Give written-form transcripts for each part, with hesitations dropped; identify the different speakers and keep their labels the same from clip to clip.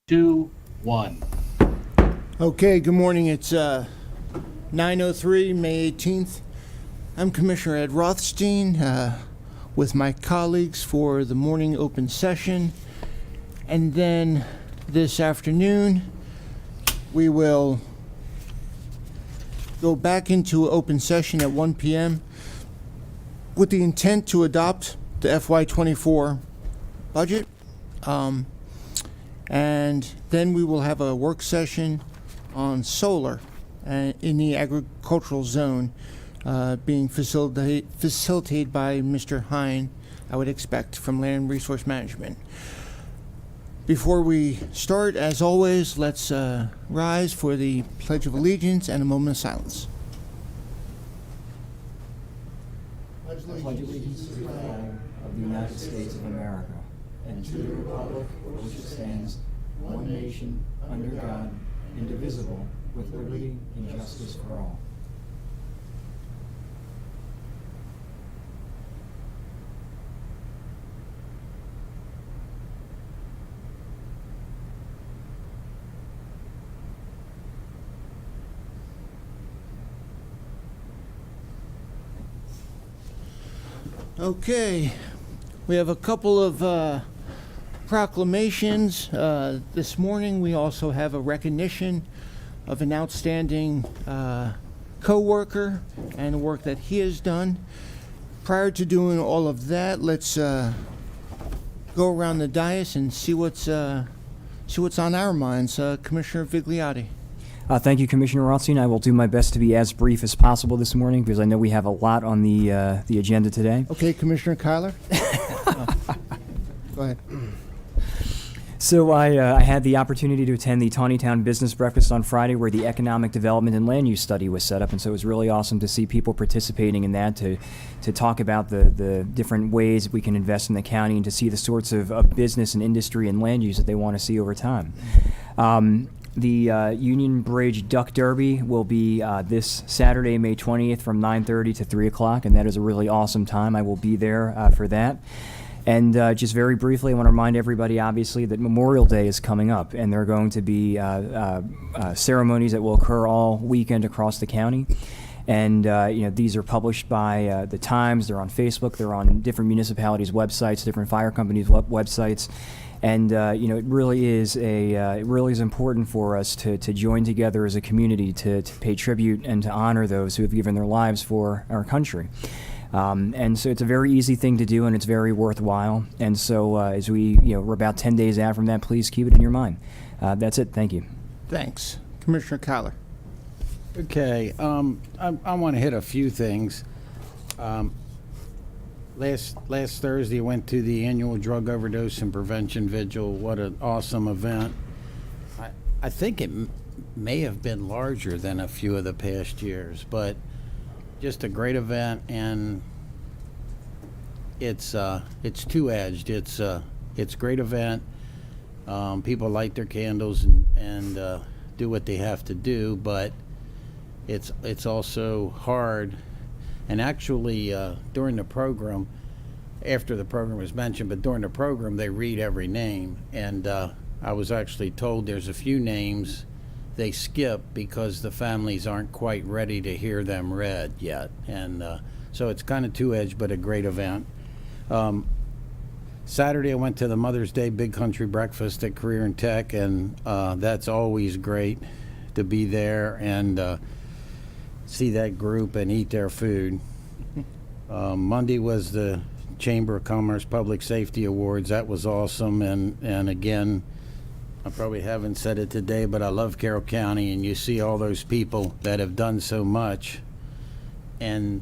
Speaker 1: 2, 1.
Speaker 2: Okay, good morning. It's 9:03, May 18th. I'm Commissioner Ed Rothstein with my colleagues for the morning open session. And then this afternoon, we will go back into open session at 1 p.m. with the intent to adopt the FY24 budget. And then we will have a work session on solar in the agricultural zone being facilitated by Mr. Hine, I would expect, from Land Resource Management. Before we start, as always, let's rise for the Pledge of Allegiance and a moment of silence.
Speaker 3: I pledge allegiance to the flag of the United States of America and to the republic for which it stands, one nation, under God, indivisible, with liberty and justice for all.
Speaker 2: Okay, we have a couple of proclamations. This morning, we also have a recognition of an outstanding co-worker and the work that he has done. Prior to doing all of that, let's go around the dais and see what's on our minds. Commissioner Vigliotti.
Speaker 3: Thank you, Commissioner Rothstein. I will do my best to be as brief as possible this morning because I know we have a lot on the agenda today.
Speaker 2: Okay, Commissioner Kyler. Go ahead.
Speaker 3: So I had the opportunity to attend the Tawnytown Business Breakfast on Friday where the Economic Development and Land Use Study was set up, and so it was really awesome to see people participating in that, to talk about the different ways we can invest in the county and to see the sorts of business and industry and land use that they want to see over time. The Union Bridge Duck Derby will be this Saturday, May 20th from 9:30 to 3 o'clock, and that is a really awesome time. I will be there for that. And just very briefly, I want to remind everybody, obviously, that Memorial Day is coming up, and there are going to be ceremonies that will occur all weekend across the county. And these are published by the Times. They're on Facebook. They're on different municipalities' websites, different fire companies' websites. And it really is important for us to join together as a community to pay tribute and to honor those who have given their lives for our country. And so it's a very easy thing to do, and it's very worthwhile. And so as we're about 10 days out from that, please keep it in your mind. That's it. Thank you.
Speaker 2: Thanks. Commissioner Kyler.
Speaker 4: Okay, I want to hit a few things. Last Thursday, I went to the annual Drug Overdose and Prevention Vigil. What an awesome event. I think it may have been larger than a few of the past years, but just a great event, and it's two-edged. It's a great event. People light their candles and do what they have to do, but it's also hard. And actually, during the program, after the program was mentioned, but during the program, they read every name. And I was actually told there's a few names they skip because the families aren't quite ready to hear them read yet. And so it's kind of two-edged, but a great event. Saturday, I went to the Mother's Day Big Country Breakfast at Career and Tech, and that's always great to be there and see that group and eat their food. Monday was the Chamber of Commerce Public Safety Awards. That was awesome. And again, I probably haven't said it today, but I love Carroll County, and you see all those people that have done so much, and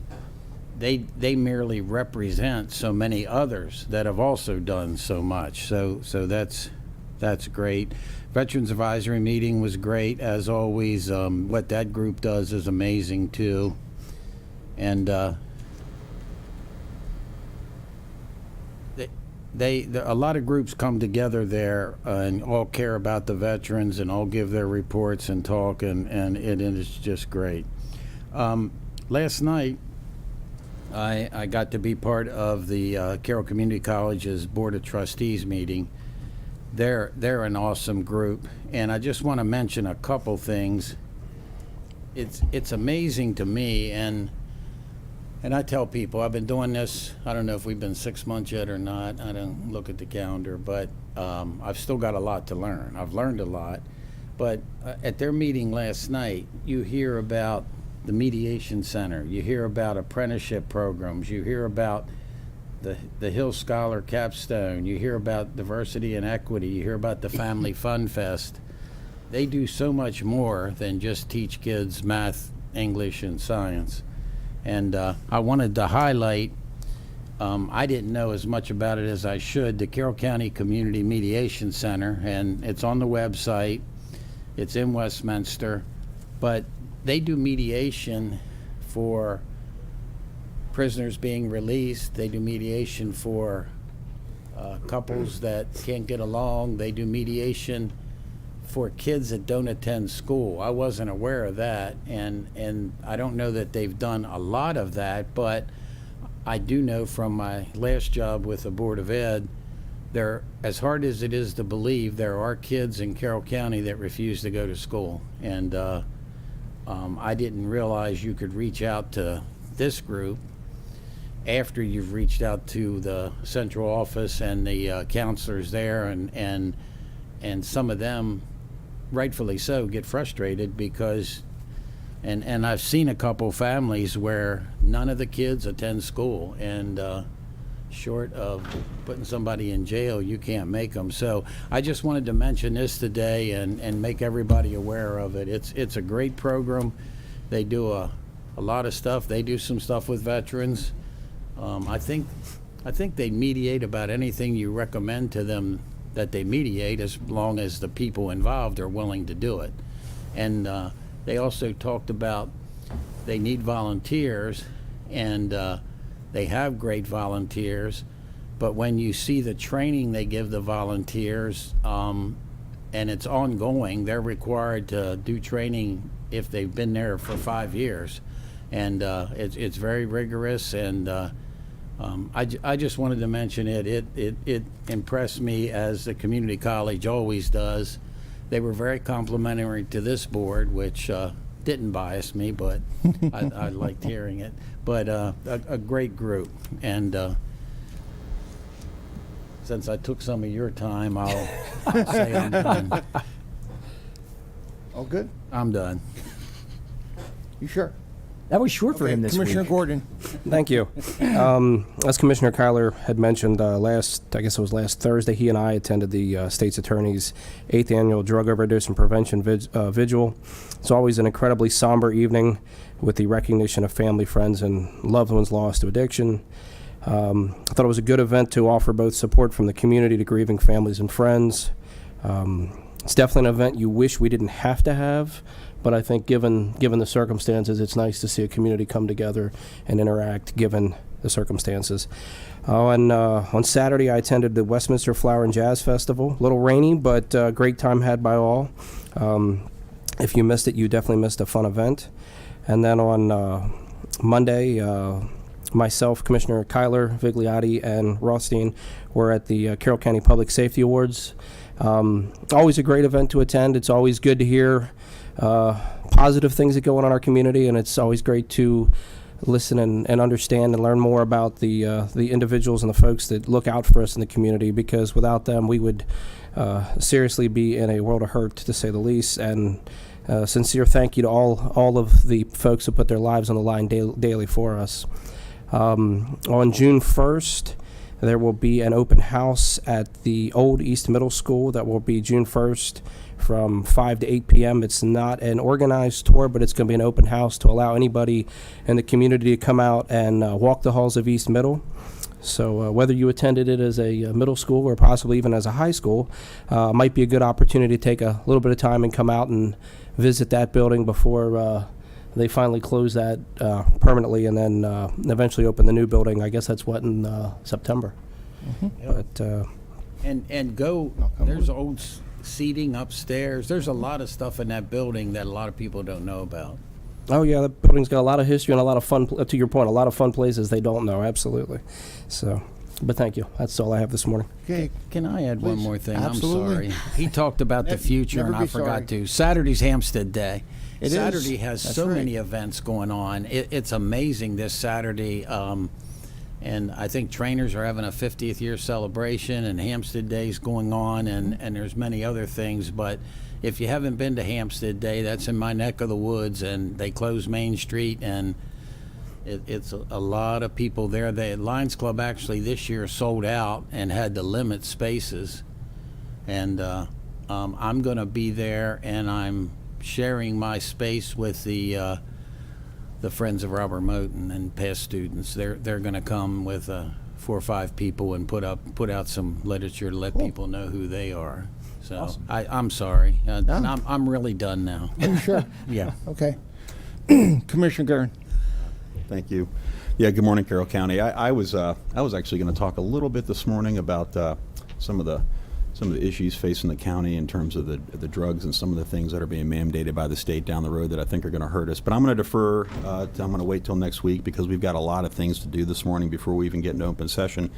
Speaker 4: they merely represent so many others that have also done so much. So that's great. Veterans Advisory meeting was great, as always. What that group does is amazing, too. And a lot of groups come together there and all care about the veterans and all give their reports and talk, and it is just great. Last night, I got to be part of the Carroll Community College's Board of Trustees meeting. they're an awesome group. And I just want to mention a couple things. It's amazing to me, and I tell people, I've been doing this, I don't know if we've been 6 months yet or not. I don't look at the calendar, but I've still got a lot to learn. I've learned a lot. But at their meeting last night, you hear about the Mediation Center. You hear about apprenticeship programs. You hear about the Hill Scholar Capstone. You hear about diversity and equity. You hear about the Family Fun Fest. They do so much more than just teach kids math, English, and science. And I wanted to highlight, I didn't know as much about it as I should, the Carroll County Community Mediation Center, and it's on the website. It's in Westminster, but they do mediation for prisoners being released. They do mediation for couples that can't get along. They do mediation for kids that don't attend school. I wasn't aware of that, and I don't know that they've done a lot of that, but I do know from my last job with the Board of Ed, there, as hard as it is to believe, there are kids in Carroll County that refuse to go to school. And I didn't realize you could reach out to this group after you've reached out to the central office and the counselors there, and some of them, rightfully so, get frustrated because, and I've seen a couple families where none of the kids attend school, and short of putting somebody in jail, you can't make them. So I just wanted to mention this today and make everybody aware of it. It's a great program. They do a lot of stuff. They do some stuff with veterans. I think they mediate about anything you recommend to them that they mediate, as long as the people involved are willing to do it. And they also talked about they need volunteers, and they have great volunteers, but when you see the training they give the volunteers, and it's ongoing, they're required to do training if they've been there for 5 years. And it's very rigorous, and I just wanted to mention it. It impressed me, as the community college always does. They were very complimentary to this board, which didn't bias me, but I liked hearing it. But a great group. And since I took some of your time, I'll say I'm done.
Speaker 2: All good?
Speaker 4: I'm done.
Speaker 2: You sure?
Speaker 3: That was short for him this
Speaker 2: Commissioner
Speaker 3: week.
Speaker 2: Gordon.
Speaker 1: Thank you. As Commissioner Kyler had mentioned I guess it was last Thursday, he and I attended the State's Attorney's 8th Annual Drug Overdose and Prevention Vigil. It's always an incredibly somber evening with the recognition of family, friends, and loved ones lost to addiction. I thought it was a good event to offer both support from the community to grieving families and friends. It's definitely an event you wish we didn't have to have, but I think given the circumstances, it's nice to see a community come together and interact given the circumstances. On Saturday, I attended the Westminster Flower and Jazz Festival. A little rainy, but great time had by all. If you missed it, you definitely missed a fun event. And then on Monday, myself, Commissioner Kyler, Vigliotti, and Rothstein were at the Carroll County Public Safety Awards. Always a great event to attend. It's always good to hear positive things that go on in our community, and it's always great to listen and understand and learn more about the individuals and the folks that look out for us in the community, because without them we would seriously be in a world of hurt, to say the least. And sincere thank you to all of the folks who put their lives on the line daily for us. On June 1st, there will be an open house at the Old East Middle School. That will be June 1st from 5 to 8 p.m. It's not an organized tour, but it's going to be an open house to allow anybody in the community to come out and walk the halls of East Middle. So whether you attended it as a middle school or possibly even as a high school, might be a good opportunity to take a little bit of time and come out and visit that building before they finally close that permanently, and then eventually open the new building. I guess that's in September. But
Speaker 4: And go, there's old seating upstairs. There's a lot of stuff in that building that a lot of people don't know about.
Speaker 1: oh yeah, the building's got a lot of history and a lot of fun. To your point, a lot of fun places they don't know. Absolutely. So But thank you. That's all I have this morning.
Speaker 2: Okay.
Speaker 4: Can I add one
Speaker 2: Please.
Speaker 4: more thing?
Speaker 2: Absolutely.
Speaker 4: I'm sorry. He talked about the future,
Speaker 2: never
Speaker 4: and I
Speaker 2: be
Speaker 4: forgot
Speaker 2: sorry.
Speaker 4: to. Saturday's Hampstead Day.
Speaker 2: It is.
Speaker 4: Saturday has
Speaker 2: That's
Speaker 4: so
Speaker 2: right.
Speaker 4: many events going on. It's amazing this Saturday. And I think trainers are having a 50th year celebration, and Hampstead Day's going on, and there's many other things. But if you haven't been to Hampstead Day, that's in my neck of the woods, and they close Main Street, and it's a lot of people there. The Lions Club actually this year sold out and had to limit spaces. And I'm going to be there, and I'm sharing my space with the Friends of Robert Moton and past students. They're going to come with 4 or 5 people and put out some literature to let people know who they are. So I'm sorry. And I'm really done now.
Speaker 2: Sure.
Speaker 4: Yeah.
Speaker 2: Okay. Commissioner Gurn.
Speaker 5: Thank you. Yeah, good morning, Carroll County. I was actually going to talk a little bit this morning about some of the issues facing the county in terms of the drugs and some of the things that are being mandated by the state down the road that I think are going to hurt us. But I'm going to defer. I'm going to wait till next week because we've got a lot of things to do this morning before we even get into open session.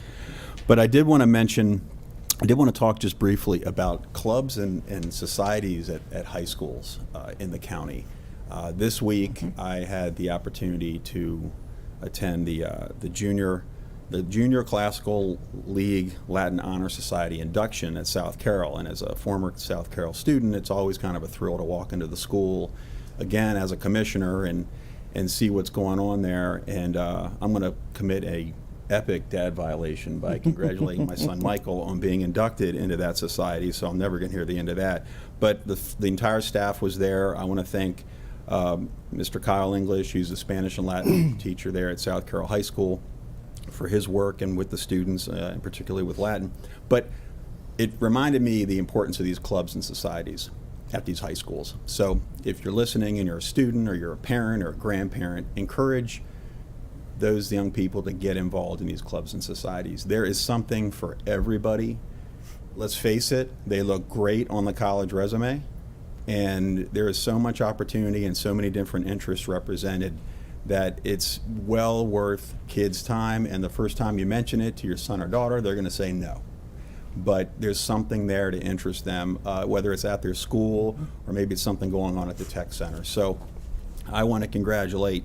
Speaker 5: But I did want to talk just briefly about clubs and societies at high schools in the county. This week, I had the opportunity to attend the Junior Classical League Latin Honor Society induction at South Carroll. And as a former South Carroll student, it's always kind of a thrill to walk into the school again as a commissioner and see what's going on there. And I'm going to commit a epic dad violation by congratulating my son Michael on being inducted into that society. So I'm never going to hear the end of that. But the entire staff was there. I want to thank Mr. Kyle English, who's a Spanish and Latin teacher there at South Carroll High School, for his work and with the students, and particularly with Latin. But it reminded me the importance of these clubs and societies at these high schools. So if you're listening and you're a student or you're a parent or a grandparent, encourage those young people to get involved in these clubs and societies. There is something for everybody. Let's face it, they look great on the college resume, and there is so much opportunity and so many different interests represented that it's well worth kids' time. And the first time you mention it to your son or daughter, they're going to say no. But there's something there to interest them, whether it's at their school or maybe it's something going on at the tech center. So I want to congratulate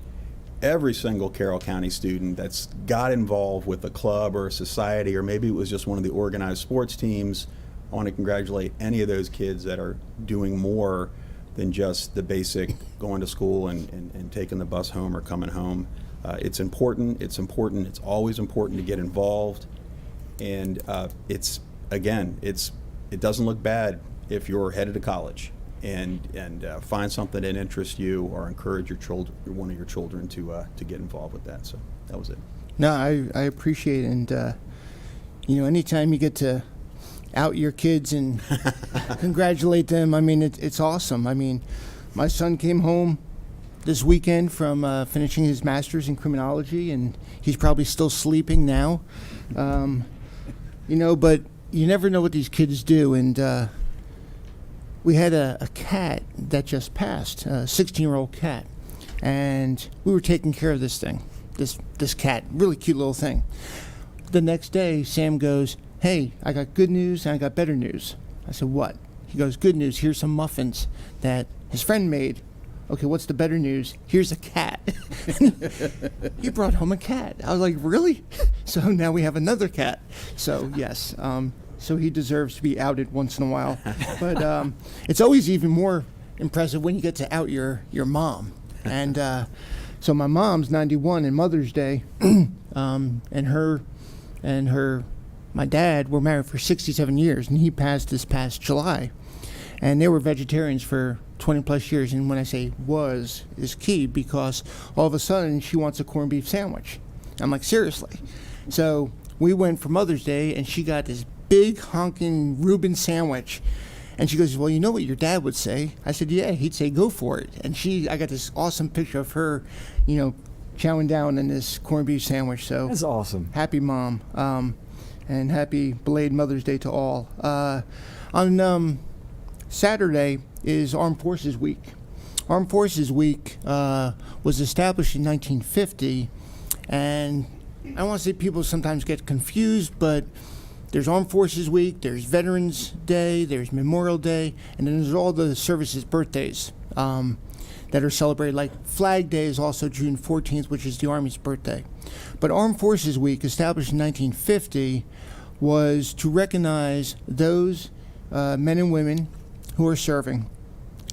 Speaker 5: every single Carroll County student that's got involved with a club or a society, or maybe it was just one of the organized sports teams. I want to congratulate any of those kids that are doing more than just the basic going to school and taking the bus home or coming home. It's important. It's always important to get involved. And it doesn't look bad if you're headed to college and find something that interests you or encourage one of your children to get involved with that. So that was it.
Speaker 2: No, I appreciate it. And, anytime you get to out your kids and congratulate them, I mean, it's awesome. I mean, my son came home this weekend from finishing his master's in criminology, and he's probably still sleeping now. But you never know what these kids do. And we had a cat that just passed, a 16-year-old cat, and we were taking care of this thing, this cat, really cute little thing. The next day, Sam goes, "Hey, I got good news and I got better news." I said, "What?" He goes, "Good news, here's some muffins that his friend made." "Okay, what's the better news?" "Here's a cat." He brought home a cat. I was like, "Really?" So now we have another cat. So yes, so he deserves to be outed once in a while. But it's always even more impressive when you get to out your mom. And so my mom's 91 in Mother's Day, my dad were married for 67 years, and he passed this past July. And they were vegetarians for 20 plus years. And when I say was is key, because all of a sudden she wants a corned beef sandwich. I'm like, seriously? So we went for Mother's Day, and she got this big honking Reuben sandwich. And she goes, "Well, you know what your dad would say?" I said, "Yeah, he'd say go for it." And I got this awesome picture of her, chowing down in this corned beef sandwich. So
Speaker 3: That's awesome.
Speaker 2: happy mom, and happy belated Mother's Day to all. On Saturday is Armed Forces Week. Armed Forces Week was established in 1950, and I don't want to say people sometimes get confused, but there's Armed Forces Week, there's Veterans Day, there's Memorial Day, and then there's all the services' birthdays that are celebrated. Like Flag Day is also June 14th, which is the Army's birthday. But Armed Forces Week, established in 1950, was to recognize those men and women who are serving.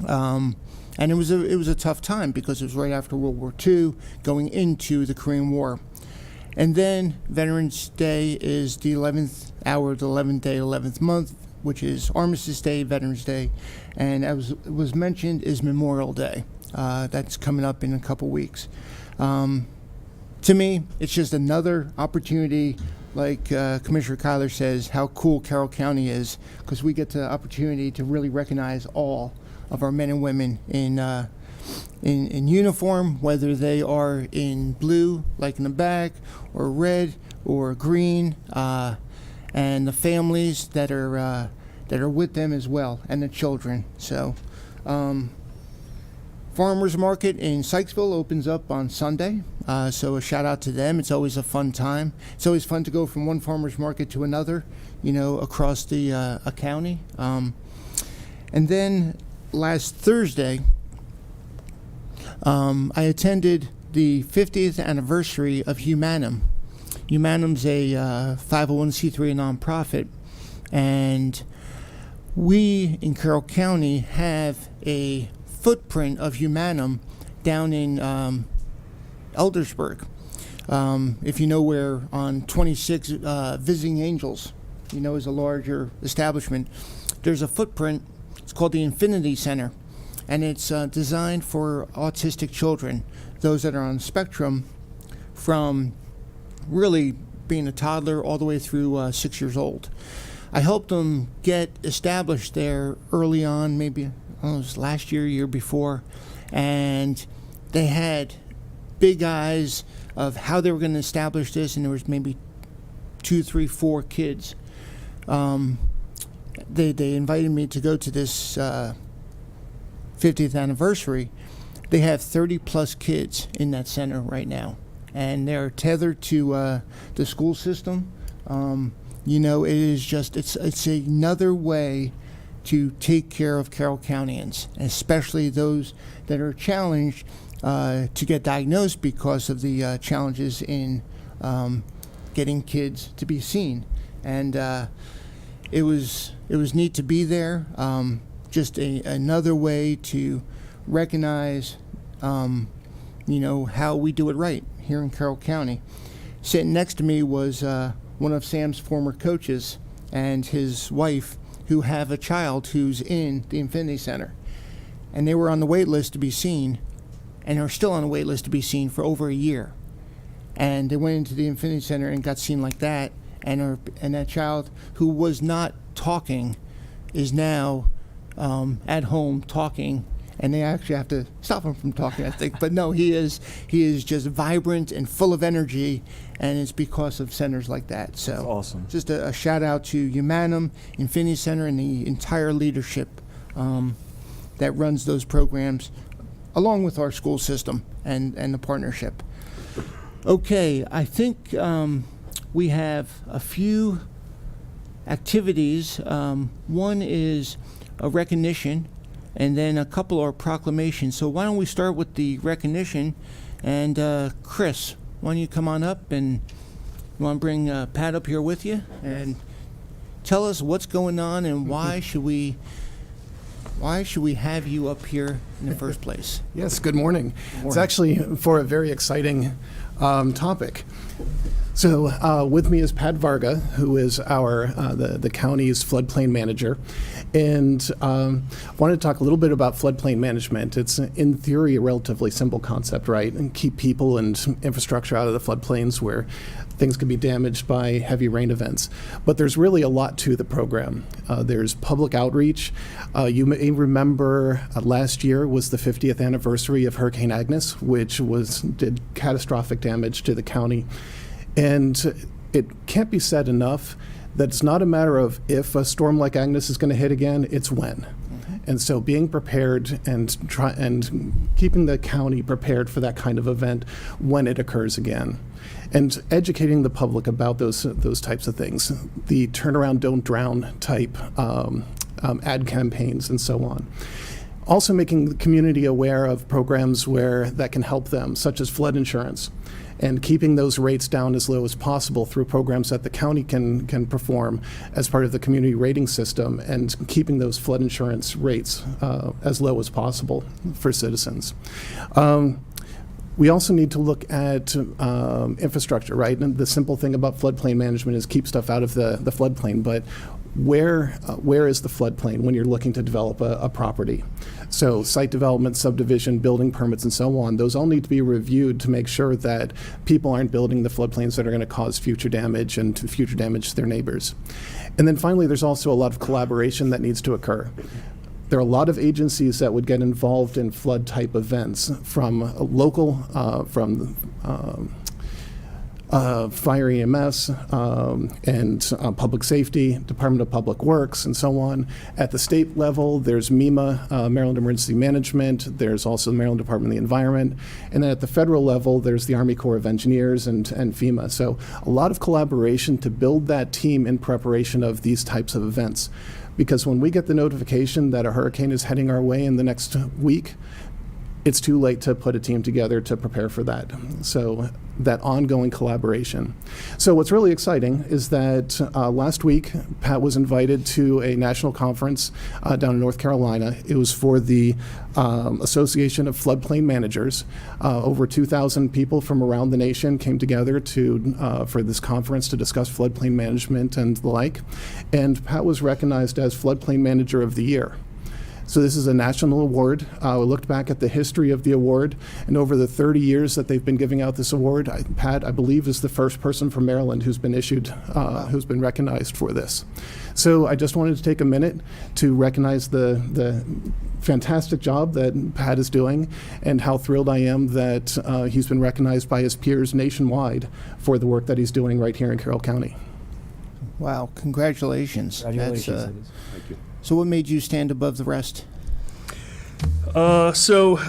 Speaker 2: And it was a tough time because it was right after World War II, going into the Korean War. And then Veterans Day is the 11th hour, the 11th day, 11th month, which is Armistice Day, Veterans Day, and as was mentioned, is Memorial Day. That's coming up in a couple weeks. To me, it's just another opportunity, like Commissioner Kyler says, how cool Carroll County is, because we get the opportunity to really recognize all of our men and women in uniform, whether they are in blue, like in the back, or red, or green, and the families that are with them as well, and the children. So, Farmers Market in Sykesville opens up on Sunday, so a shout out to them. It's always a fun time. It's always fun to go from one farmers market to another, across the a county. And then last Thursday, I attended the 50th anniversary of Humanum. Humanum's a 501c3 nonprofit, and we in Carroll County have a footprint of Humanum down in Eldersburg. If you know where on 26 Visiting Angels, is a larger establishment. There's a footprint. It's called the Infinity Center, and it's designed for autistic children, those that are on the spectrum, from really being a toddler all the way through 6 years old. I helped them get established there early on, maybe it was last year before, and they had big eyes of how they were going to establish this, and there was maybe 2, 3, 4 kids. They invited me to go to this 50th anniversary. They have 30 plus kids in that center right now, and they're tethered to the school system. It is just it's another way to take care of Carroll Countyans, especially those that are challenged to get diagnosed because of the challenges in getting kids to be seen. And it was neat to be there. Just another way to recognize, how we do it right here in Carroll County. Sitting next to me was one of Sam's former coaches and his wife, who have a child who's in the Infinity Center. And they were on the wait list to be seen, and are still on the wait list to be seen for over a year. And they went into the Infinity Center and got seen like that, and that child who was not talking is now at home talking, and they actually have to stop him from talking, I think. But no, he is just vibrant and full of energy, and it's because of centers like that. So
Speaker 3: That's awesome.
Speaker 2: Just a shout out to Humanum, Infinity Center, and the entire leadership that runs those programs, along with our school system and the partnership. Okay, I think we have a few activities. One is a recognition, and then a couple are proclamations. So why don't we start with the recognition? And Chris, why don't you come on up, and you want to bring Pat up here with you and tell us what's going on, and why should we have you up here in the first place?
Speaker 6: Yes, good morning. It's actually for a very exciting topic. So with me is Pat Varga, who is our the county's floodplain manager, and I wanted to talk a little bit about floodplain management. It's in theory a relatively simple concept, right? And keep people and infrastructure out of the floodplains where things can be damaged by heavy rain events. But there's really a lot to the program. There's public outreach. You may remember last year was the 50th anniversary of Hurricane Agnes, which did catastrophic damage to the county. And it can't be said enough that it's not a matter of if a storm like Agnes is going to hit again, it's when. And so being prepared and keeping the county prepared for that kind of event when it occurs again. And educating the public about those types of things, the turnaround, don't drown type ad campaigns and so on. Also making the community aware of programs that can help them, such as flood insurance, and keeping those rates down as low as possible through programs that the county can perform as part of the community rating system, and keeping those flood insurance rates as low as possible for citizens. We also need to look at infrastructure, right? And the simple thing about floodplain management is keep stuff out of the floodplain, but where is the floodplain when you're looking to develop a property? So site development, subdivision, building permits, and so on, those all need to be reviewed to make sure that people aren't building the floodplains that are going to cause future damage and to future damage to their neighbors. And then finally, there's also a lot of collaboration that needs to occur. There are a lot of agencies that would get involved in flood type events, from local, Fire EMS and Public Safety, Department of Public Works, and so on. At the state level, there's MEMA, Maryland Emergency Management. There's also the Maryland Department of the Environment. And then at the federal level, there's the Army Corps of Engineers and FEMA. So a lot of collaboration to build that team in preparation of these types of events. Because when we get the notification that a hurricane is heading our way in the next week, it's too late to put a team together to prepare for that. So that ongoing collaboration. So what's really exciting is that last week, Pat was invited to a national conference down in North Carolina. It was for the Association of Floodplain Managers. Over 2,000 people from around the nation came together for this conference to discuss floodplain management and the like. And Pat was recognized as Floodplain Manager of the Year. So this is a national award. We looked back at the history of the award, and over the 30 years that they've been giving out this award, Pat, I believe, is the first person from Maryland who's been who's been recognized for this. So I just wanted to take a minute to recognize the fantastic job that Pat is doing, and how thrilled I am that he's been recognized by his peers nationwide for the work that he's doing right here in Carroll County.
Speaker 2: Wow, congratulations.
Speaker 3: Congratulations.
Speaker 5: Thank you.
Speaker 2: So what made you stand above the rest?
Speaker 7: So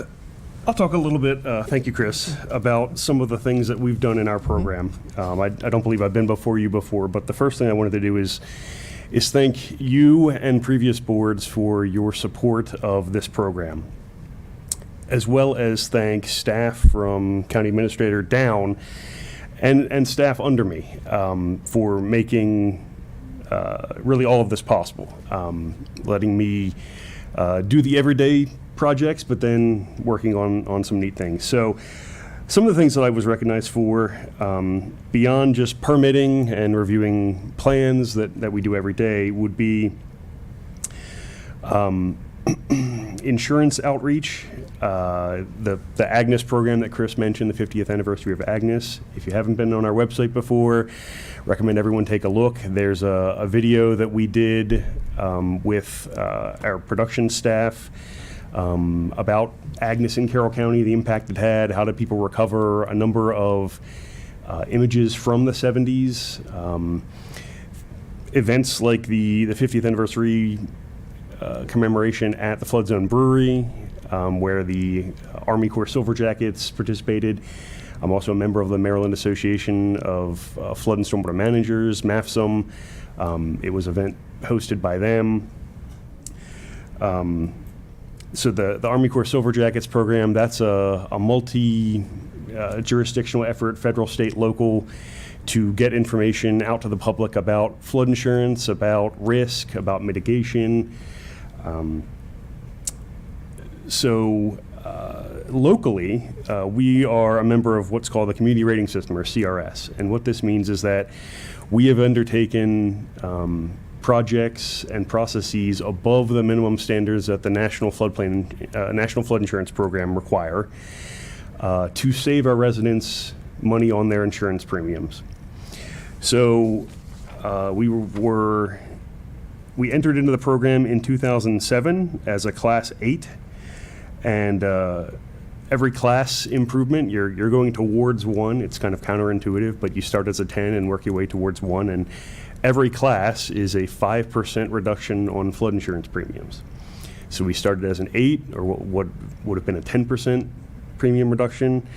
Speaker 7: I'll talk a little bit, thank you, Chris, about some of the things that we've done in our program. I don't believe I've been before you before, but the first thing I wanted to do is thank you and previous boards for your support of this program, as well as thank staff from county administrator down and staff under me for making really all of this possible, letting me do the everyday projects, but then working on some neat things. So some of the things that I was recognized for, beyond just permitting and reviewing plans that we do every day, would be insurance outreach, the Agnes program that Chris mentioned, the 50th anniversary of Agnes. If you haven't been on our website before, recommend everyone take a look. There's a video that we did with our production staff about Agnes in Carroll County, the impact it had, how did people recover, a number of images from the 70s, events like the 50th anniversary commemoration at the Flood Zone Brewery, where the Army Corps Silver Jackets participated. I'm also a member of the Maryland Association of Flood and Stormwater Managers, MAFSM. It was an event hosted by them. So the Army Corps Silver Jackets program, that's a multi-jurisdictional effort, federal, state, local, to get information out to the public about flood insurance, about risk, about mitigation. Locally, we are a member of what's called the Community Rating System, or CRS. And what this means is that we have undertaken projects and processes above the minimum standards that the National Flood Insurance Program require to save our residents money on their insurance premiums. So we entered into the program in 2007 as a Class 8, and every class improvement, you're going towards 1. It's kind of counterintuitive, but you start as a 10 and work your way towards 1, and every class is a 5% reduction on flood insurance premiums. So we started as an 8, or what would have been a 10% premium reduction.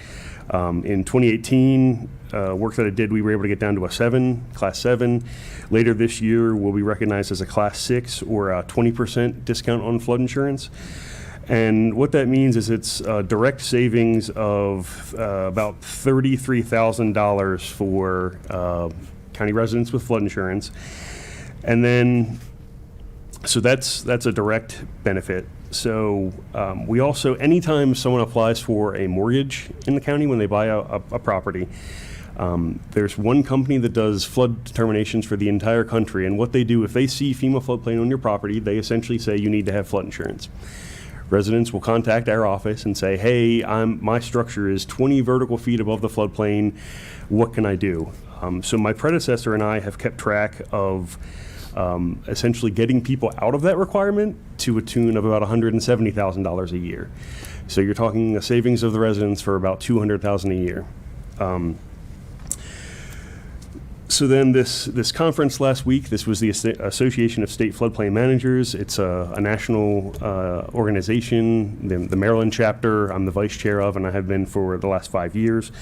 Speaker 7: In 2018, work that I did, we were able to get down to a 7, Class 7. Later this year, we'll be recognized as a Class 6 or a 20% discount on flood insurance. And what that means is it's direct savings of about $33,000 for county residents with flood insurance. And then, so that's a direct benefit. So we also, anytime someone applies for a mortgage in the county when they buy a property, there's one company that does flood determinations for the entire country. And what they do, if they see FEMA floodplain on your property, they essentially say you need to have flood insurance. Residents will contact our office and say, hey, my structure is 20 vertical feet above the floodplain. What can I do? So my predecessor and I have kept track of essentially getting people out of that requirement to a tune of about $170,000 a year. So you're talking a savings of the residents for about $200,000 a year. So then this conference last week, this was the Association of State Floodplain Managers. It's a national organization, the Maryland chapter I'm the vice chair of, and I have been for the last 5 years.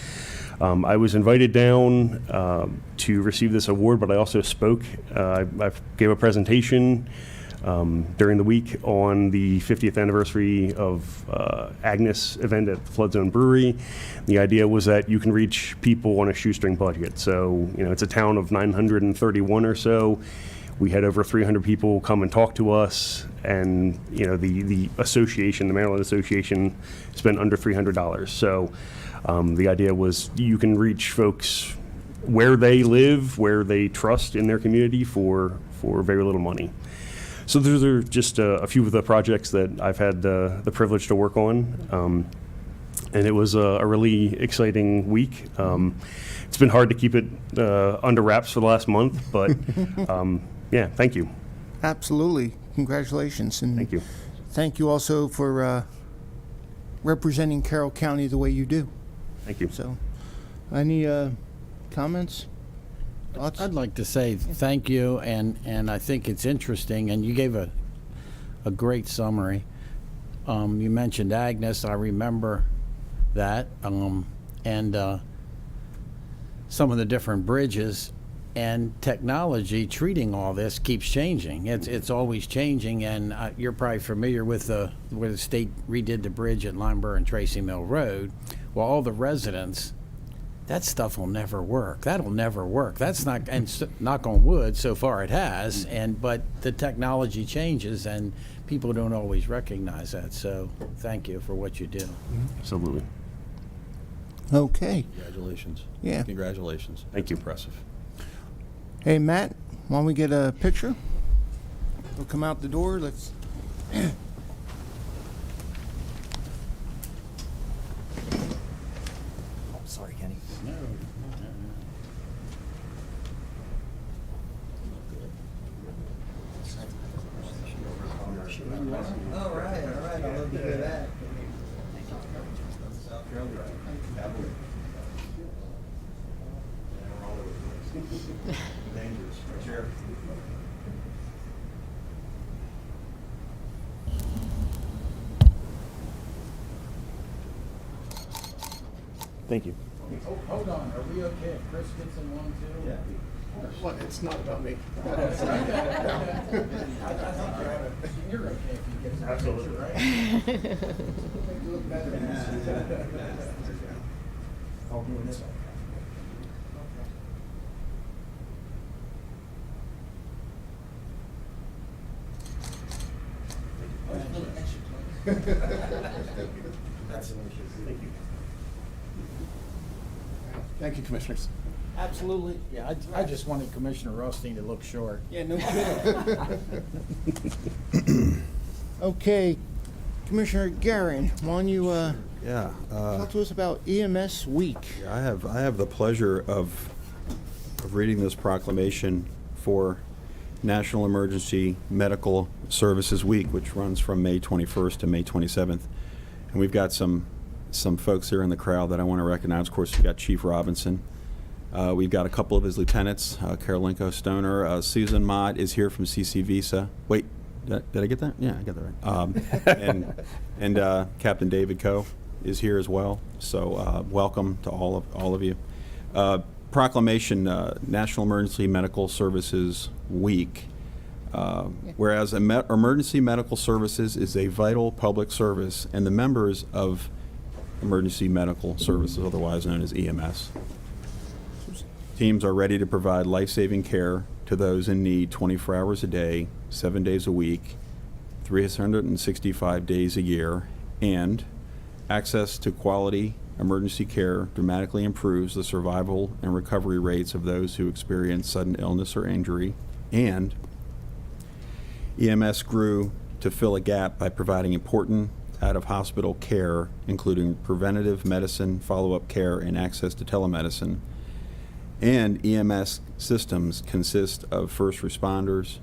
Speaker 7: I was invited down to receive this award, but I also spoke. I gave a presentation during the week on the 50th anniversary of Agnes event at the Flood Zone Brewery. The idea was that you can reach people on a shoestring budget. So, it's a town of 931 or so. We had over 300 people come and talk to us, and the association, the Maryland Association, spent under $300. So the idea was you can reach folks where they live, where they trust in their community for very little money. So those are just a few of the projects that I've had the privilege to work on. And it was a really exciting week. It's been hard to keep it under wraps for the last month, but yeah, thank you.
Speaker 2: Absolutely. Congratulations. And
Speaker 7: Thank you.
Speaker 2: thank you also for representing Carroll County the way you do.
Speaker 7: Thank you.
Speaker 2: So, any comments? Thoughts?
Speaker 4: I'd like to say thank you, and I think it's interesting, and you gave a great summary. You mentioned Agnes, I remember that, and some of the different bridges, and technology treating all this keeps changing. It's always changing, and you're probably familiar with where the state redid the bridge at Limeburg and Tracy Mill Road. Well, all the residents, that stuff will never work. That'll never work. That's not, and knock on wood, so far it has, but the technology changes, and people don't always recognize that. So thank you for what you do.
Speaker 7: Absolutely.
Speaker 2: Okay.
Speaker 5: Congratulations.
Speaker 2: Yeah.
Speaker 5: Congratulations.
Speaker 7: Thank you.
Speaker 5: Impressive.
Speaker 2: Hey, Matt, why don't we get a picture? We'll come out the door. Let's.
Speaker 3: Sorry, Kenny.
Speaker 2: All right. I'd love to hear that.
Speaker 7: Thank you.
Speaker 4: Hold on, are we okay if Chris gets in one too? Yeah.
Speaker 6: What? It's not about me.
Speaker 4: You're okay if he gets in.
Speaker 7: Absolutely.
Speaker 6: Thank you, commissioners.
Speaker 4: Absolutely. Yeah, I just wanted Commissioner Rothstein to look short.
Speaker 2: Yeah, no kidding. Okay, Commissioner Garin, why don't you
Speaker 5: Yeah.
Speaker 2: talk to us about EMS Week?
Speaker 5: I have the pleasure of reading this proclamation for National Emergency Medical Services Week, which runs from May 21st to May 27th. And we've got some folks here in the crowd that I want to recognize. Of course, we've got Chief Robinson. We've got a couple of his lieutenants, Karolinko Stoner. Susan Mott is here from CC Visa. Wait, Did I get that? Yeah, I got that right. And Captain David Coe is here as well. So welcome to all of you. Proclamation, National Emergency Medical Services Week. Whereas emergency medical services is a vital public service, and the members of emergency medical services, otherwise known as EMS, teams are ready to provide life-saving care to those in need 24 hours a day, 7 days a week, 365 days a year, and access to quality emergency care dramatically improves the survival and recovery rates of those who experience sudden illness or injury, and EMS grew to fill a gap by providing important out-of-hospital care, including preventative medicine, follow-up care, and access to telemedicine. And EMS systems consist of first responders,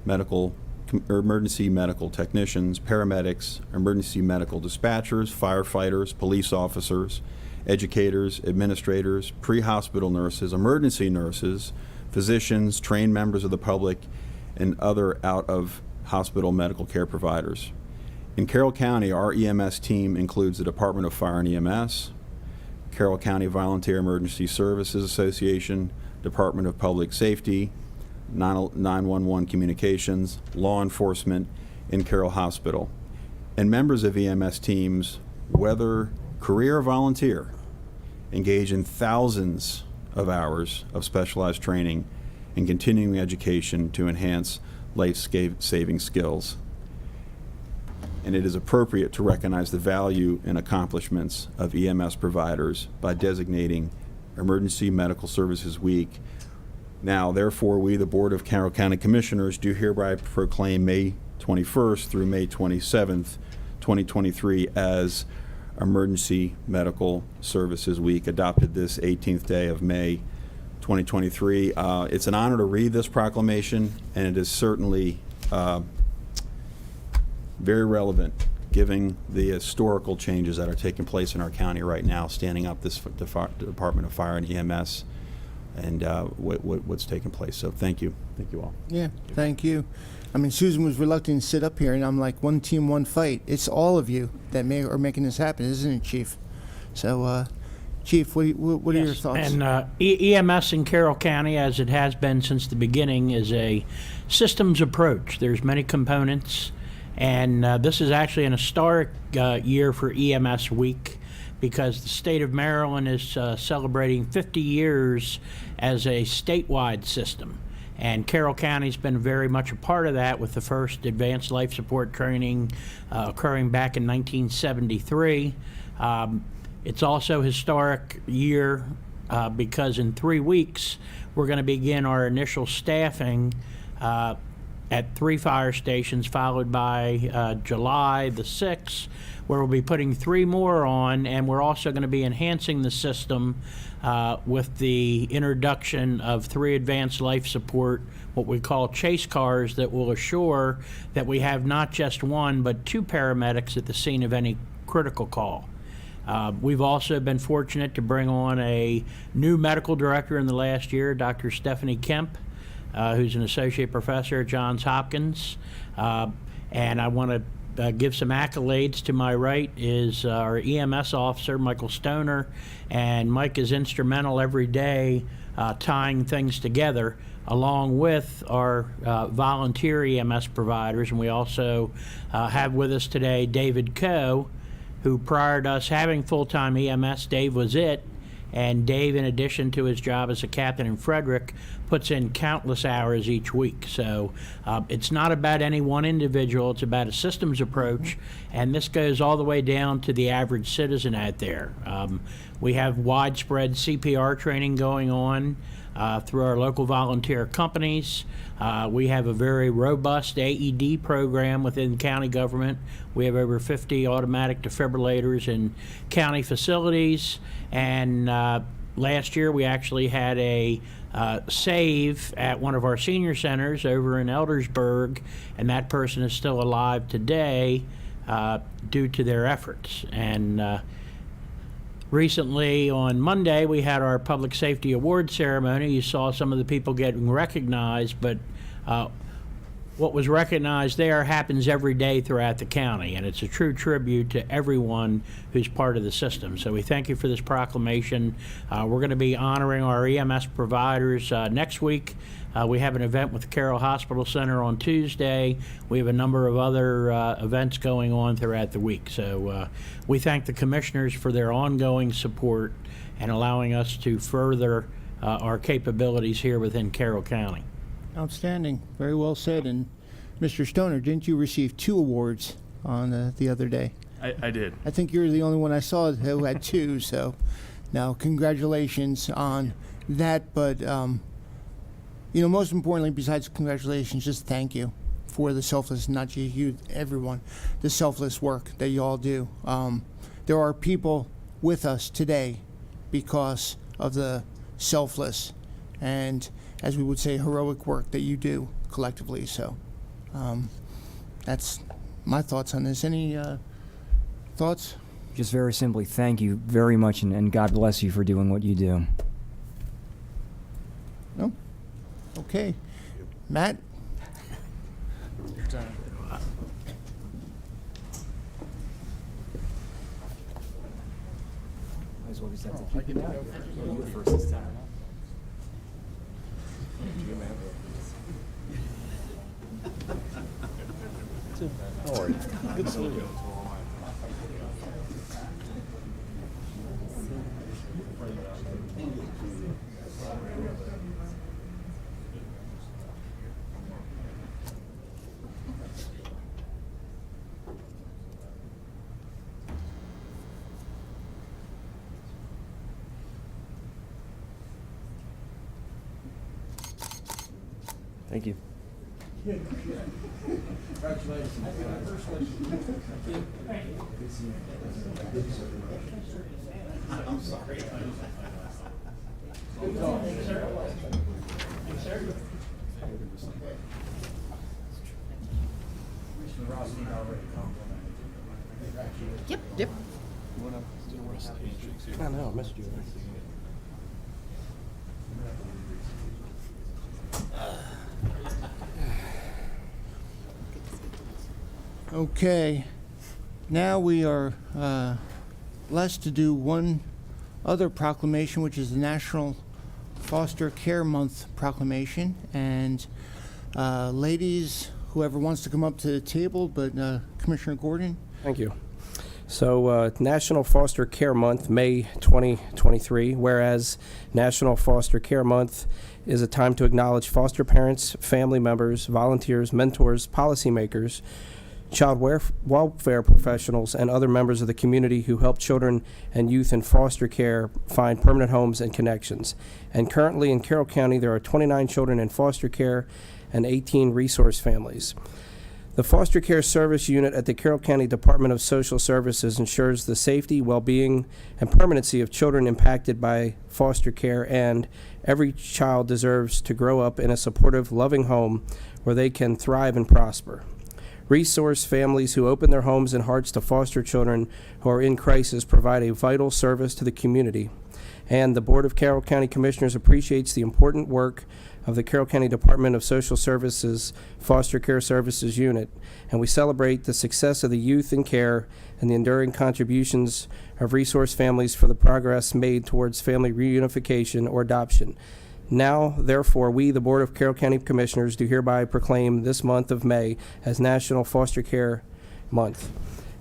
Speaker 5: emergency medical technicians, paramedics, emergency medical dispatchers, firefighters, police officers, educators, administrators, pre-hospital nurses, emergency nurses, physicians, trained members of the public, and other out-of-hospital medical care providers. In Carroll County, our EMS team includes the Department of Fire and EMS, Carroll County Volunteer Emergency Services Association, Department of Public Safety, 911 Communications, Law Enforcement, and Carroll Hospital. And members of EMS teams, whether career or volunteer, engage in thousands of hours of specialized training and continuing education to enhance life-saving skills. And it is appropriate to recognize the value and accomplishments of EMS providers by designating Emergency Medical Services Week. Now, therefore, we, the Board of Carroll County Commissioners, do hereby proclaim May 21st through May 27th, 2023 as Emergency Medical Services Week, adopted this 18th day of May 2023. It's an honor to read this proclamation, and it is certainly very relevant given the historical changes that are taking place in our county right now, standing up this Department of Fire and EMS and what's taking place. So thank you. Thank you all.
Speaker 2: Yeah, thank you. I mean, Susan was reluctant to sit up here, and I'm like, one team, one fight. It's all of you that are making this happen, isn't it, Chief? So, Chief, what are your thoughts?
Speaker 8: And EMS in Carroll County, as it has been since the beginning, is a systems approach. There's many components, and this is actually an historic year for EMS Week because the state of Maryland is celebrating 50 years as a statewide system. And Carroll County's been very much a part of that, with the first advanced life support training occurring back in 1973. It's also a historic year because in 3 weeks we're going to begin our initial staffing at 3 fire stations, followed by July the 6th, where we'll be putting 3 more on, and we're also going to be enhancing the system with the introduction of 3 advanced life support, what we call chase cars, that will assure that we have not just 1 but 2 paramedics at the scene of any critical call. We've also been fortunate to bring on a new medical director in the last year, Dr. Stephanie Kemp, who's an associate professor at Johns Hopkins. And I want to give some accolades. To my right is our EMS officer, Michael Stoner, and Mike is instrumental every day tying things together, along with our volunteer EMS providers. And we also have with us today David Coe, who prior to us having full-time EMS, Dave was it. And Dave, in addition to his job as a captain in Frederick, puts in countless hours each week. So it's not about any one individual, it's about a systems approach, and this goes all the way down to the average citizen out there. We have widespread CPR training going on through our local volunteer companies. We have a very robust AED program within county government. We have over 50 automatic defibrillators in county facilities, and last year we actually had a save at one of our senior centers over in Eldersburg, and that person is still alive today due to their efforts. And recently, on Monday, we had our Public Safety Award ceremony. You saw some of the people getting recognized, but what was recognized there happens every day throughout the county, and it's a true tribute to everyone who's part of the system. So we thank you for this proclamation. We're going to be honoring our EMS providers next week. We have an event with the Carroll Hospital Center on Tuesday. We have a number of other events going on throughout the week. So we thank the commissioners for their ongoing support and allowing us to further our capabilities here within Carroll County.
Speaker 2: Outstanding. Very well said. And Mr. Stoner, didn't you receive 2 awards on the other day?
Speaker 9: I did.
Speaker 2: I think you're the only one I saw who had 2. So now congratulations on that. But, most importantly, besides congratulations, just thank you for the selfless, not just you, everyone, the selfless work that you all do. There are people with us today because of the selfless and, as we would say, heroic work that you do collectively. So that's my thoughts on this. Any thoughts?
Speaker 3: Just very simply, thank you very much, and God bless you for doing what you do.
Speaker 2: No? Okay. Matt?
Speaker 3: Thank you.
Speaker 1: Yep. I know, I missed you.
Speaker 2: Okay. Now we are blessed to do one other proclamation, which is the National Foster Care Month proclamation. And ladies, whoever wants to come up to the table, but Commissioner Gordon.
Speaker 1: Thank you. So, National Foster Care Month, May 2023, whereas National Foster Care Month is a time to acknowledge foster parents, family members, volunteers, mentors, policymakers, child welfare professionals, and other members of the community who help children and youth in foster care find permanent homes and connections. And currently in Carroll County, there are 29 children in foster care and 18 resource families. The Foster Care Service Unit at the Carroll County Department of Social Services ensures the safety, well-being, and permanency of children impacted by foster care, and every child deserves to grow up in a supportive, loving home where they can thrive and prosper. Resource families who open their homes and hearts to foster children who are in crisis provide a vital service to the community. And the Board of Carroll County Commissioners appreciates the important work of the Carroll County Department of Social Services Foster Care Services Unit, and we celebrate the success of the youth in care and the enduring contributions of resource families for the progress made towards family reunification or adoption. Now, therefore, we, the Board of Carroll County Commissioners, do hereby proclaim this month of May as National Foster Care Month,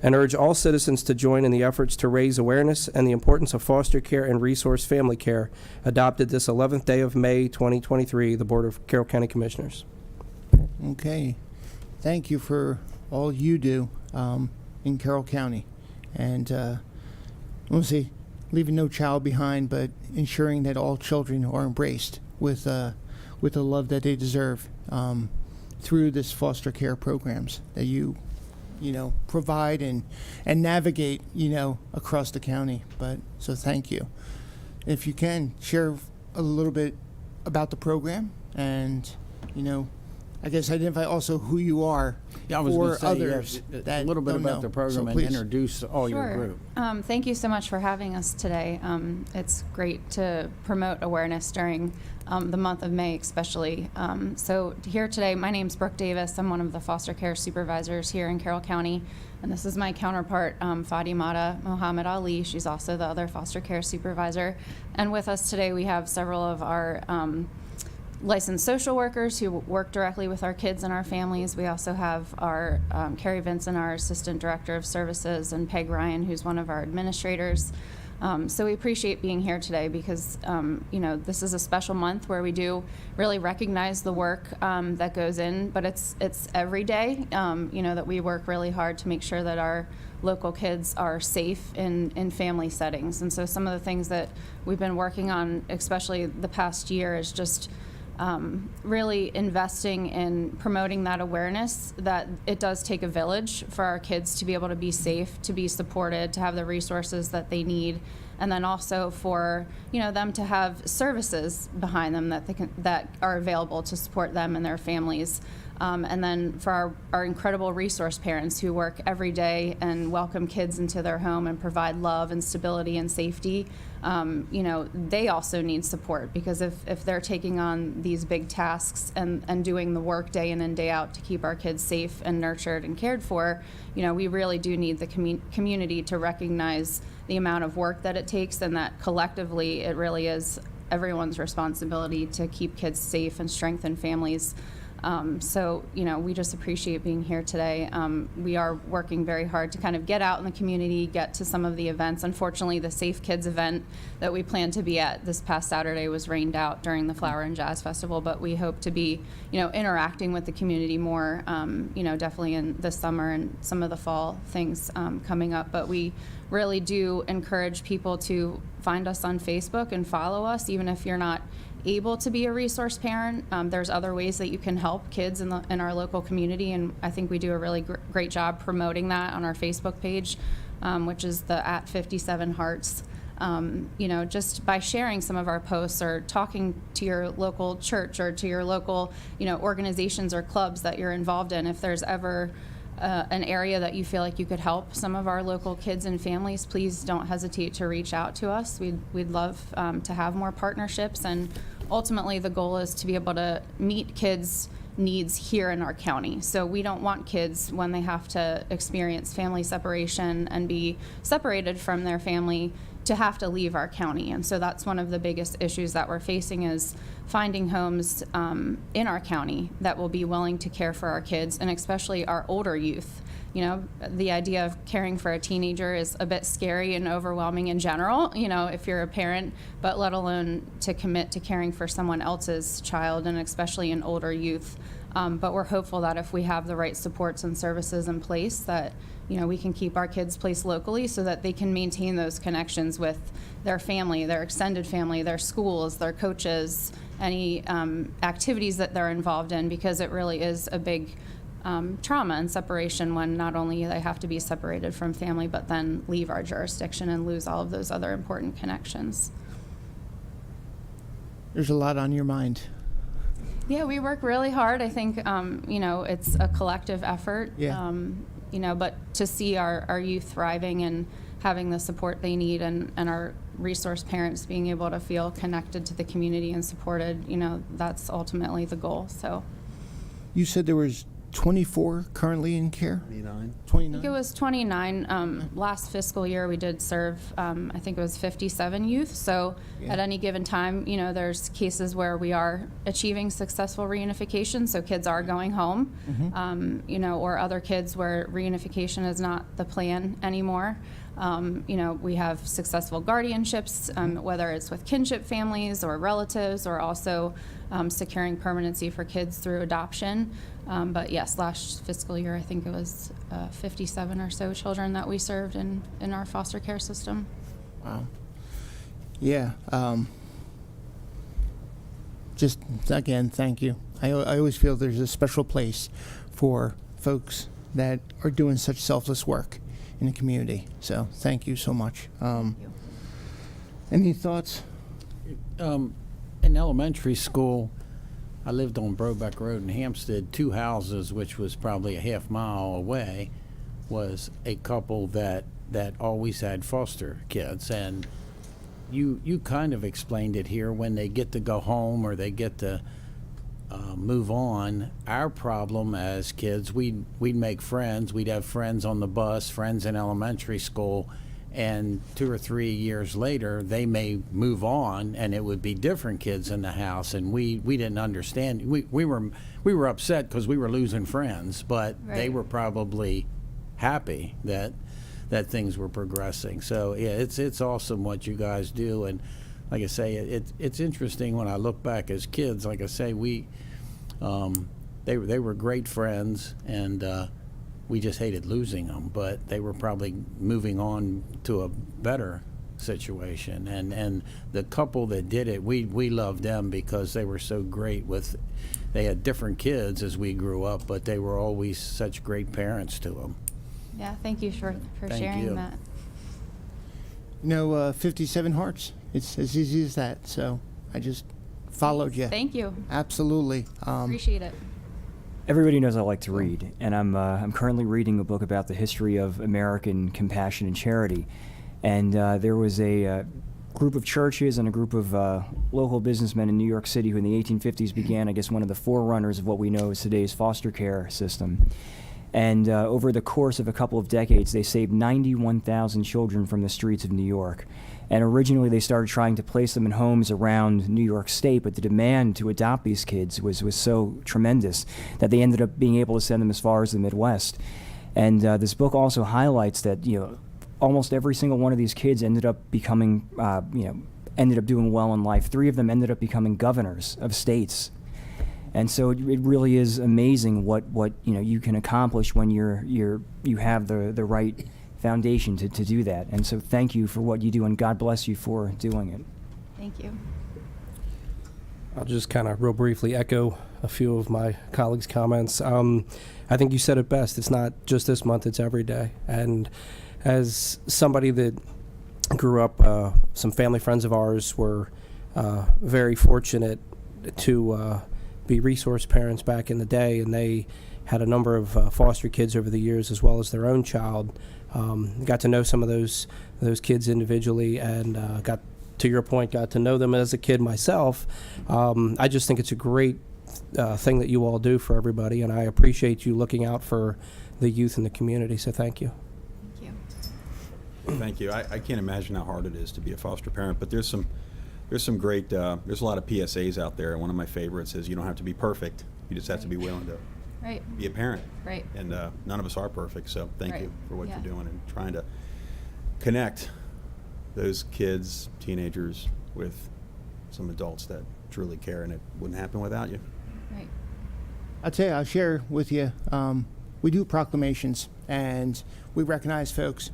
Speaker 1: and urge all citizens to join in the efforts to raise awareness and the importance of foster care and resource family care, adopted this 11th day of May 2023, the Board of Carroll County Commissioners.
Speaker 2: Okay. Thank you for all you do in Carroll County. And let's see, leaving no child behind, but ensuring that all children are embraced with the love that they deserve through this foster care programs that you provide and navigate, across the county. But so thank you. If you can share a little bit about the program and, I guess identify also who you are
Speaker 4: Yeah, I was
Speaker 2: for
Speaker 4: going to say,
Speaker 2: others
Speaker 4: yeah,
Speaker 2: that
Speaker 4: a little bit
Speaker 2: don't
Speaker 4: about
Speaker 2: know.
Speaker 4: the program
Speaker 2: So
Speaker 4: and
Speaker 2: please.
Speaker 4: introduce all your group.
Speaker 9: Thank you so much for having us today. It's great to promote awareness during the month of May, especially. So here today, my name's Brooke Davis. I'm one of the foster care supervisors here in Carroll County, and this is my counterpart, Fatimata Mohammed Ali. She's also the other foster care supervisor. And with us today, we have several of our licensed social workers who work directly with our kids and our families. We also have our Carrie Vincent, our Assistant Director of Services, and Peg Ryan, who's one of our administrators. So we appreciate being here today because, this is a special month where we do really recognize the work that goes in, but it's every day, that we work really hard to make sure that our local kids are safe in family settings. And so some of the things that we've been working on, especially the past year, is just really investing in promoting that awareness that it does take a village for our kids to be able to be safe, to be supported, to have the resources that they need, and then also for them to have services behind them that are available to support them and their families. And then for our incredible resource parents who work every day and welcome kids into their home and provide love and stability and safety, they also need support because if they're taking on these big tasks and doing the work day in and day out to keep our kids safe and nurtured and cared for, we really do need the community to recognize the amount of work that it takes and that collectively it really is everyone's responsibility to keep kids safe and strengthen families. We just appreciate being here today. We are working very hard to kind of get out in the community, get to some of the events. Unfortunately, the Safe Kids event that we planned to be at this past Saturday was rained out during the Flower and Jazz Festival, but we hope to be, interacting with the community more, definitely in the summer and some of the fall things coming up. But we really do encourage people to find us on Facebook and follow us, even if you're not able to be a resource parent. There's other ways that you can help kids in our local community, and I think we do a really great job promoting that on our Facebook page, which is the @57hearts. Just by sharing some of our posts or talking to your local church or to your local, organizations or clubs that you're involved in, if there's ever an area that you feel like you could help some of our local kids and families, please don't hesitate to reach out to us. We'd love to have more partnerships, and ultimately the goal is to be able to meet kids' needs here in our county. So we don't want kids, when they have to experience family separation and be separated from their family, to have to leave our county. And so that's one of the biggest issues that we're facing, is finding homes in our county that will be willing to care for our kids, and especially our older youth. The idea of caring for a teenager is a bit scary and overwhelming in general, if you're a parent, but let alone to commit to caring for someone else's child, and especially an older youth. But we're hopeful that if we have the right supports and services in place, that we can keep our kids placed locally so that they can maintain those connections with their family, their extended family, their schools, their coaches, any activities that they're involved in, because it really is a big trauma and separation when not only they have to be separated from family, but then leave our jurisdiction and lose all of those other important connections.
Speaker 2: There's a lot on your mind.
Speaker 9: Yeah, we work really hard. I think, it's a collective effort.
Speaker 2: Yeah.
Speaker 9: But to see our youth thriving and having the support they need, and our resource parents being able to feel connected to the community and supported, that's ultimately the goal. So
Speaker 2: You said there was 24 currently in care?
Speaker 5: 29.
Speaker 2: 29?
Speaker 9: I think it was 29. Last fiscal year, we did serve, I think it was 57 youth. So
Speaker 2: Yeah.
Speaker 9: at any given time, there's cases where we are achieving successful reunification, so kids are going home, or other kids where reunification is not the plan anymore. We have successful guardianships, whether it's with kinship families or relatives, or also securing permanency for kids through adoption. But yes, last fiscal year, I think it was 57 or so children that we served in our foster care system.
Speaker 2: Wow. Yeah. Just, again, thank you. I always feel there's a special place for folks that are doing such selfless work in the community. So thank you so much. Any thoughts?
Speaker 4: In elementary school, I lived on Brobeck Road in Hampstead. 2 houses, which was probably a half mile away, was a couple that always had foster kids. And you kind of explained it here. When they get to go home or they get to move on, our problem as kids, we'd make friends. We'd have friends on the bus, friends in elementary school, and 2 or 3 years later, they may move on, and it would be different kids in the house, and we didn't understand. We were upset because we were losing friends, but they
Speaker 9: Right.
Speaker 4: were probably happy that things were progressing. So yeah, it's awesome what you guys do, and like I say, it's interesting when I look back as kids. Like I say, they were great friends, and we just hated losing them. But they were probably moving on to a better situation. And the couple that did it, we loved them because they were so great with. They had different kids as we grew up, but they were always such great parents to them.
Speaker 9: Yeah, thank you for
Speaker 4: Thank
Speaker 9: sharing
Speaker 4: you.
Speaker 9: that.
Speaker 2: 57 Hearts. It's as easy as that. So I just followed you.
Speaker 9: Thank you.
Speaker 2: Absolutely.
Speaker 9: Appreciate it.
Speaker 3: Everybody knows I like to read, and I'm currently reading a book about the history of American compassion and charity. And there was a group of churches and a group of local businessmen in New York City who in the 1850s began, I guess, one of the forerunners of what we know as today's foster care system. And over the course of a couple of decades, they saved 91,000 children from the streets of New York. And originally they started trying to place them in homes around New York State, but the demand to adopt these kids was so tremendous that they ended up being able to send them as far as the Midwest. And this book also highlights that, almost every single one of these kids ended up becoming, ended up doing well in life. 3 of them ended up becoming governors of states. And so it really is amazing what you can accomplish when you have the right foundation to do that. And so thank you for what you do, and God bless you for doing it.
Speaker 9: Thank you.
Speaker 1: I'll just kind of real briefly echo a few of my colleagues' comments. I think you said it best. It's not just this month, it's every day. And as somebody that grew up, some family friends of ours were very fortunate to be resource parents back in the day, and they had a number of foster kids over the years as well as their own child. Got to know some of those kids individually, and got to your point, got to know them as a kid myself. I just think it's a great thing that you all do for everybody, and I appreciate you looking out for the youth in the community, so thank you.
Speaker 9: Thank you.
Speaker 5: Thank you. I can't imagine how hard it is to be a foster parent, but there's some great, there's a lot of PSAs out there, and one of my favorites is you don't have to be perfect, you just have to be willing to
Speaker 9: Right.
Speaker 5: be a parent.
Speaker 9: Right.
Speaker 5: And none of us are perfect, so thank
Speaker 9: Right.
Speaker 5: you for what
Speaker 9: Yeah.
Speaker 5: you're doing and trying to connect those kids, teenagers, with some adults that truly care, and it wouldn't happen without you.
Speaker 9: Right.
Speaker 2: I'll tell you, I'll share with you. We do proclamations, and we recognize folks.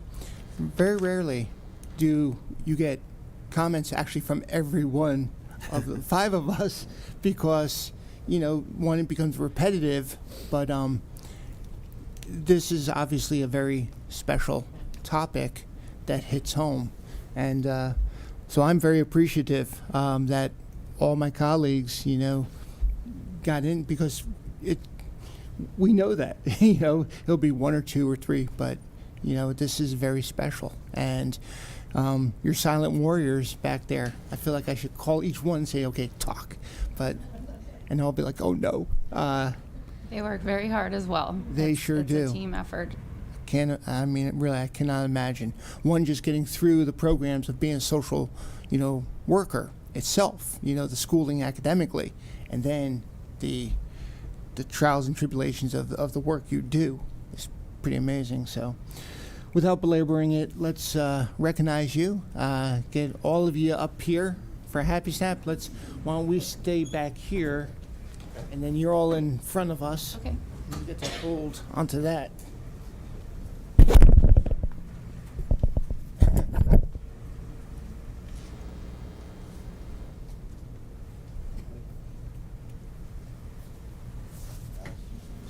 Speaker 2: Very rarely do you get comments actually from every one of the 5 of us, because one, it becomes repetitive, but this is obviously a very special topic that hits home, and so I'm very appreciative that all my colleagues got in, because we know that it'll be 1 or 2 or 3, but this is very special. And your silent warriors back there, I feel like I should call each one and say, okay, talk, and I'll be like, oh no.
Speaker 9: They work very hard as well.
Speaker 2: They sure
Speaker 9: it's
Speaker 2: do.
Speaker 9: a team effort.
Speaker 2: I cannot imagine one just getting through the programs of being a social worker itself, the schooling academically, and then the trials and tribulations of the work you do. It's pretty amazing. So without belaboring it, let's recognize you, get all of you up here for a happy snap. Why don't we stay back here, and then you're all in front of us.
Speaker 9: Okay.
Speaker 2: You get to hold onto that.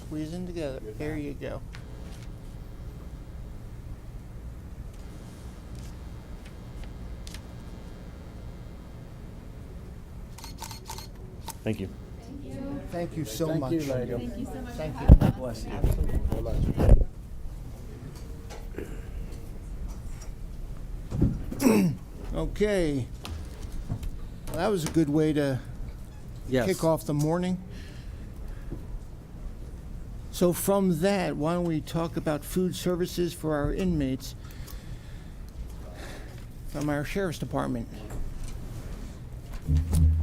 Speaker 2: Squeeze in together. There you go.
Speaker 7: Thank you.
Speaker 9: Thank you.
Speaker 2: Thank you so much.
Speaker 4: Thank you, lady.
Speaker 9: Thank you so much.
Speaker 2: Thank you.
Speaker 3: God bless you.
Speaker 2: Okay. Well, that was a good way to kick off the morning. So from that, why don't we talk about food services for our inmates from our sheriff's department?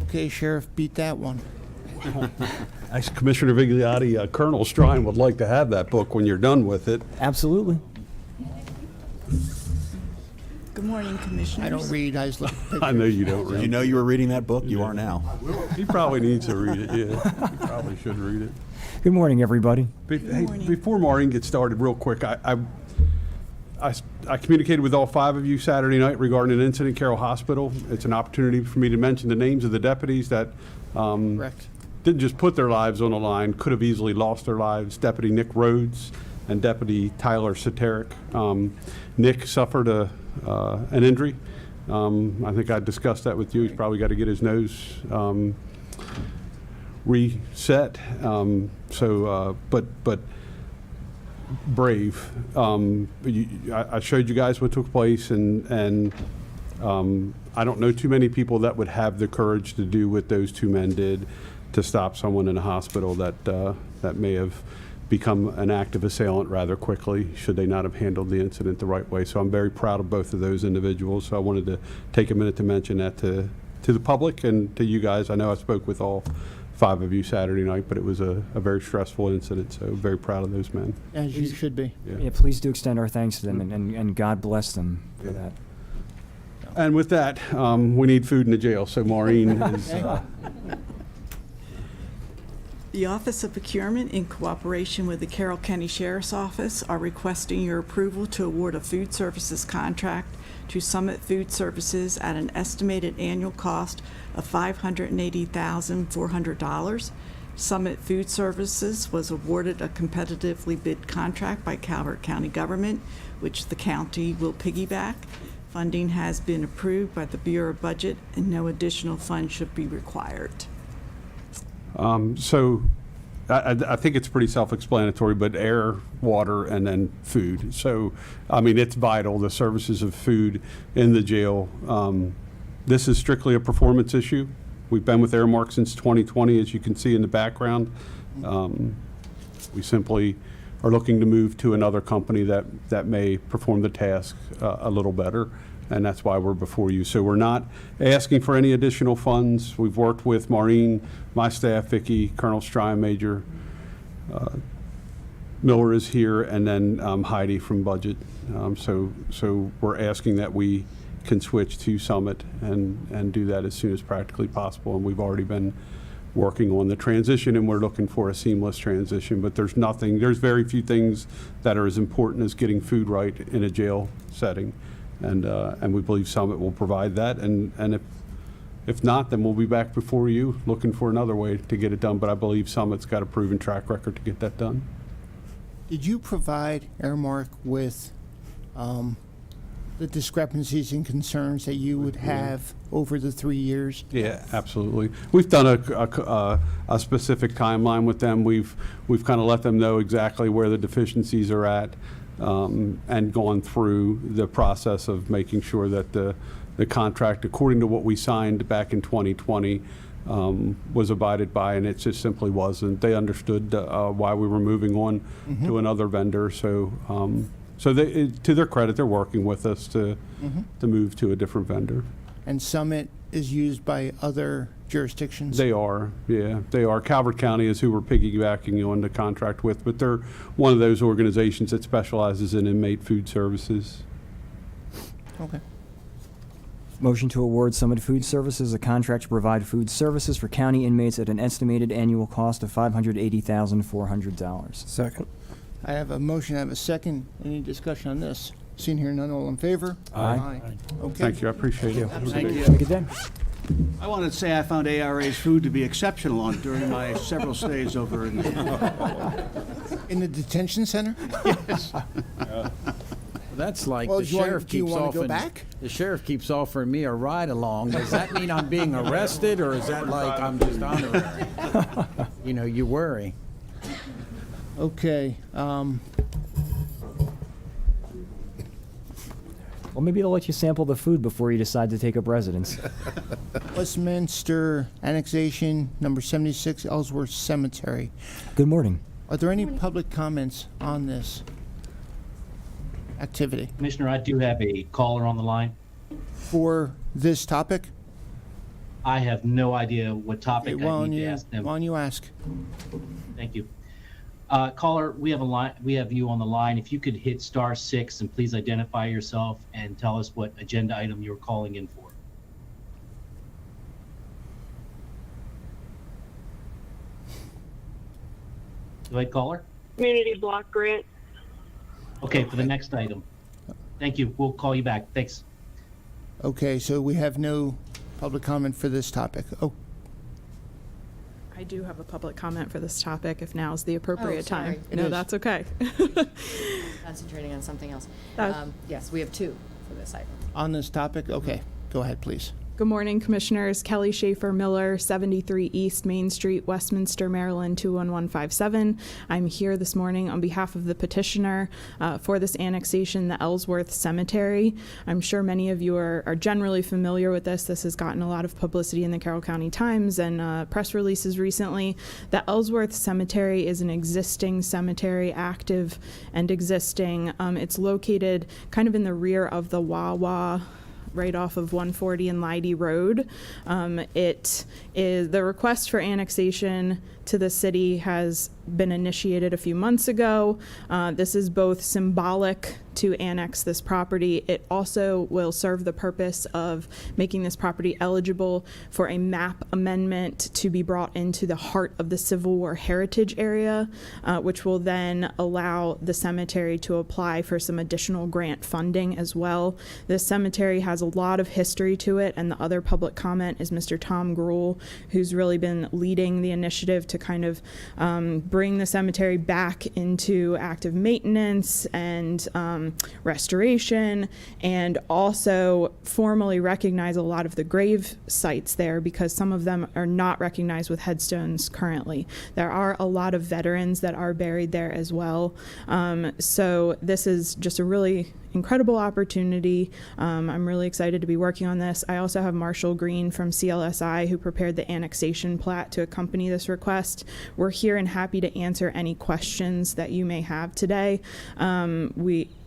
Speaker 2: Okay, Sheriff, beat that one.
Speaker 10: Actually, Commissioner Vigliotti, Colonel Strine would like to have that book when you're done with it.
Speaker 3: Absolutely.
Speaker 11: Good morning, Commissioners.
Speaker 2: I don't read, I just look at
Speaker 10: I know you don't
Speaker 5: Did you
Speaker 10: read.
Speaker 5: know you were reading that book? You are now.
Speaker 10: He probably needs to read it, yeah. He probably should read it.
Speaker 3: Good morning, everybody.
Speaker 10: Hey,
Speaker 11: morning.
Speaker 10: before Maureen gets started, real quick, I communicated with all 5 of you Saturday night regarding an incident at Carroll Hospital. It's an opportunity for me to mention the names of the deputies that
Speaker 2: correct.
Speaker 10: didn't just put their lives on the line, could have easily lost their lives. Deputy Nick Rhodes and Deputy Tyler Soteric. Nick suffered an injury. I think I discussed that with you. He's probably got to get his nose reset. But brave. I showed you guys what took place, and I don't know too many people that would have the courage to do what those 2 men did to stop someone in a hospital that may have become an active assailant rather quickly should they not have handled the incident the right way. So I'm very proud of both of those individuals. So I wanted to take a minute to mention that to the public and to you guys. I know I spoke with all 5 of you Saturday night, but it was a very stressful incident, so very proud of those men.
Speaker 2: As you should be.
Speaker 3: Yeah, please do extend our thanks to them, and God bless them for that.
Speaker 10: And with that, we need food in the jail, so Maureen is...
Speaker 11: The Office of Procurement, in cooperation with the Carroll County Sheriff's Office, are requesting your approval to award a food services contract to Summit Food Services at an estimated annual cost of $580,400. Summit Food Services was awarded a competitively bid contract by Calvert County government, which the county will piggyback. Funding has been approved by the Bureau of Budget, and no additional funds should be required.
Speaker 10: So I think it's pretty self-explanatory, but air, water, and then food. So, I mean, it's vital, the services of food in the jail. This is strictly a performance issue. We've been with Airmark since 2020, as you can see in the background. We simply are looking to move to another company that may perform the task a little better, and that's why we're before you. So we're not asking for any additional funds. We've worked with Maureen, my staff, Vicki, Colonel Strine, Major Miller is here, and then Heidi from Budget. So we're asking that we can switch to Summit and do that as soon as practically possible. And we've already been working on the transition, and we're looking for a seamless transition. But there's very few things that are as important as getting food right in a jail setting. And we believe Summit will provide that. And if not, then we'll be back before you looking for another way to get it done. But I believe Summit's got a proven track record to get that done.
Speaker 2: Did you provide Airmark with the discrepancies and concerns that you would have over the 3 years?
Speaker 10: Yeah, absolutely. We've done a specific timeline with them. We've kind of let them know exactly where the deficiencies are at, and gone through the process of making sure that the contract, according to what we signed back in 2020, was abided by, and it just simply wasn't. They understood why we were moving on to another vendor. So they, to their credit, they're working with us to move to a different vendor.
Speaker 2: And Summit is used by other jurisdictions?
Speaker 10: They are, yeah, they are. Calvert County is who we're piggybacking on the contract with, but they're one of those organizations that specializes in inmate food services.
Speaker 2: Okay.
Speaker 3: Motion to award Summit Food Services a contract to provide food services for county inmates at an estimated annual cost of $580,400.
Speaker 1: Second.
Speaker 2: I have a motion, I have a second. Any discussion on this? Seeing here none, all in favor?
Speaker 3: Aye.
Speaker 2: Okay.
Speaker 10: Thank you, I appreciate it.
Speaker 12: Thank you.
Speaker 3: Have a good day.
Speaker 12: I wanted to say I found ARA's food to be exceptional during my several stays over in
Speaker 2: In the detention center?
Speaker 12: Yes.
Speaker 4: That's like
Speaker 2: Well,
Speaker 4: the
Speaker 2: do you want-
Speaker 4: sheriff
Speaker 2: do you
Speaker 4: keeps
Speaker 2: wanna go
Speaker 4: offering.
Speaker 2: back?
Speaker 4: The sheriff keeps offering me a ride along. Does that mean I'm being arrested, or is that like I'm just honorary? You know, you worry.
Speaker 2: Okay,
Speaker 3: Well, maybe they'll let you sample the food before you decide to take up residence.
Speaker 2: Westminster Annexation Number 76 Ellsworth Cemetery.
Speaker 3: Good morning.
Speaker 2: Are there any public comments on this activity
Speaker 13: Commissioner, I do have a caller on the line.
Speaker 2: for this topic?
Speaker 13: I have no idea what topic
Speaker 2: Why
Speaker 13: I
Speaker 2: don't
Speaker 13: need to
Speaker 2: you,
Speaker 13: ask them.
Speaker 2: why don't you ask?
Speaker 13: Thank you. Caller, we have you on the line. If you could hit *6 and please identify yourself and tell us what agenda item you're calling in for. Go ahead, caller.
Speaker 14: Community block grant.
Speaker 13: Okay, for the next item. Thank you. We'll call you back. Thanks.
Speaker 2: Okay, so we have no public comment for this topic. Oh,
Speaker 14: I do have a public comment for this topic if now is the appropriate
Speaker 15: sorry.
Speaker 14: time.
Speaker 2: It
Speaker 14: No,
Speaker 2: is.
Speaker 14: that's okay.
Speaker 15: Concentrating on something else.
Speaker 14: That-
Speaker 15: Yes, we have two for this item.
Speaker 2: on this topic? Okay, go ahead, please.
Speaker 14: Good morning, Commissioners. Kelly Schaefer Miller, 73 East Main Street, Westminster, Maryland, 21157. I'm here this morning on behalf of the petitioner for this annexation, the Ellsworth Cemetery. I'm sure many of you are generally familiar with this. This has gotten a lot of publicity in the Carroll County Times and press releases recently. The Ellsworth Cemetery is an existing cemetery, active and existing. It's located kind of in the rear of the Wawa, right off of 140 and Leidy Road. It is the request for annexation to the city has been initiated a few months ago. This is both symbolic to annex this property. It also will serve the purpose of making this property eligible for a map amendment to be brought into the heart of the Civil War heritage area, which will then allow the cemetery to apply for some additional grant funding as well. This cemetery has a lot of history to it, and the other public comment is Mr. Tom Gruhl, who's really been leading the initiative to kind of bring the cemetery back into active maintenance and restoration, and also formally recognize a lot of the grave sites there, because some of them are not recognized with headstones currently. There are a lot of veterans that are buried there as well. So this is just a really incredible opportunity. I'm really excited to be working on this. I also have Marshall Green from CLSI, who prepared the annexation plat to accompany this request. We're here and happy to answer any questions that you may have today.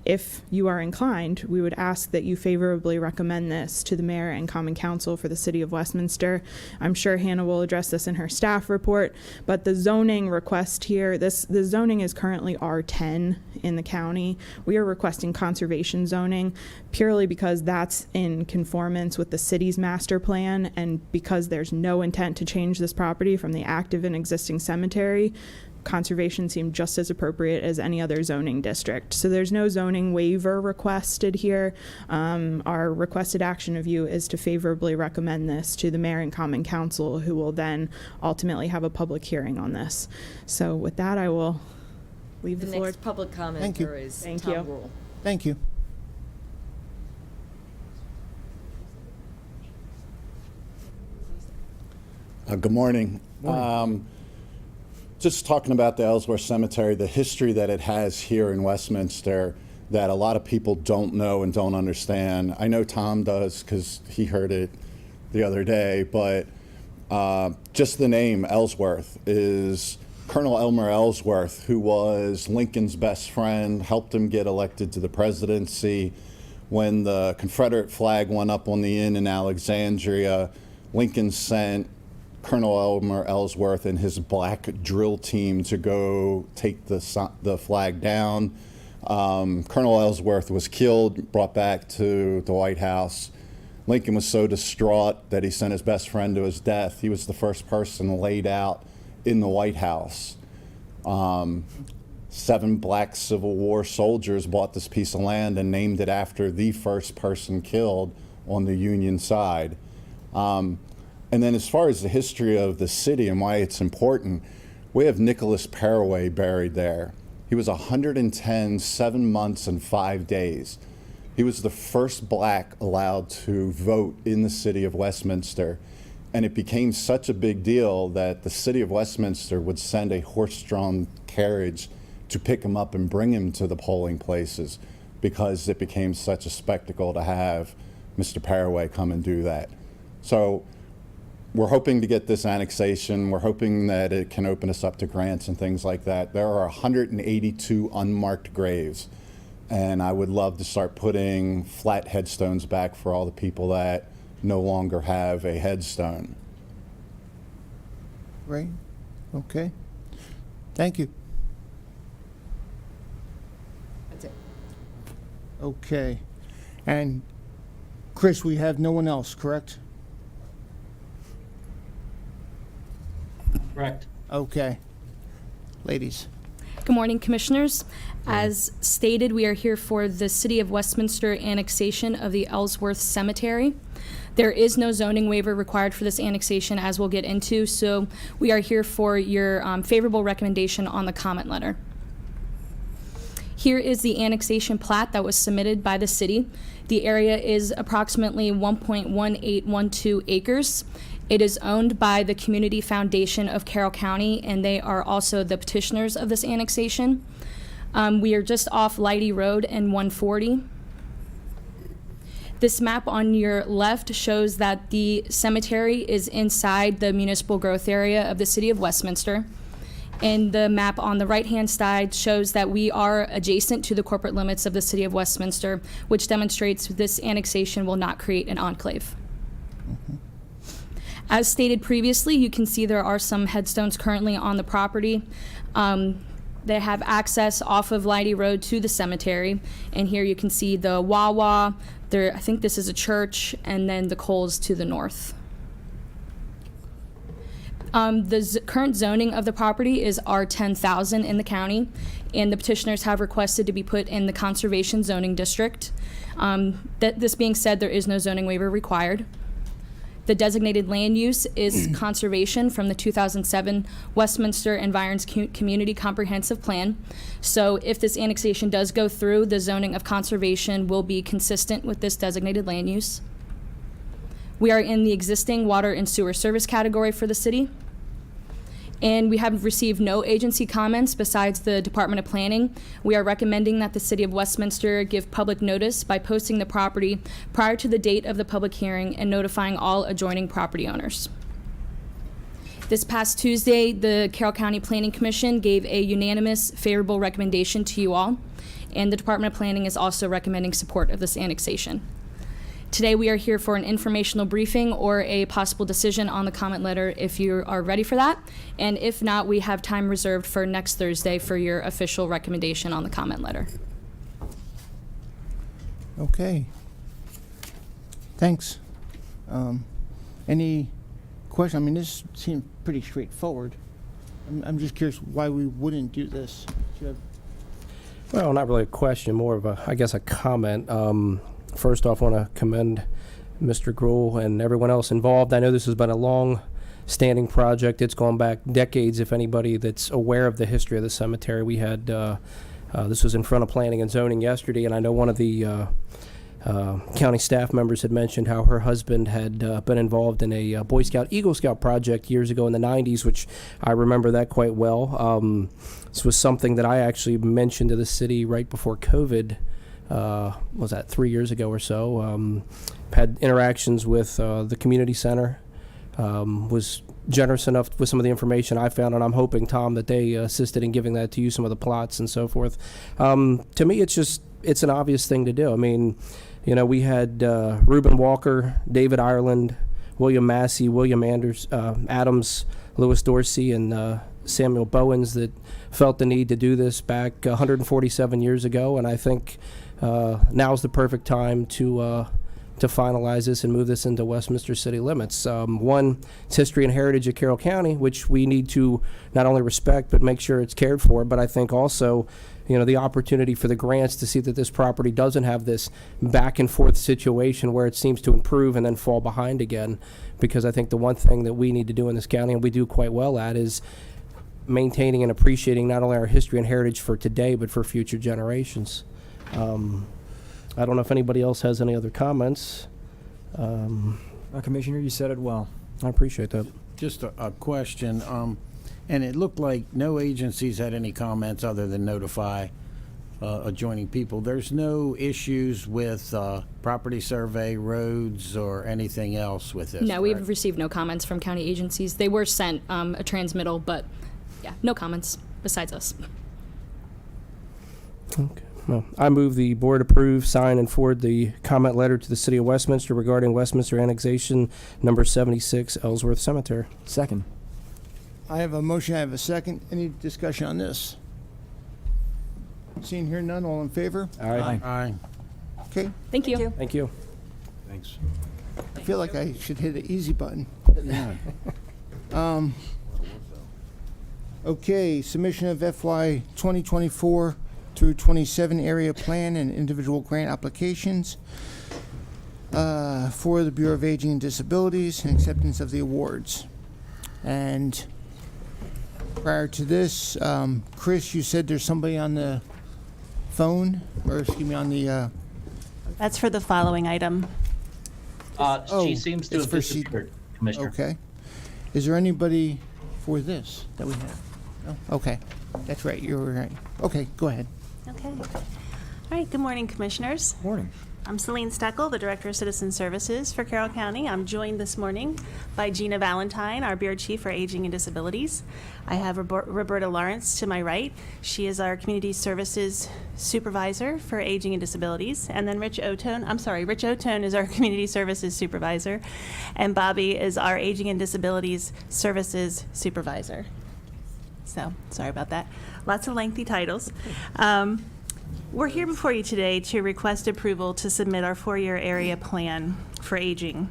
Speaker 14: If you are inclined, we would ask that you favorably recommend this to the mayor and common council for the city of Westminster. I'm sure Hannah will address this in her staff report, but the zoning request here, the zoning is currently R10 in the county. We are requesting conservation zoning purely because that's in conformance with the city's master plan, and because there's no intent to change this property from the active and existing cemetery. Conservation seemed just as appropriate as any other zoning district. So there's no zoning waiver requested here. Our requested action of you is to favorably recommend this to the mayor and common council, who will then ultimately have a public hearing on this. So with that, I will leave the floor.
Speaker 15: next public
Speaker 2: Thank you.
Speaker 15: commenter is
Speaker 14: Thank
Speaker 15: Tom
Speaker 14: you.
Speaker 15: Gruhl.
Speaker 2: Thank you.
Speaker 16: Good morning. Just talking about the Ellsworth Cemetery, the history that it has here in Westminster that a lot of people don't know and don't understand. I know Tom does because he heard it the other day, but just the name Ellsworth is Colonel Elmer Ellsworth, who was Lincoln's best friend, helped him get elected to the presidency. When the Confederate flag went up on the inn in Alexandria, Lincoln sent Colonel Elmer Ellsworth and his black drill team to go take the flag down. Colonel Ellsworth was killed, brought back to the White House. Lincoln was so distraught that he sent his best friend to his death. He was the first person laid out in the White House. 7 black Civil War soldiers bought this piece of land and named it after the first person killed on the Union side. And then as far as the history of the city and why it's important, we have Nicholas Paraway buried there. He was 110, 7 months and 5 days. He was the first black allowed to vote in the city of Westminster. And it became such a big deal that the city of Westminster would send a horse-drawn carriage to pick him up and bring him to the polling places, because it became such a spectacle to have Mr. Paraway come and do that. So we're hoping to get this annexation. We're hoping that it can open us up to grants and things like that. There are 182 unmarked graves, and I would love to start putting flat headstones back for all the people that no longer have a headstone.
Speaker 2: Right? Okay. Thank you.
Speaker 15: That's it.
Speaker 2: Okay. And Chris, we have no one else, correct?
Speaker 13: Correct.
Speaker 2: Okay. Ladies.
Speaker 17: Good morning, Commissioners. As stated, we are here for the City of Westminster annexation of the Ellsworth Cemetery. There is no zoning waiver required for this annexation, as we'll get into, so we are here for your favorable recommendation on the comment letter. Here is the annexation plat that was submitted by the city. The area is approximately 1.1812 acres. It is owned by the Community Foundation of Carroll County, and they are also the petitioners of this annexation. We are just off Leidy Road and 140. This map on your left shows that the cemetery is inside the municipal growth area of the City of Westminster. And the map on the right-hand side shows that we are adjacent to the corporate limits of the City of Westminster, which demonstrates this annexation will not create an enclave. As stated previously, you can see there are some headstones currently on the property. They have access off of Leidy Road to the cemetery. And here you can see the Wawa, I think this is a church, and then the Kohl's to the north. The current zoning of the property is R10,000 in the county, and the petitioners have requested to be put in the conservation zoning district. This being said, there is no zoning waiver required. The designated land use is conservation from the 2007 Westminster Environs Community Comprehensive Plan. So if this annexation does go through, the zoning of conservation will be consistent with this designated land use. We are in the existing water and sewer service category for the city. And we have received no agency comments besides the Department of Planning. We are recommending that the City of Westminster give public notice by posting the property prior to the date of the public hearing and notifying all adjoining property owners. This past Tuesday, the Carroll County Planning Commission gave a unanimous favorable recommendation to you all, and the Department of Planning is also recommending support of this annexation. Today we are here for an informational briefing or a possible decision on the comment letter if you are ready for that. And if not, we have time reserved for next Thursday for your official recommendation on the comment letter.
Speaker 2: Okay. Thanks. Any question? I mean, this seems pretty straightforward. I'm just curious why we wouldn't do this. Do you have...
Speaker 1: Well, not really a question, more of a, I guess, a comment. First off, I want to commend Mr. Gruhl and everyone else involved. I know this has been a long-standing project. It's gone back decades. If anybody that's aware of the history of the cemetery, we had this was in front of Planning and Zoning yesterday, and I know one of the county staff members had mentioned how her husband had been involved in a Boy Scout, Eagle Scout project years ago in the 90s, which I remember that quite well. This was something that I actually mentioned to the city right before COVID. Was that 3 years ago or so? Had interactions with the community center, was generous enough with some of the information I found, and I'm hoping, Tom, that they assisted in giving that to you, some of the plots and so forth. To me, it's an obvious thing to do. I mean, you know, we had Reuben Walker, David Ireland, William Massey, William Adams, Lewis Dorsey, and Samuel Bowens that felt the need to do this back 147 years ago, and I think now's the perfect time to finalize this and move this into Westminster city limits. One, it's history and heritage of Carroll County, which we need to not only respect but make sure it's cared for. But I think also, you know, the opportunity for the grants to see that this property doesn't have this back and forth situation where it seems to improve and then fall behind again. Because I think the one thing that we need to do in this county, and we do quite well at, is maintaining and appreciating not only our history and heritage for today but for future generations. I don't know if anybody else has any other comments.
Speaker 3: Commissioner, you said it well.
Speaker 1: I appreciate that.
Speaker 4: Just a question, and it looked like no agencies had any comments other than notify adjoining people. There's no issues with property survey, roads, or anything else with this?
Speaker 17: No,
Speaker 4: correct?
Speaker 17: we've received no comments from county agencies. They were sent a transmittal, but yeah, no comments besides us.
Speaker 1: Okay. Well, I move the board approve, sign, and forward the comment letter to the City of Westminster regarding Westminster Annexation Number 76, Ellsworth Cemetery.
Speaker 3: Second.
Speaker 2: I have a motion, I have a second. Any discussion on this? Seeing here none, all in favor?
Speaker 1: Aye.
Speaker 4: Aye.
Speaker 2: Okay,
Speaker 17: Thank you.
Speaker 1: Thank you.
Speaker 5: Thanks.
Speaker 2: I feel like I should hit the easy button.
Speaker 4: Yeah.
Speaker 2: Okay, submission of FY 2024 through 27 area plan and individual grant applications for the Bureau of Aging and Disabilities and acceptance of the awards. And prior to this, Chris, you said there's somebody on the phone, or excuse me, on the,
Speaker 18: That's for the following item.
Speaker 13: She seems to
Speaker 2: it's
Speaker 13: have
Speaker 2: for
Speaker 13: disappeared, Commissioner.
Speaker 2: okay. Is there anybody for this that we have? No? Okay, that's right, you were right. Okay, go ahead.
Speaker 18: Okay. All right, good morning, Commissioners.
Speaker 3: Morning.
Speaker 18: I'm Celine Steckel, the Director of Citizen Services for Carroll County. I'm joined this morning by Gina Valentine, our Bureau Chief for Aging and Disabilities. I have Roberta Lawrence to my right. She is our Community Services Supervisor for Aging and Disabilities. And then Rich Otone is our Community Services Supervisor. And Bobby is our Aging and Disabilities Services Supervisor. So, sorry about that. Lots of lengthy titles. We're here before you today to request approval to submit our 4-year area plan for aging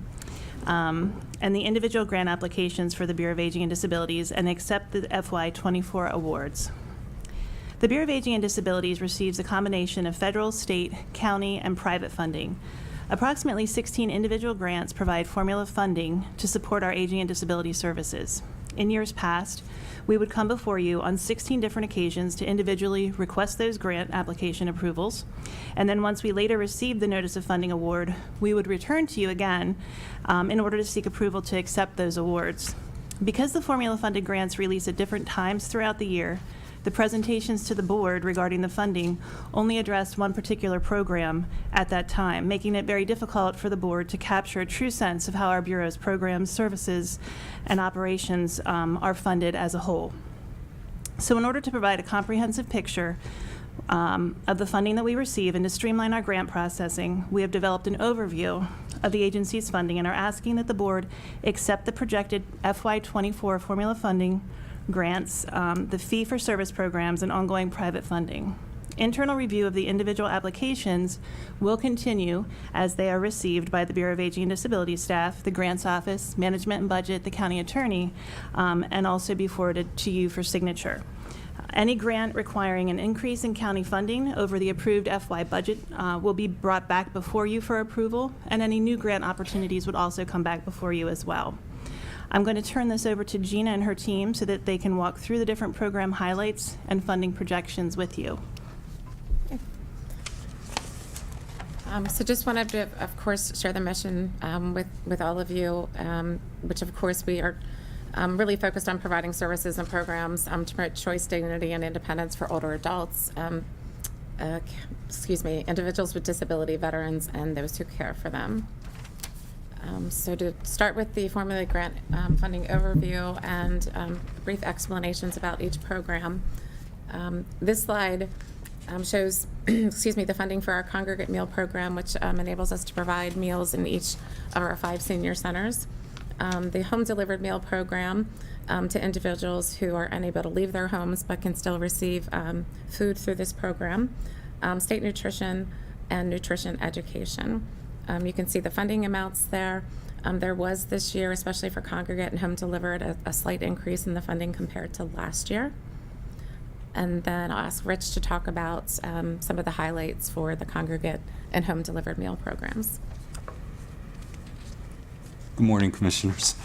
Speaker 18: and the individual grant applications for the Bureau of Aging and Disabilities and accept the FY24 awards. The Bureau of Aging and Disabilities receives a combination of federal, state, county, and private funding. Approximately 16 individual grants provide formula funding to support our aging and disability services. In years past, we would come before you on 16 different occasions to individually request those grant application approvals. And then once we later received the notice of funding award, we would return to you again in order to seek approval to accept those awards. Because the formula funded grants release at different times throughout the year, the presentations to the board regarding the funding only addressed one particular program at that time, making it very difficult for the board to capture a true sense of how our Bureau's programs, services, and operations are funded as a whole. So in order to provide a comprehensive picture of the funding that we receive and to streamline our grant processing, we have developed an overview of the agency's funding and are asking that the board accept the projected FY24 formula funding grants, the fee-for-service programs, and ongoing private funding. Internal review of the individual applications will continue as they are received by the Bureau of Aging and Disability staff, the grants office, management and budget, the county attorney, and also be forwarded to you for signature. Any grant requiring an increase in county funding over the approved FY budget will be brought back before you for approval, and any new grant opportunities would also come back before you as well. I'm going to turn this over to Gina and her team so that they can walk through the different program highlights and funding projections with you.
Speaker 19: So just wanted to, of course, share the mission with all of you, which of course we are really focused on providing services and programs to promote choice, dignity, and independence for older adults, individuals with disability, veterans, and those who care for them. So to start with the formula grant funding overview and brief explanations about each program, this slide shows the funding for our congregate meal program, which enables us to provide meals in each of our 5 senior centers. The home delivered meal program to individuals who are unable to leave their homes but can still receive food through this program. State nutrition and nutrition education. You can see the funding amounts there. There was this year, especially for congregate and home delivered, a slight increase in the funding compared to last year. And then I'll ask Rich to talk about some of the highlights for the congregate and home delivered meal programs.
Speaker 20: Good morning, Commissioners.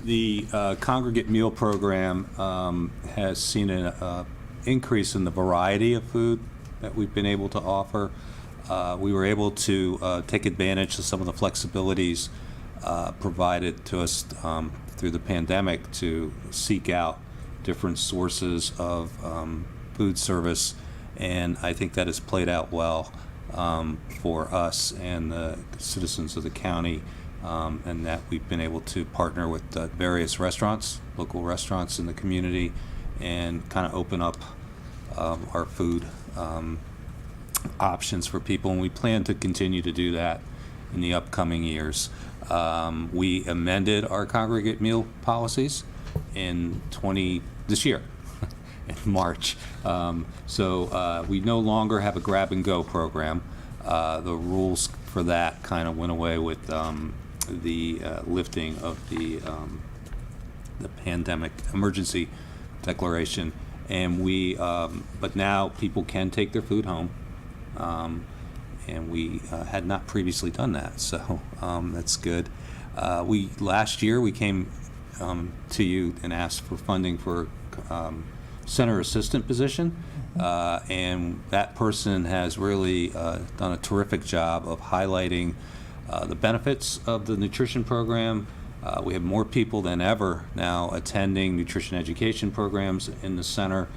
Speaker 20: The congregate meal program has seen an increase in the variety of food that we've been able to offer. We were able to take advantage of some of the flexibilities provided to us through the pandemic to seek out different sources of food service, and I think that has played out well for us and the citizens of the county, and that we've been able to partner with various restaurants, local restaurants in the community, and kind of open up our food options for people, and we plan to continue to do that in the upcoming years. We amended our congregate meal policies in this year, in March. So we no longer have a grab-and-go program. The rules for that kind of went away with the lifting of the pandemic emergency declaration, and but now people can take their food home, and we had not previously done that, so that's good. Last year we came to you and asked for funding for center assistant position, and that person has really done a terrific job of highlighting the benefits of the nutrition program. We have more people than ever now attending nutrition education programs in the center,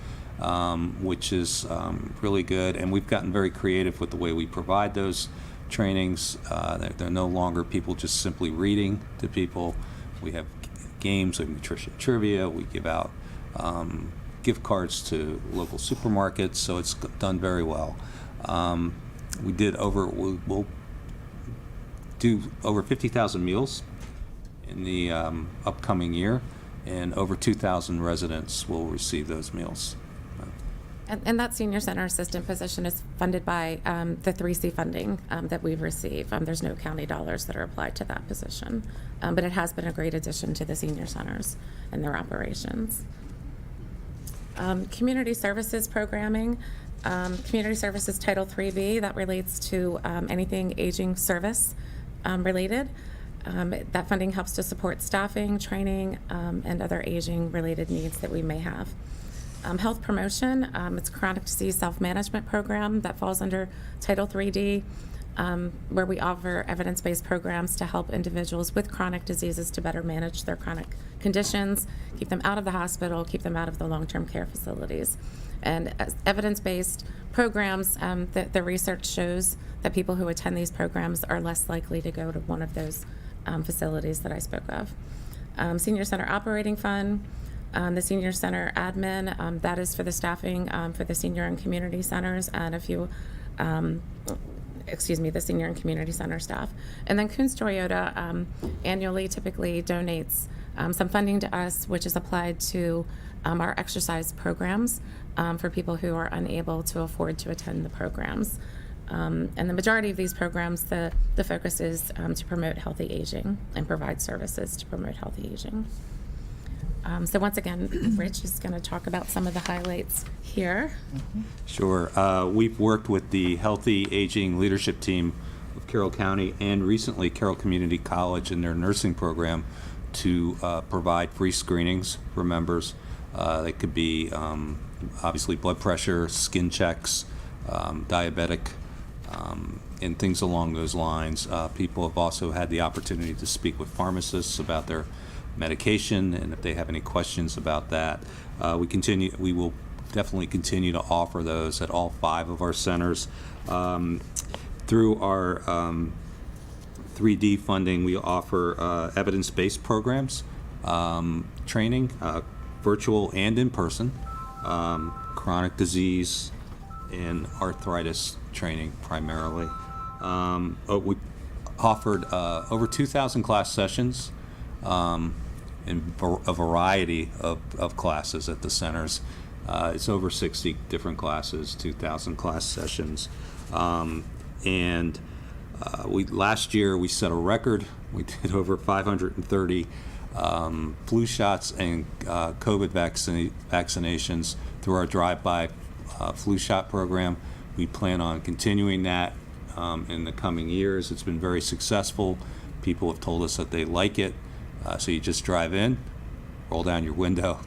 Speaker 20: which is really good. And we've gotten very creative with the way we provide those trainings. They're no longer people just simply reading to people. We have games, we have nutrition trivia, we give out gift cards to local supermarkets, so it's done very well. We'll do over 50,000 meals in the upcoming year, and over 2,000 residents will receive those meals.
Speaker 19: And that senior center assistant position is funded by the 3C funding that we've received. There's no county dollars that are applied to that position, but it has been a great addition to the senior centers and their operations. Community services programming. Community services Title 3B, that relates to anything aging service related. That funding helps to support staffing, training, and other aging-related needs that we may have. Health promotion, it's a chronic disease self-management program that falls under Title 3D, where we offer evidence-based programs to help individuals with chronic diseases to better manage their chronic conditions, keep them out of the hospital, keep them out of the long-term care facilities. And as evidence-based programs, the research shows that people who attend these programs are less likely to go to one of those facilities that I spoke of. Senior Center Operating Fund, the Senior Center Admin, that is for the staffing for the senior and community centers and a few, the senior and community center staff. And then Coons Toyota annually typically donates some funding to us, which is applied to our exercise programs for people who are unable to afford to attend the programs. And the majority of these programs, the focus is to promote healthy aging and provide services to promote healthy aging. So once again, Rich is going to talk about some of the highlights here.
Speaker 20: Sure. We've worked with the Healthy Aging Leadership Team of Carroll County and recently Carroll Community College in their nursing program to provide free screenings for members. They could be obviously blood pressure, skin checks, diabetic, and things along those lines. People have also had the opportunity to speak with pharmacists about their medication, and if they have any questions about that, we will definitely continue to offer those at all 5 of our centers. Through our 3D funding, we offer evidence-based programs, training, virtual and in person, chronic disease and arthritis training primarily. We offered over 2,000 class sessions in a variety of classes at the centers. It's over 60 different classes, 2,000 class sessions. Last year we set a record. We did over 530 flu shots and COVID vaccinations through our drive-by flu shot program. We plan on continuing that in the coming years. It's been very successful. People have told us that they like it. So you just drive in, roll down your window,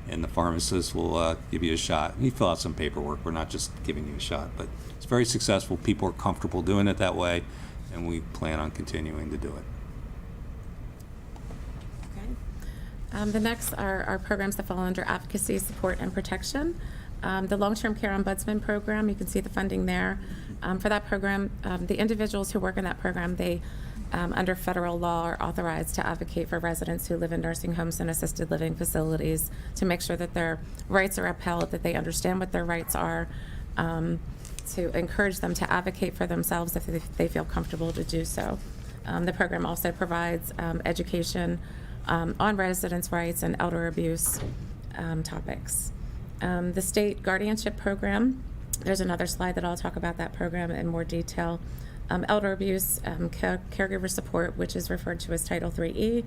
Speaker 20: and the pharmacist will give you a shot. You fill out some paperwork. We're not just giving you a shot, but it's very successful. People are comfortable doing it that way, and we plan on continuing to do it.
Speaker 19: The next are our programs that fall under advocacy, support, and protection. The Long-Term Care Ombudsman Program, you can see the funding there. For that program, the individuals who work in that program, they, under federal law, are authorized to advocate for residents who live in nursing homes and assisted living facilities to make sure that their rights are upheld, that they understand what their rights are, to encourage them to advocate for themselves if they feel comfortable to do so. The program also provides education on residents' rights and elder abuse topics. The state guardianship program, there's another slide that I'll talk about that program in more detail. Elder abuse, caregiver support, which is referred to as Title IIIE,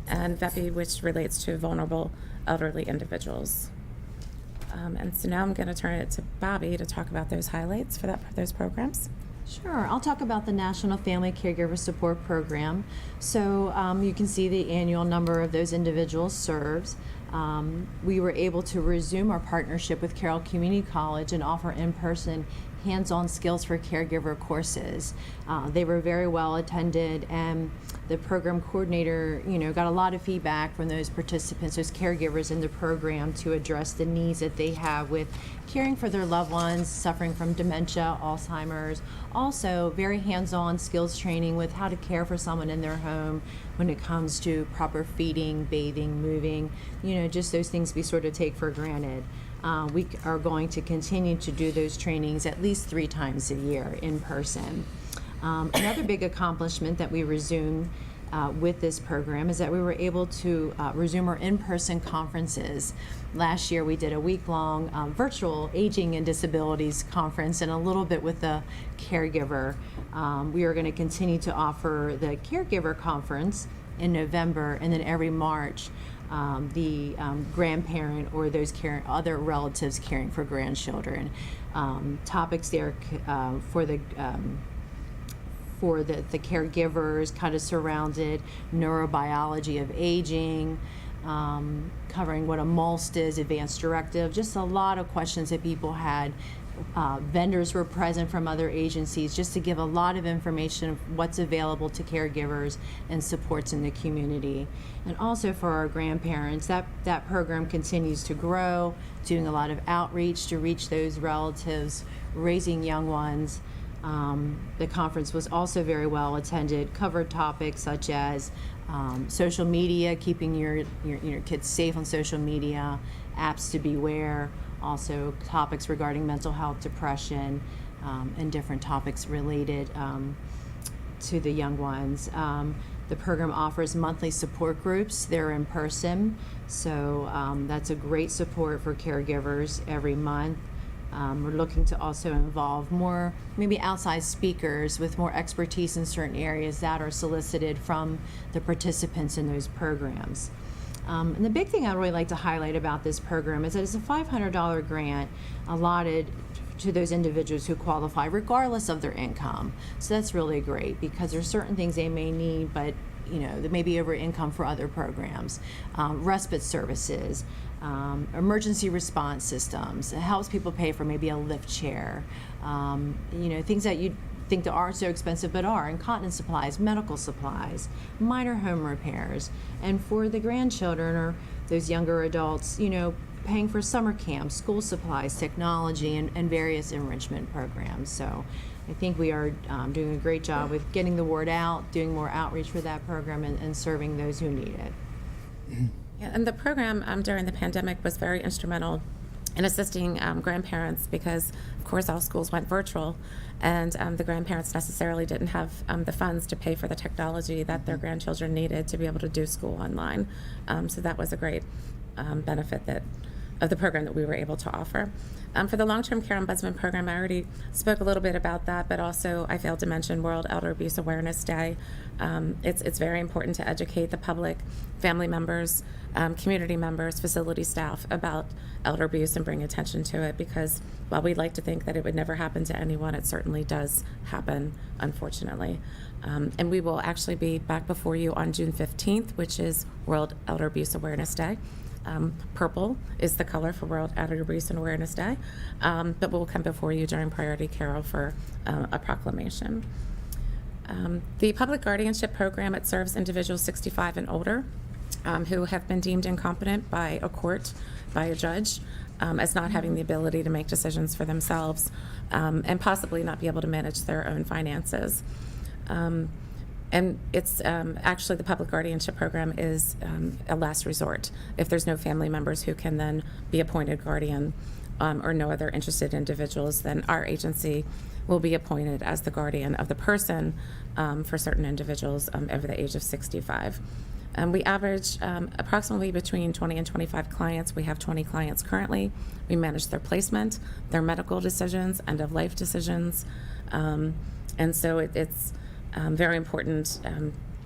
Speaker 19: and VEPI, which relates to vulnerable elderly individuals. And so now I'm going to turn it to Bobby to talk about those highlights for those programs.
Speaker 15: Sure. I'll talk about the National Family Caregiver Support Program. So you can see the annual number of those individuals served. We were able to resume our partnership with Carroll Community College and offer in-person hands-on skills for caregiver courses. They were very well attended, and the program coordinator, got a lot of feedback from those participants, those caregivers in the program, to address the needs that they have with caring for their loved ones suffering from dementia, Alzheimer's. Also, very hands-on skills training with how to care for someone in their home when it comes to proper feeding, bathing, moving, just those things we sort of take for granted. We are going to continue to do those trainings at least 3 times a year in person. Another big accomplishment that we resumed with this program is that we were able to resume our in-person conferences. Last year we did a week-long virtual aging and disabilities conference and a little bit with the caregiver. We are going to continue to offer the caregiver conference in November, and then every March the grandparent or those other relatives caring for grandchildren. Topics there for the caregivers kind of surrounded neurobiology of aging, covering what a MOLST is, advanced directive, just a lot of questions that people had. Vendors were present from other agencies just to give a lot of information of what's available to caregivers and supports in the community. And also for our grandparents, that program continues to grow, doing a lot of outreach to reach those relatives, raising young ones. The conference was also very well attended, covered topics such as social media, keeping your kids safe on social media, apps to beware, also topics regarding mental health, depression, and different topics related to the young ones. The program offers monthly support groups. They're in person, so that's a great support for caregivers every month. We're looking to also involve more maybe outside speakers with more expertise in certain areas that are solicited from the participants in those programs. And the big thing I'd really like to highlight about this program is that it's a $500 grant allotted to those individuals who qualify regardless of their income. So that's really great because there's certain things they may need, but they may be over income for other programs. Respite services, emergency response systems. It helps people pay for maybe a lift chair. Things that you think that aren't so expensive but are, incontinence supplies, medical supplies, minor home repairs. And for the grandchildren or those younger adults, paying for summer camps, school supplies, technology, and various enrichment programs. So I think we are doing a great job with getting the word out, doing more outreach for that program, and serving those who need it.
Speaker 19: Yeah, and the program during the pandemic was very instrumental in assisting grandparents because, of course, all schools went virtual, and the grandparents necessarily didn't have the funds to pay for the technology that their grandchildren needed to be able to do school online. So that was a great benefit of the program that we were able to offer. For the Long-Term Care Ombudsman Program, I already spoke a little bit about that, but also I failed to mention World Elder Abuse Awareness Day. It's very important to educate the public, family members, community members, facility staff about elder abuse and bring attention to it because while we'd like to think that it would never happen to anyone, it certainly does happen, unfortunately. And we will actually be back before you on June 15th, which is World Elder Abuse Awareness Day. Purple is the color for World Elder Abuse and Awareness Day, but we'll come before you during Priority Carol for a proclamation. The Public Guardianship Program, it serves individuals 65 and older. who have been deemed incompetent by a court, by a judge, as not having the ability to make decisions for themselves, and possibly not be able to manage their own finances. And it's actually the public guardianship program is a last resort. If there's no family members who can then be appointed guardian or no other interested individuals, then our agency will be appointed as the guardian of the person for certain individuals over the age of 65. We average approximately between 20 and 25 clients. We have 20 clients currently. We manage their placement, their medical decisions, end-of-life decisions. And so it's very important,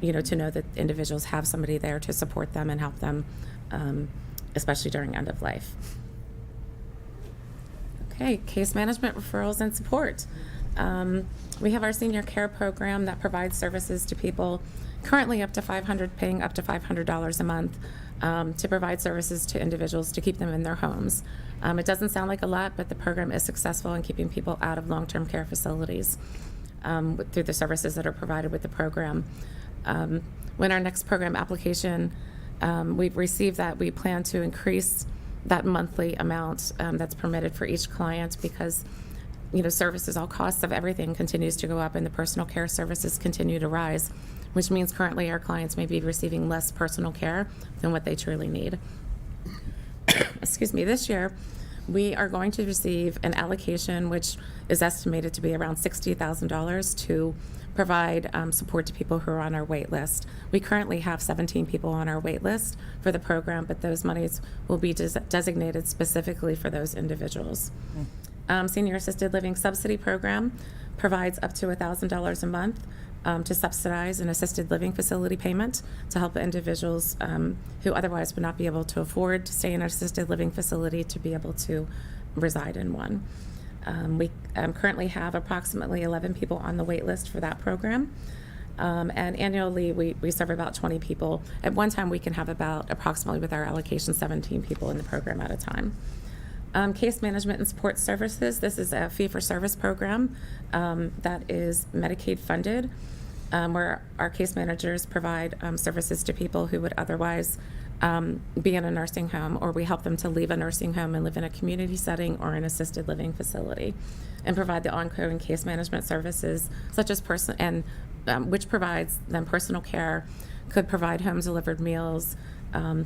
Speaker 19: to know that individuals have somebody there to support them and help them, especially during end of life. Okay, case management, referrals, and support. We have our senior care program that provides services to people currently paying up to $500 a month to provide services to individuals to keep them in their homes. It doesn't sound like a lot, but the program is successful in keeping people out of long-term care facilities. Through the services that are provided with the program. When our next program application, we've received that, we plan to increase that monthly amount that's permitted for each client because, services, all costs of everything continues to go up and the personal care services continue to rise, which means currently our clients may be receiving less personal care than what they truly need. Excuse me, this year, we are going to receive an allocation which is estimated to be around $60,000 to provide support to people who are on our wait list. We currently have 17 people on our wait list for the program, but those monies will be designated specifically for those individuals. Senior Assisted Living Subsidy Program provides up to $1,000 a month to subsidize an assisted living facility payment to help individuals who otherwise would not be able to afford to stay in an assisted living facility to be able to reside in one. We currently have approximately 11 people on the wait list for that program. And annually, we serve about 20 people. At one time, we can have about approximately, with our allocation, 17 people in the program at a time. Case management and support services. This is a fee-for-service program that is Medicaid funded, where our case managers provide services to people who would otherwise be in a nursing home, or we help them to leave a nursing home and live in a community setting or an assisted living facility, and provide the ongoing case management services, such as which provides them personal care, could provide home-delivered meals,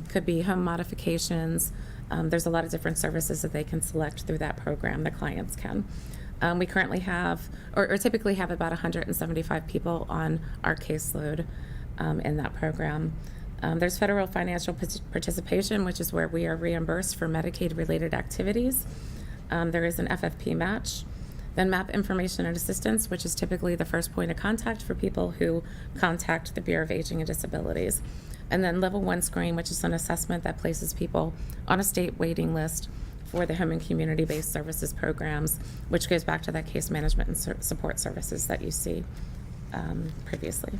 Speaker 19: could be home modifications. There's a lot of different services that they can select through that program, the clients can. We currently have, or typically have, about 175 people on our caseload in that program. There's federal financial participation, which is where we are reimbursed for Medicaid-related activities. There is an FFP match. Then MAP information and assistance, which is typically the first point of contact for people who contact the Bureau of Aging and Disabilities. And then Level 1 screen, which is an assessment that places people on a state waiting list for the home and community-based services programs, which goes back to that case management and support services that you see previously.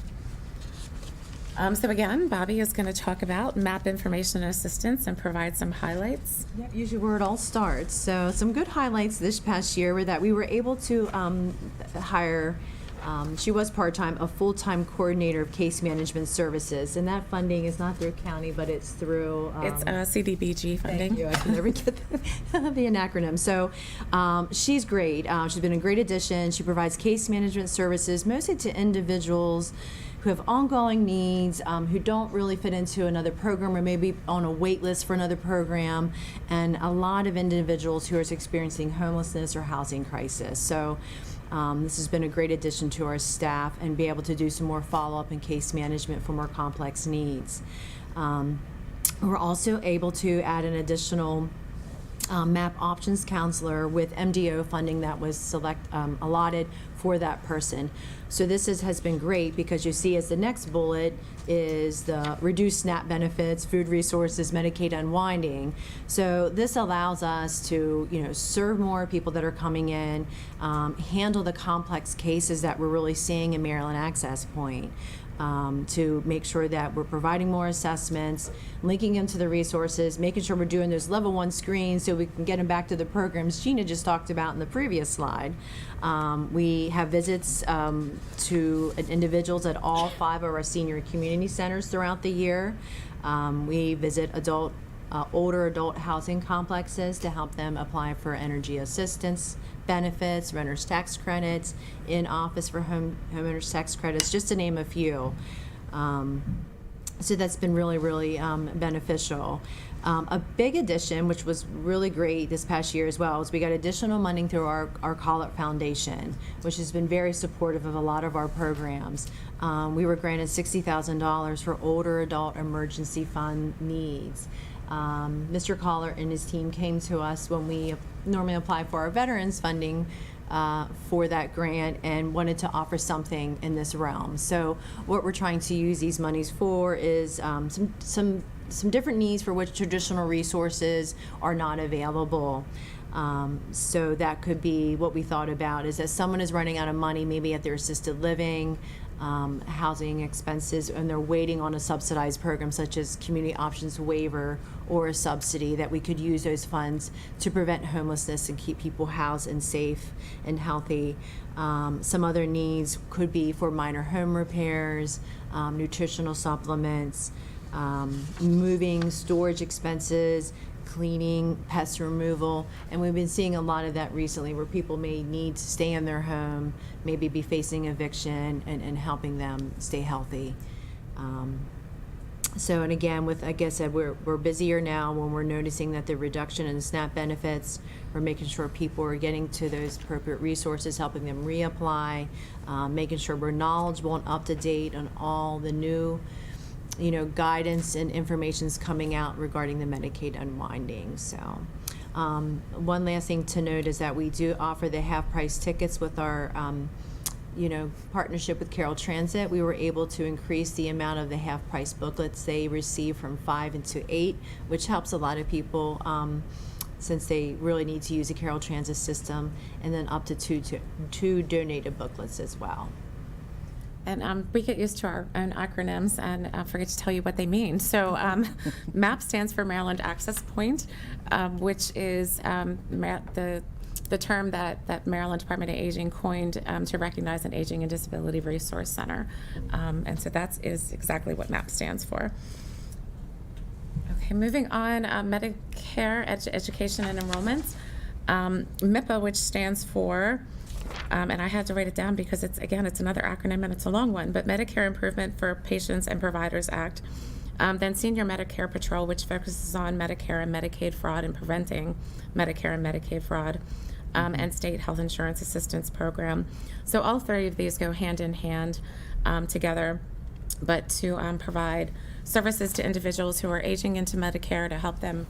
Speaker 19: So again, Bobby is going to talk about MAP information and assistance and provide some highlights.
Speaker 15: Yep, usually where it all starts. So some good highlights this past year were that we were able to hire, she was part-time, a full-time coordinator of case management services. And that funding is not through county, but it's through...
Speaker 19: it's CDBG funding.
Speaker 15: Thank you. I can never get the acronym. So she's great. She's been a great addition. She provides case management services mostly to individuals who have ongoing needs, who don't really fit into another program or maybe on a wait list for another program, and a lot of individuals who are experiencing homelessness or housing crisis. So this has been a great addition to our staff and be able to do some more follow-up and case management for more complex needs. We're also able to add an additional MAP options counselor with MDO funding that was allotted for that person. So this has been great because you see as the next bullet is the reduced SNAP benefits, food resources, Medicaid unwinding. So this allows us to, serve more people that are coming in, handle the complex cases that we're really seeing in Maryland Access Point. to make sure that we're providing more assessments, linking them to the resources, making sure we're doing those level 1 screens so we can get them back to the programs Gina just talked about in the previous slide. We have visits to individuals at all 5 of our senior community centers throughout the year. We visit older adult housing complexes to help them apply for energy assistance benefits, renter's tax credits, in-office for homeowners tax credits, just to name a few. So that's been really, really beneficial. A big addition, which was really great this past year as well, is we got additional money through our Collett Foundation, which has been very supportive of a lot of our programs. We were granted $60,000 for older adult emergency fund needs. Mr. Collett and his team came to us when we normally apply for our veterans funding for that grant and wanted to offer something in this realm. So what we're trying to use these monies for is some different needs for which traditional resources are not available. So that could be what we thought about is that someone is running out of money maybe at their assisted living, housing expenses, and they're waiting on a subsidized program such as community options waiver or a subsidy, that we could use those funds to prevent homelessness and keep people housed and safe and healthy. Some other needs could be for minor home repairs, nutritional supplements, moving, storage expenses, cleaning, pest removal, and we've been seeing a lot of that recently where people may need to stay in their home, maybe be facing eviction, and helping them stay healthy. So, and again, with, like I said, we're busier now when we're noticing that the reduction in the SNAP benefits, we're making sure people are getting to those appropriate resources, helping them reapply, making sure we're knowledgeable and up to date on all the new guidance and information's coming out regarding the Medicaid unwinding. So one last thing to note is that we do offer the half-price tickets with our partnership with Carroll Transit. We were able to increase the amount of the half-price booklets they receive from 5 into 8, which helps a lot of people since they really need to use the Carroll Transit system, and then up to two donated booklets as well.
Speaker 19: And we get used to our own acronyms and forget to tell you what they mean. So MAP stands for Maryland Access Point, which is the term that Maryland Department of Aging coined to recognize an Aging and Disability Resource Center. And so that is exactly what MAP stands for. Okay, moving on, Medicare Education and Enrollment. MIPA, which stands for and I had to write it down because it's another acronym and it's a long one, but Medicare Improvement for Patients and Providers Act. Then Senior Medicare Patrol, which focuses on Medicare and Medicaid fraud and preventing Medicare and Medicaid fraud, and State Health Insurance Assistance Program. So all 3 of these go hand in hand together, but to provide services to individuals who are aging into Medicare to help them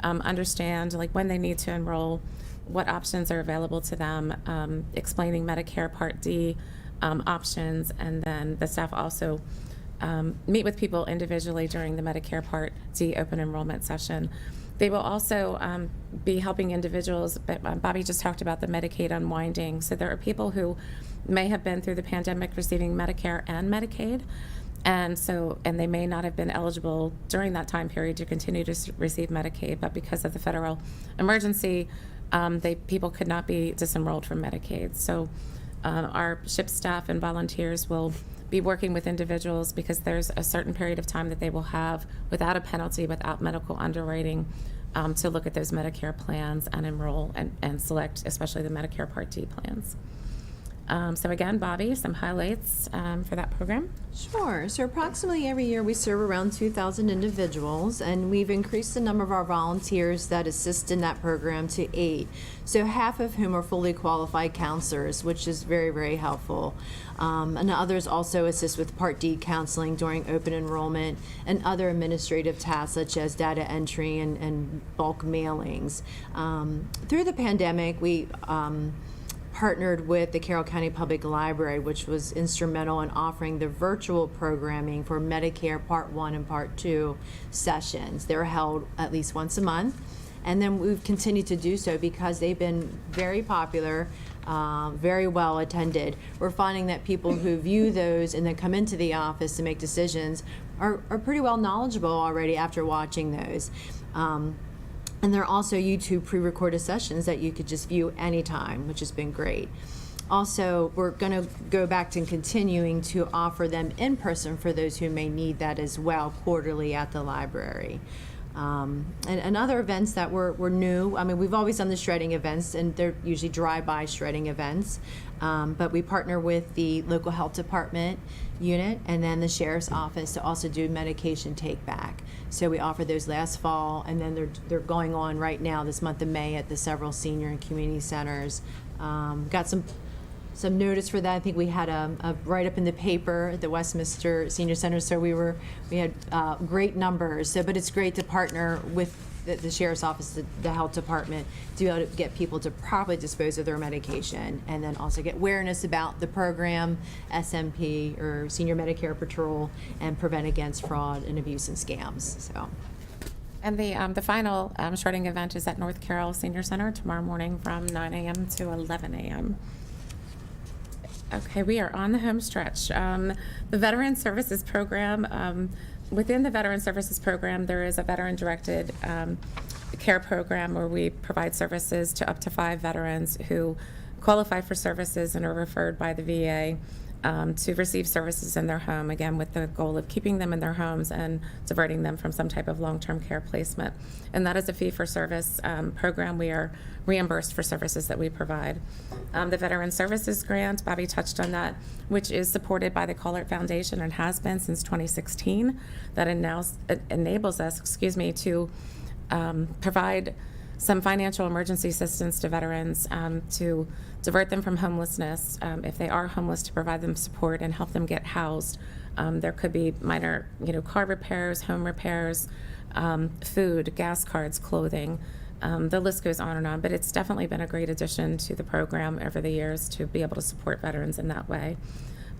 Speaker 19: understand when they need to enroll, what options are available to them, explaining Medicare Part D options, and then the staff also meet with people individually during the Medicare Part D open enrollment session. They will also be helping individuals, but Bobby just talked about the Medicaid unwinding. So there are people who may have been through the pandemic receiving Medicare and Medicaid, and they may not have been eligible during that time period to continue to receive Medicaid, but because of the federal emergency, people could not be disenrolled from Medicaid. So our SHIP staff and volunteers will be working with individuals because there's a certain period of time that they will have without a penalty, without medical underwriting, to look at those Medicare plans and enroll and select, especially the Medicare Part D plans. So again, Bobby, some highlights for that program.
Speaker 15: Sure. So approximately every year we serve around 2,000 individuals, and we've increased the number of our volunteers that assist in that program to 8. So half of whom are fully qualified counselors, which is very, very helpful. And others also assist with Part D counseling during open enrollment and other administrative tasks such as data entry and bulk mailings. Through the pandemic, we partnered with the Carroll County Public Library, which was instrumental in offering the virtual programming for Medicare Part 1 and Part 2 sessions. They're held at least once a month. And then we've continued to do so because they've been very popular. very well attended. We're finding that people who view those and then come into the office to make decisions are pretty well knowledgeable already after watching those. And there are also YouTube pre-recorded sessions that you could just view anytime, which has been great. Also, we're going to go back to continuing to offer them in person for those who may need that as well, quarterly at the library. And other events that were new, I mean, we've always done the shredding events, and they're usually drive-by shredding events. But we partner with the local health department unit and then the sheriff's office to also do medication take back. So we offered those last fall, and then they're going on right now this month of May at the several senior and community centers. Got some notice for that. I think we had a write-up in the paper at the Westminster Senior Center, so we had great numbers. So, but it's great to partner with the sheriff's office, the health department, to be able to get people to properly dispose of their medication, and then also get awareness about the program, SMP, or Senior Medicare Patrol, and prevent against fraud and abuse and scams. So.
Speaker 19: And the final shredding event is at North Carroll Senior Center tomorrow morning from 9 a.m. to 11 a.m. Okay, we are on the home stretch. The Veteran Services Program, within the Veteran Services Program, there is a veteran-directed care program where we provide services to up to 5 veterans who qualify for services and are referred by the VA to receive services in their home, again, with the goal of keeping them in their homes and diverting them from some type of long-term care placement. And that is a fee-for-service program. We are reimbursed for services that we provide. The Veteran Services Grant, Bobby touched on that, which is supported by the Collard Foundation and has been since 2016. That enables us, to provide some financial emergency assistance to veterans to divert them from homelessness. If they are homeless, to provide them support and help them get housed. There could be minor, car repairs, home repairs, food, gas cards, clothing. The list goes on and on, but it's definitely been a great addition to the program over the years to be able to support veterans in that way.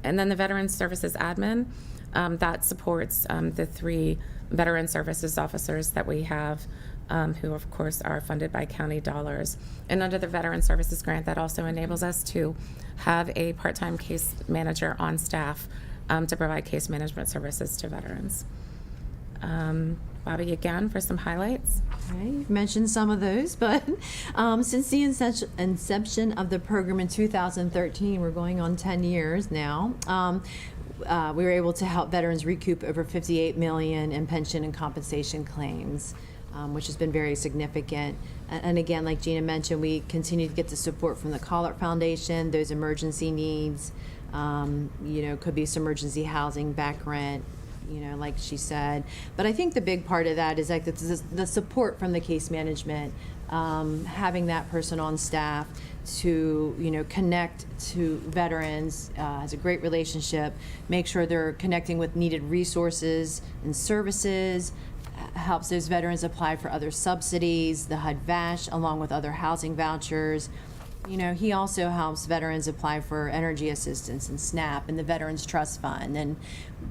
Speaker 19: And then the Veteran Services Admin, that supports the 3 Veteran Services officers that we have, who of course are funded by county dollars. And under the Veteran Services Grant, that also enables us to have a part-time case manager on staff to provide case management services to veterans. Bobby, again, for some highlights.
Speaker 15: Okay, you've mentioned some of those, but since the inception of the program in 2013, we're going on 10 years now, we were able to help veterans recoup over $58 million in pension and compensation claims, which has been very significant. And again, like Gina mentioned, we continue to get the support from the Collard Foundation, those emergency needs, could be some emergency housing, back rent, like she said. But I think the big part of that is like the support from the case management, having that person on staff to, connect to veterans, has a great relationship, make sure they're connecting with needed resources and services, helps those veterans apply for other subsidies, the HUD-VASH, along with other housing vouchers. He also helps veterans apply for energy assistance and SNAP and the Veterans Trust Fund. And,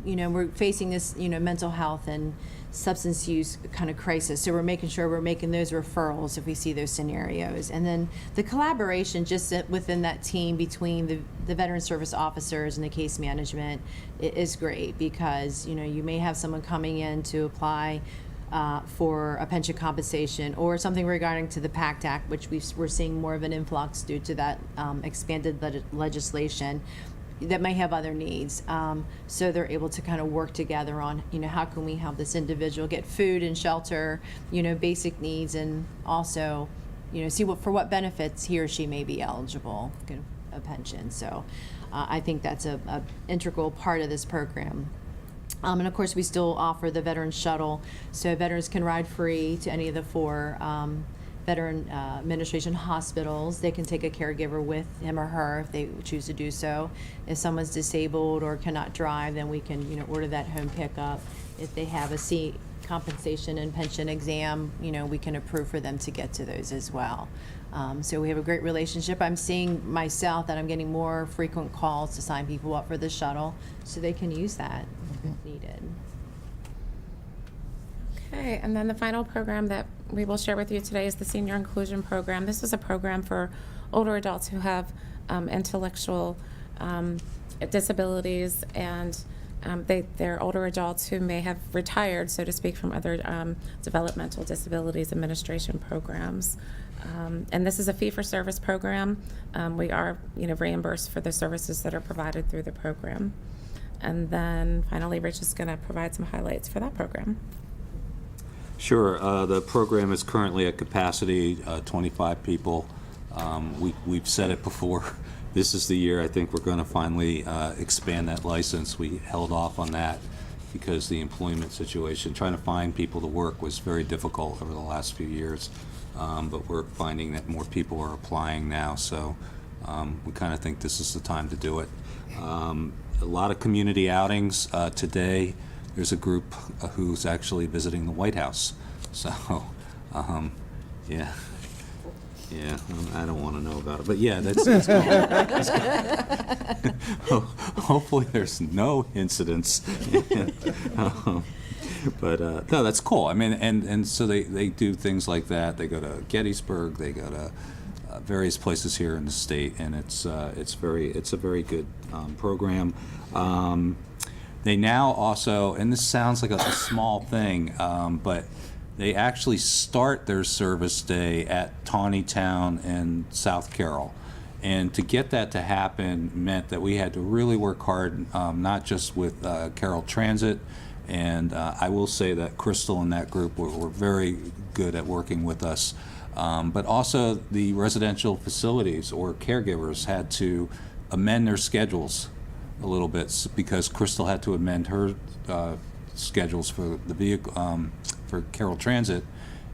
Speaker 15: we're facing this, mental health and substance use kind of crisis. So we're making sure we're making those referrals if we see those scenarios. And then the collaboration just within that team between the veteran service officers and the case management is great, because, you may have someone coming in to apply for a pension compensation or something regarding to the PACT Act, which we're seeing more of an influx due to that expanded legislation that may have other needs. So they're able to kind of work together on, how can we help this individual get food and shelter, basic needs, and also, see for what benefits he or she may be eligible, a pension. So I think that's a integral part of this program. And of course, we still offer the Veteran Shuttle, so veterans can ride free to any of the 4 Veteran Administration hospitals. They can take a caregiver with him or her if they choose to do so. If someone's disabled or cannot drive, then we can, order that home pickup. If they have a C compensation and pension exam, we can approve for them to get to those as well. So we have a great relationship. I'm seeing myself that I'm getting more frequent calls to sign people up for the shuttle, so they can use that if needed.
Speaker 19: Okay, and then the final program that we will share with you today is the Senior Inclusion Program. This is a program for older adults who have intellectual disabilities, and they're older adults who may have retired, so to speak, from other developmental disabilities administration programs. And this is a fee-for-service program. We are, reimbursed for the services that are provided through the program. And then finally, Rich is going to provide some highlights for that program.
Speaker 20: Sure. The program is currently at capacity, 25 people. We've said it before. This is the year I think we're going to finally expand that license. We held off on that because the employment situation, trying to find people to work, was very difficult over the last few years. But we're finding that more people are applying now, so we kind of think this is the time to do it. A lot of community outings today. There's a group who's actually visiting the White House. So, yeah. Yeah, I don't want to know about it, but yeah, that's cool. Hopefully there's no incidents. But no, that's cool. I mean, and so they do things like that. They go to Gettysburg. They go to various places here in the state, and it's a very good program. They now also, and this sounds like a small thing, but they actually start their service day at Tawnytown and South Carroll. And to get that to happen meant that we had to really work hard, not just with Carroll Transit, and I will say that Crystal and that group were very good at working with us, but also the residential facilities or caregivers had to amend their schedules a little bit because Crystal had to amend her schedules for the vehicle, for Carroll Transit,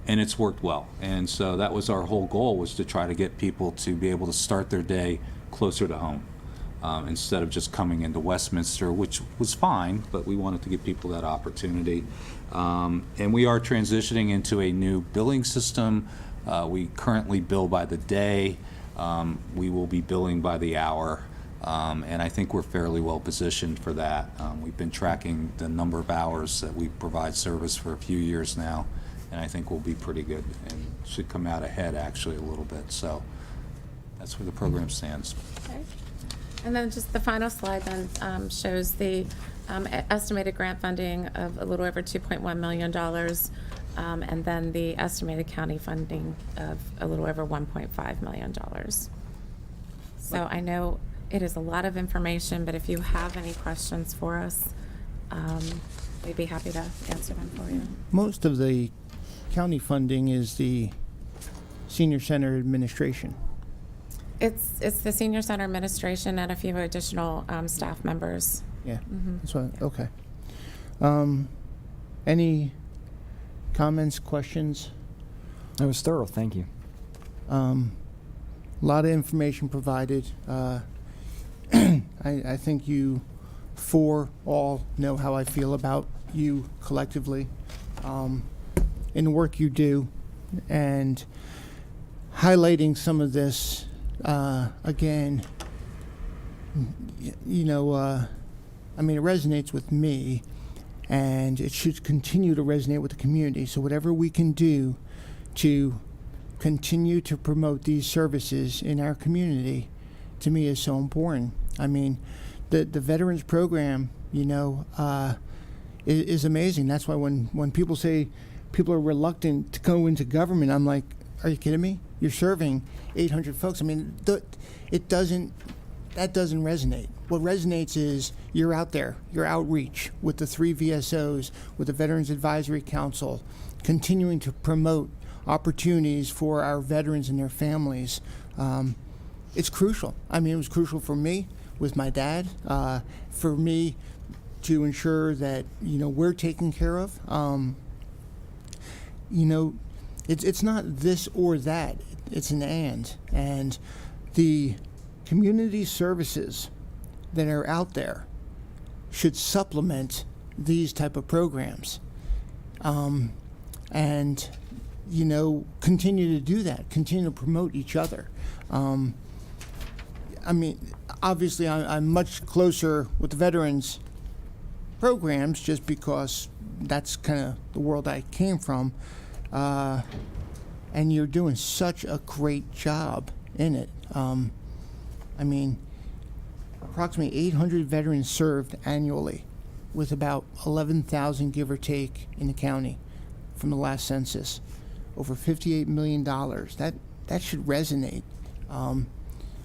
Speaker 20: and it's worked well. And so that was our whole goal, was to try to get people to be able to start their day closer to home instead of just coming into Westminster, which was fine, but we wanted to give people that opportunity. And we are transitioning into a new billing system. We currently bill by the day. We will be billing by the hour. And I think we're fairly well positioned for that. We've been tracking the number of hours that we provide service for a few years now, and I think we'll be pretty good and should come out ahead actually a little bit. So that's where the program stands.
Speaker 19: Okay. And then just the final slide then shows the estimated grant funding of a little over $2.1 million, and then the estimated county funding of a little over $1.5 million. So I know it is a lot of information, but if you have any questions for us, we'd be happy to answer them for you.
Speaker 2: Most of the county funding is the senior center administration.
Speaker 19: It's the senior center administration and a few additional staff members.
Speaker 2: Yeah,
Speaker 19: Mhm.
Speaker 2: that's what, okay. Any comments, questions?
Speaker 3: That was thorough, thank you.
Speaker 2: A lot of information provided. I think you four all know how I feel about you collectively in the work you do, and highlighting some of this again, I mean, it resonates with me, and it should continue to resonate with the community. So whatever we can do to continue to promote these services in our community, to me, is so important. I mean, the veterans program, is amazing. That's why when people say people are reluctant to go into government, I'm like, are you kidding me? You're serving 800 folks. I mean, that doesn't resonate. What resonates is you're out there, your outreach with the 3 VSOs, with the Veterans Advisory Council, continuing to promote opportunities for our veterans and their families. It's crucial. I mean, it was crucial for me with my dad, for me to ensure that, we're taken care of. It's not this or that, it's an and the community services that are out there should supplement these type of programs, and continue to do that, continue to promote each other. I mean, obviously I'm much closer with the veterans programs just because that's kind of the world I came from. And you're doing such a great job in it. I mean, approximately 800 veterans served annually, with about 11,000, give or take, in the county from the last census. Over $58 million. That should resonate.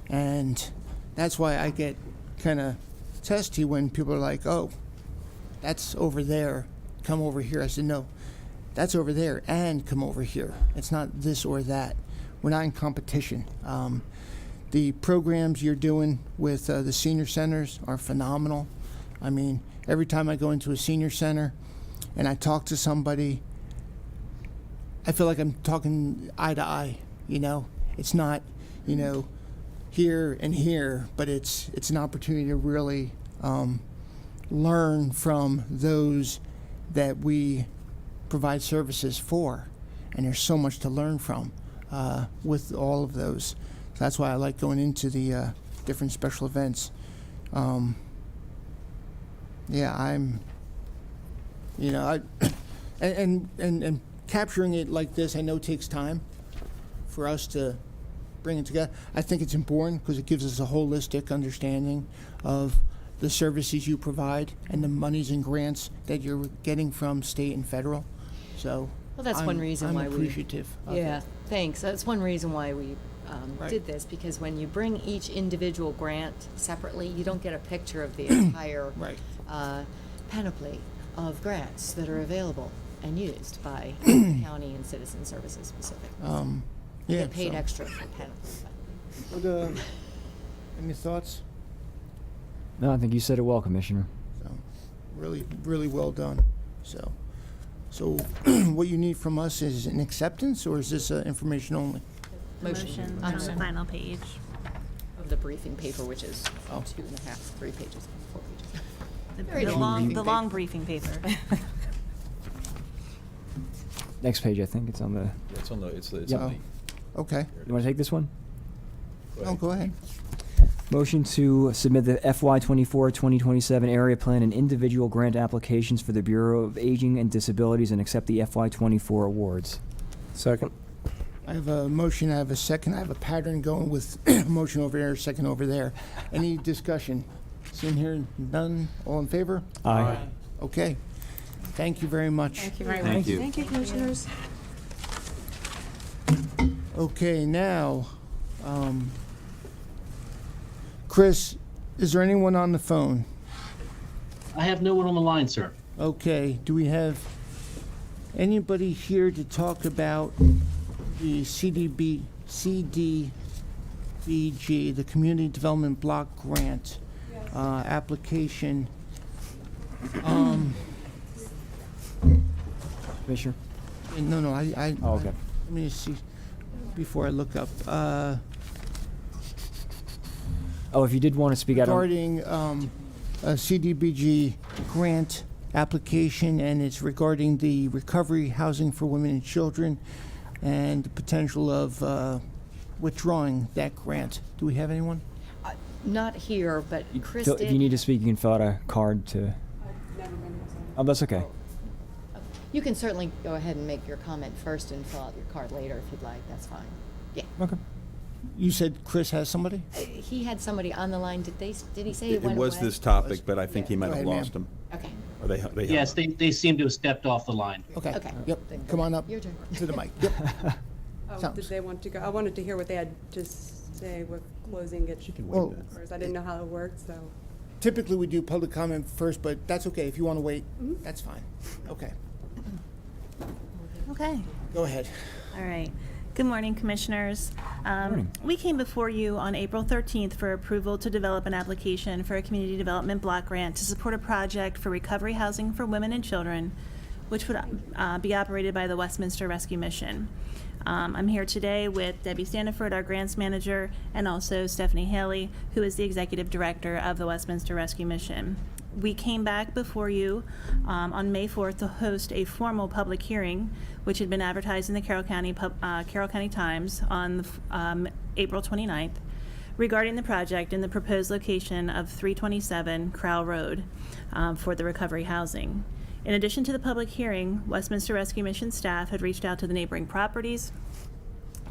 Speaker 2: And that's why I get kind of testy when people are like, oh, that's over there, come over here. I said, no, that's over there and come over here. It's not this or that. We're not in competition. The programs you're doing with the senior centers are phenomenal. I mean, every time I go into a senior center and I talk to somebody, I feel like I'm talking eye to eye, you know? It's not, you know, here and here, but it's an opportunity to really learn from those that we provide services for. And there's so much to learn from with all of those. So that's why I like going into the different special events. Yeah, I'm, you know, and capturing it like this, I know takes time for us to bring it together. I think it's important because it gives us a holistic understanding of the services you provide and the monies and grants that you're getting from state and federal. So,
Speaker 21: well, that's one reason why
Speaker 2: I'm appreciative.
Speaker 21: Yeah, thanks. That's one reason why we
Speaker 2: Right.
Speaker 21: did this, because when you bring each individual grant separately, you don't get a picture of the entire
Speaker 2: Right.
Speaker 21: panoply of grants that are available and used by the county and citizen services specifically. You
Speaker 2: Yeah,
Speaker 21: get paid
Speaker 2: so-
Speaker 21: extra for panoply.
Speaker 2: What, any thoughts?
Speaker 3: No, I think you said it well, Commissioner.
Speaker 2: So, really, really well done. So what you need from us is an acceptance, or is this information only?
Speaker 21: Motion
Speaker 18: on the final page.
Speaker 21: Of the briefing paper, which is
Speaker 2: Oh.
Speaker 21: 2.5, 3 pages, 4 pages.
Speaker 18: The long briefing paper.
Speaker 3: Next page, I think it's on the.
Speaker 5: Yeah, it's on the, it's
Speaker 3: Yep.
Speaker 5: on
Speaker 2: Okay.
Speaker 3: You want to take this one?
Speaker 2: Oh, go ahead.
Speaker 3: Motion to submit the FY24-2027 area plan and individual grant applications for the Bureau of Aging and Disabilities and accept the FY24 awards.
Speaker 1: Second.
Speaker 2: I have a motion, I have a second, I have a pattern going with a motion over there, second over there. Any discussion? Seeing here, none, all in favor?
Speaker 3: Aye.
Speaker 2: Okay. Thank you very much.
Speaker 21: Thank you very
Speaker 20: Thank
Speaker 21: much.
Speaker 20: you.
Speaker 21: Thank you, Commissioners.
Speaker 2: Okay, now, Chris, is there anyone on the phone?
Speaker 13: I have no one on the line, sir.
Speaker 2: Okay, do we have anybody here to talk about the CDBG, the Community Development Block Grant application?
Speaker 3: Commissioner?
Speaker 2: No, I.
Speaker 3: Oh, okay.
Speaker 2: Let me see, before I look up.
Speaker 3: Oh, if you did want to speak out on.
Speaker 2: Regarding a CDBG grant application, and it's regarding the recovery housing for women and children and the potential of withdrawing that grant. Do we have anyone?
Speaker 21: Not here, but Chris
Speaker 3: Phil,
Speaker 21: did.
Speaker 3: if you need to speak, you can fill out a card to. Oh, that's okay.
Speaker 21: You can certainly go ahead and make your comment first and fill out your card later if you'd like. That's fine. Yeah.
Speaker 3: Okay.
Speaker 2: You said Chris has somebody?
Speaker 21: He had somebody on the line. Did he say
Speaker 5: It
Speaker 21: went
Speaker 5: was
Speaker 21: away?
Speaker 5: this topic, but I think he might
Speaker 2: Go
Speaker 5: have
Speaker 2: ahead,
Speaker 5: lost him.
Speaker 21: Okay.
Speaker 5: Or they
Speaker 13: Yes, they seem to have stepped off the line.
Speaker 2: Okay.
Speaker 21: Okay.
Speaker 2: Yep, come on up
Speaker 21: Your turn.
Speaker 2: to the mic. Yep.
Speaker 22: Oh,
Speaker 2: Sounds-
Speaker 22: did they want to go? I wanted to hear what they had to say with closing it
Speaker 2: Well,
Speaker 22: first. I didn't know how it worked, so.
Speaker 2: Typically, we do public comment first, but that's okay. If you want to wait, that's fine. Okay,
Speaker 18: Okay.
Speaker 2: go ahead.
Speaker 18: All right. Good morning, Commissioners.
Speaker 3: Morning.
Speaker 18: We came before you on April 13th for approval to develop an application for a community development block grant to support a project for recovery housing for women and children, which would be operated by the Westminster Rescue Mission. I'm here today with Debbie Standiford, our grants manager, and also Stephanie Haley, who is the executive director of the Westminster Rescue Mission. We came back before you on May 4th to host a formal public hearing, which had been advertised in the Carroll County Times on April 29th, regarding the project and the proposed location of 327 Crowell Road for the recovery housing. In addition to the public hearing, Westminster Rescue Mission staff had reached out to the neighboring properties,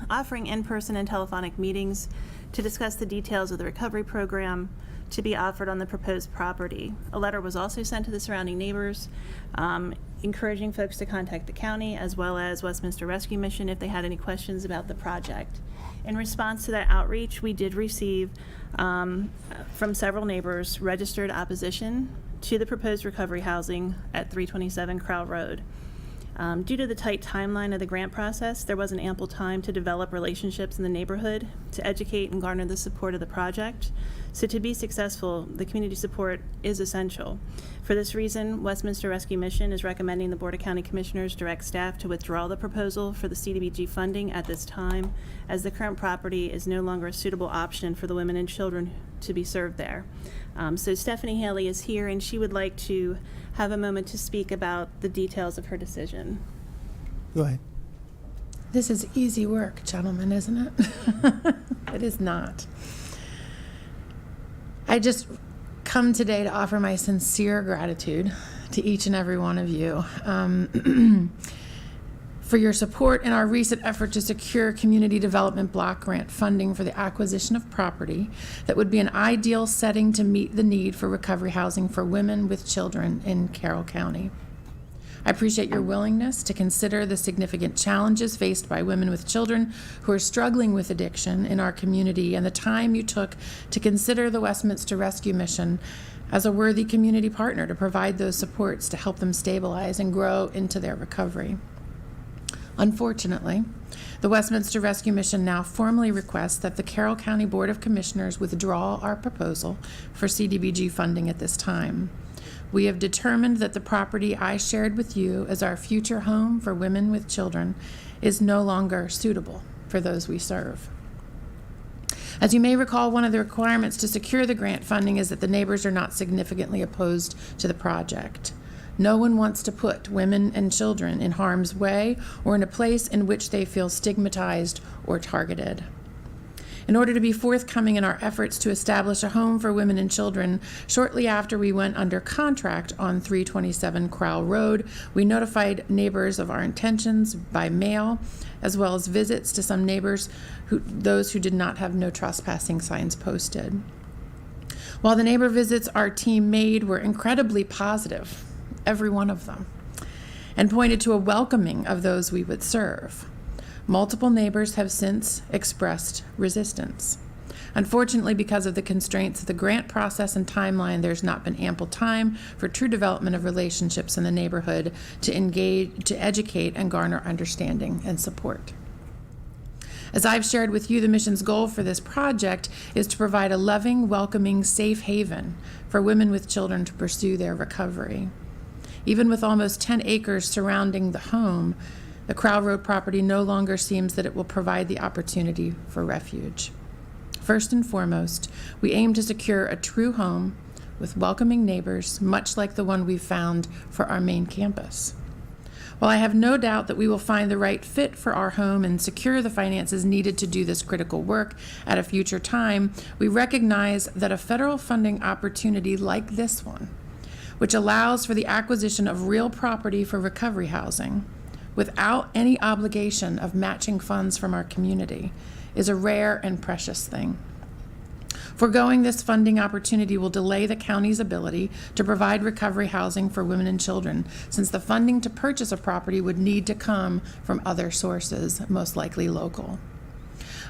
Speaker 18: offering in-person and telephonic meetings to discuss the details of the recovery program to be offered on the proposed property. A letter was also sent to the surrounding neighbors, encouraging folks to contact the county as well as Westminster Rescue Mission if they had any questions about the project. In response to that outreach, we did receive from several neighbors registered opposition to the proposed recovery housing at 327 Crowell Road. Due to the tight timeline of the grant process, there wasn't ample time to develop relationships in the neighborhood, to educate and garner the support of the project. So to be successful, the community support is essential. For this reason, Westminster Rescue Mission is recommending the Board of County Commissioners direct staff to withdraw the proposal for the CDBG funding at this time, as the current property is no longer a suitable option for the women and children to be served there. So Stephanie Haley is here, and she would like to have a moment to speak about the details of her decision.
Speaker 2: Go ahead.
Speaker 6: This is easy work, gentlemen, isn't it? It is not. I just come today to offer my sincere gratitude to each and every one of you for your support in our recent effort to secure community development block grant funding for the acquisition of property that would be an ideal setting to meet the need for recovery housing for women with children in Carroll County. I appreciate your willingness to consider the significant challenges faced by women with children who are struggling with addiction in our community, and the time you took to consider the Westminster Rescue Mission as a worthy community partner to provide those supports to help them stabilize and grow into their recovery. Unfortunately, the Westminster Rescue Mission now formally requests that the Carroll County Board of Commissioners withdraw our proposal for CDBG funding at this time. We have determined that the property I shared with you as our future home for women with children is no longer suitable for those we serve. As you may recall, one of the requirements to secure the grant funding is that the neighbors are not significantly opposed to the project. No one wants to put women and children in harm's way or in a place in which they feel stigmatized or targeted. In order to be forthcoming in our efforts to establish a home for women and children, shortly after we went under contract on 327 Crowell Road, we notified neighbors of our intentions by mail, as well as visits to some neighbors, those who did not have no trespassing signs posted. While the neighbor visits our team made were incredibly positive, every one of them, and pointed to a welcoming of those we would serve, multiple neighbors have since expressed resistance. Unfortunately, because of the constraints of the grant process and timeline, there's not been ample time for true development of relationships in the neighborhood to engage, to educate, and garner understanding and support. As I've shared with you, the mission's goal for this project is to provide a loving, welcoming, safe haven for women with children to pursue their recovery. Even with almost 10 acres surrounding the home, the Crowell Road property no longer seems that it will provide the opportunity for refuge. First and foremost, we aim to secure a true home with welcoming neighbors, much like the one we've found for our main campus. While I have no doubt that we will find the right fit for our home and secure the finances needed to do this critical work at a future time, we recognize that a federal funding opportunity like this one, which allows for the acquisition of real property for recovery housing, without any obligation of matching funds from our community, is a rare and precious thing. Foregoing this funding opportunity will delay the county's ability to provide recovery housing for women and children, since the funding to purchase a property would need to come from other sources, most likely local.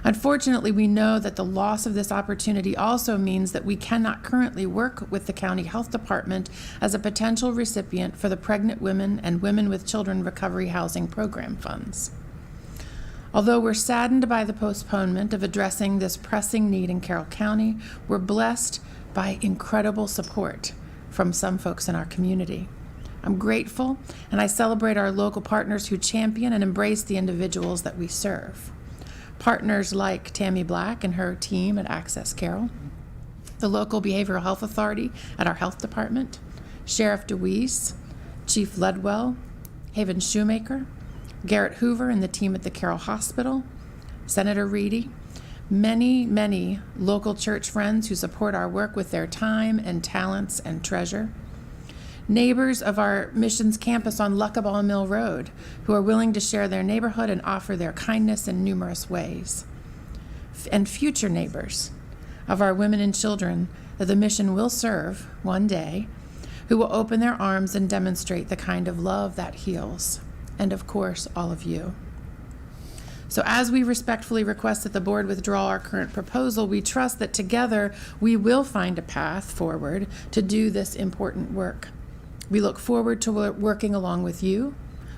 Speaker 6: Unfortunately, we know that the loss of this opportunity also means that we cannot currently work with the county health department as a potential recipient for the Pregnant Women and Women with Children Recovery Housing Program funds. Although we're saddened by the postponement of addressing this pressing need in Carroll County, we're blessed by incredible support from some folks in our community. I'm grateful, and I celebrate our local partners who champion and embrace the individuals that we serve. Partners like Tammy Black and her team at Access Carroll, the local behavioral health authority at our health department, Sheriff DeWeese, Chief Ledwell, Haven Shoemaker, Garrett Hoover and the team at the Carroll Hospital, Senator Reedy, many, many local church friends who support our work with their time and talents and treasure, neighbors of our missions campus on Luckaball Mill Road who are willing to share their neighborhood and offer their kindness in numerous ways, and future neighbors of our women and children that the mission will serve one day, who will open their arms and demonstrate the kind of love that heals, and of course, all of you. So as we respectfully request that the board withdraw our current proposal, we trust that together we will find a path forward to do this important work. We look forward to working along with you,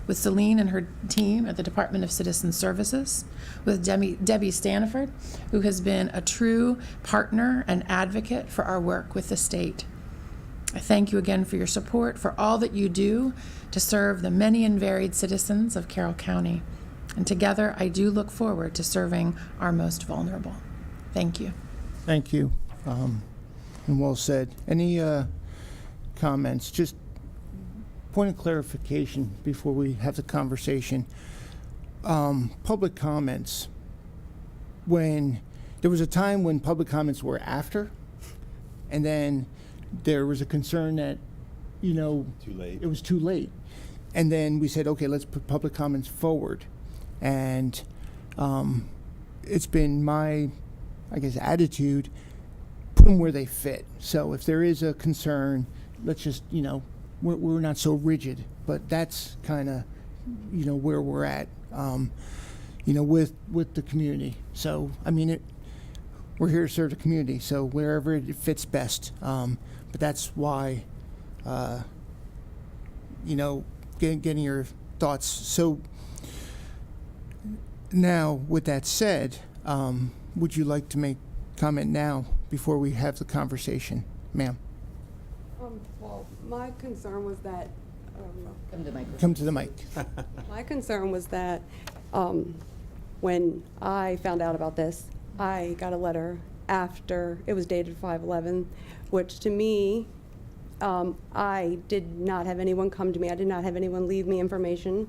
Speaker 6: with Celine and her team at the Department of Citizen Services, with Debbie Stanford, who has been a true partner and advocate for our work with the state. I thank you again for your support, for all that you do to serve the many and varied citizens of Carroll County. And together, I do look forward to serving our most vulnerable. Thank you.
Speaker 2: Thank you. And well said. Any comments? Just point of clarification before we have the conversation. Public comments. When there was a time when public comments were after, and then there was a concern that,
Speaker 5: Too late.
Speaker 2: it was too late. And then we said, okay, let's put public comments forward. And it's been my, I guess, attitude, put them where they fit. So if there is a concern, let's just, we're not so rigid. But that's kind of, where we're at, with the community. So, I mean, we're here to serve the community, so wherever it fits best. But that's why, getting your thoughts. So now, with that said, would you like to make comment now before we have the conversation, ma'am?
Speaker 22: Well, my concern was that,
Speaker 2: Come to the mic.
Speaker 22: my concern was that when I found out about this, I got a letter after it was dated 5/11, which to me, I did not have anyone come to me. I did not have anyone leave me information.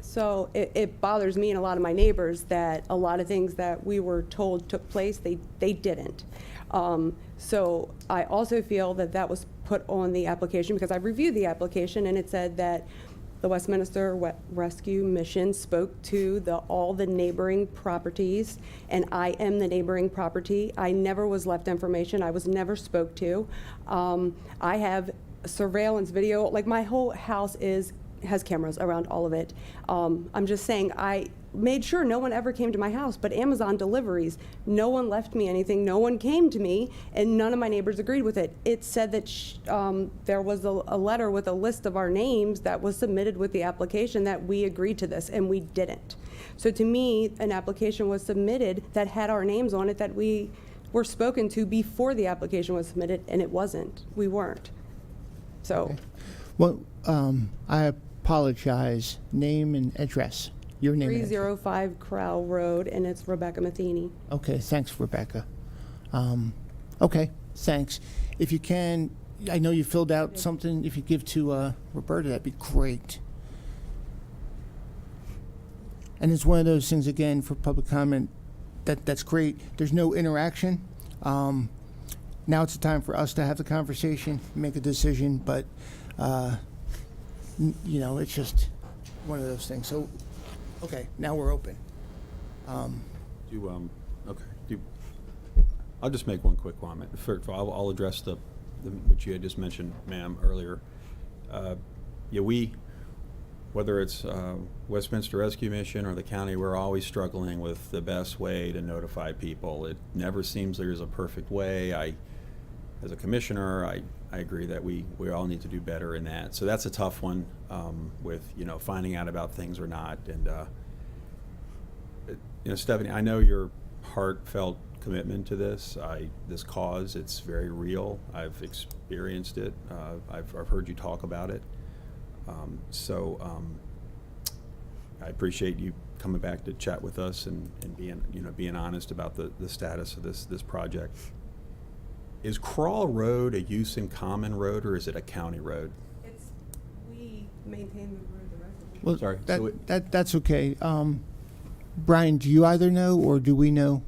Speaker 22: So it bothers me and a lot of my neighbors that a lot of things that we were told took place, they didn't. So I also feel that that was put on the application because I reviewed the application and it said that the Westminster Rescue Mission spoke to all the neighboring properties, and I am the neighboring property. I never was left information. I was never spoke to. I have surveillance video. Like, my whole house has cameras around all of it. I'm just saying, I made sure no one ever came to my house, but Amazon deliveries, no one left me anything, no one came to me, and none of my neighbors agreed with it. It said that there was a letter with a list of our names that was submitted with the application that we agreed to this, and we didn't. So to me, an application was submitted that had our names on it that we were spoken to before the application was submitted, and it wasn't. We weren't. So.
Speaker 2: Okay. Well, I apologize. Name and address. Your name.
Speaker 22: 305 Crowell Road, and it's Rebecca Matheny.
Speaker 2: Okay, thanks, Rebecca. Okay, thanks. If you can, I know you filled out something. If you give to Roberta, that'd be great. And it's one of those things, again, for public comment, that's great. There's no interaction. Now it's the time for us to have the conversation, make a decision, but, it's just one of those things. So, okay, now we're open.
Speaker 5: I'll just make one quick comment. First of all, I'll address what you had just mentioned, ma'am, earlier. Whether it's Westminster Rescue Mission or the county, we're always struggling with the best way to notify people. It never seems there's a perfect way. As a commissioner, I agree that we all need to do better in that. So that's a tough one with finding out about things or not. And Stephanie, I know your heartfelt commitment to this cause. It's very real. I've experienced it. I've heard you talk about it. I appreciate you coming back to chat with us and being honest about the status of this project. Is Crawl Road a use in common road, or is it a county road?
Speaker 22: We maintain the road the rest of the
Speaker 2: Well,
Speaker 5: Sorry.
Speaker 2: that's okay. Brian, do you either know or do we know?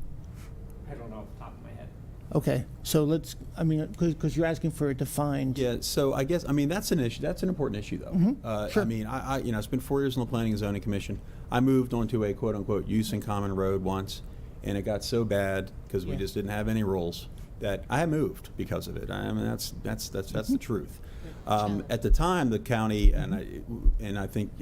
Speaker 3: I don't know off the top of my head.
Speaker 2: Okay, so because you're asking for a defined.
Speaker 5: Yeah, so I guess, that's an issue. That's an important issue, though.
Speaker 2: Sure.
Speaker 5: I it's been 4 years on the Planning and Zoning Commission. I moved onto a quote-unquote use in common road once, And it got so bad because we
Speaker 2: Yeah.
Speaker 5: just didn't have any rules that I moved because of it. I mean, that's the truth. At the time, the county and I think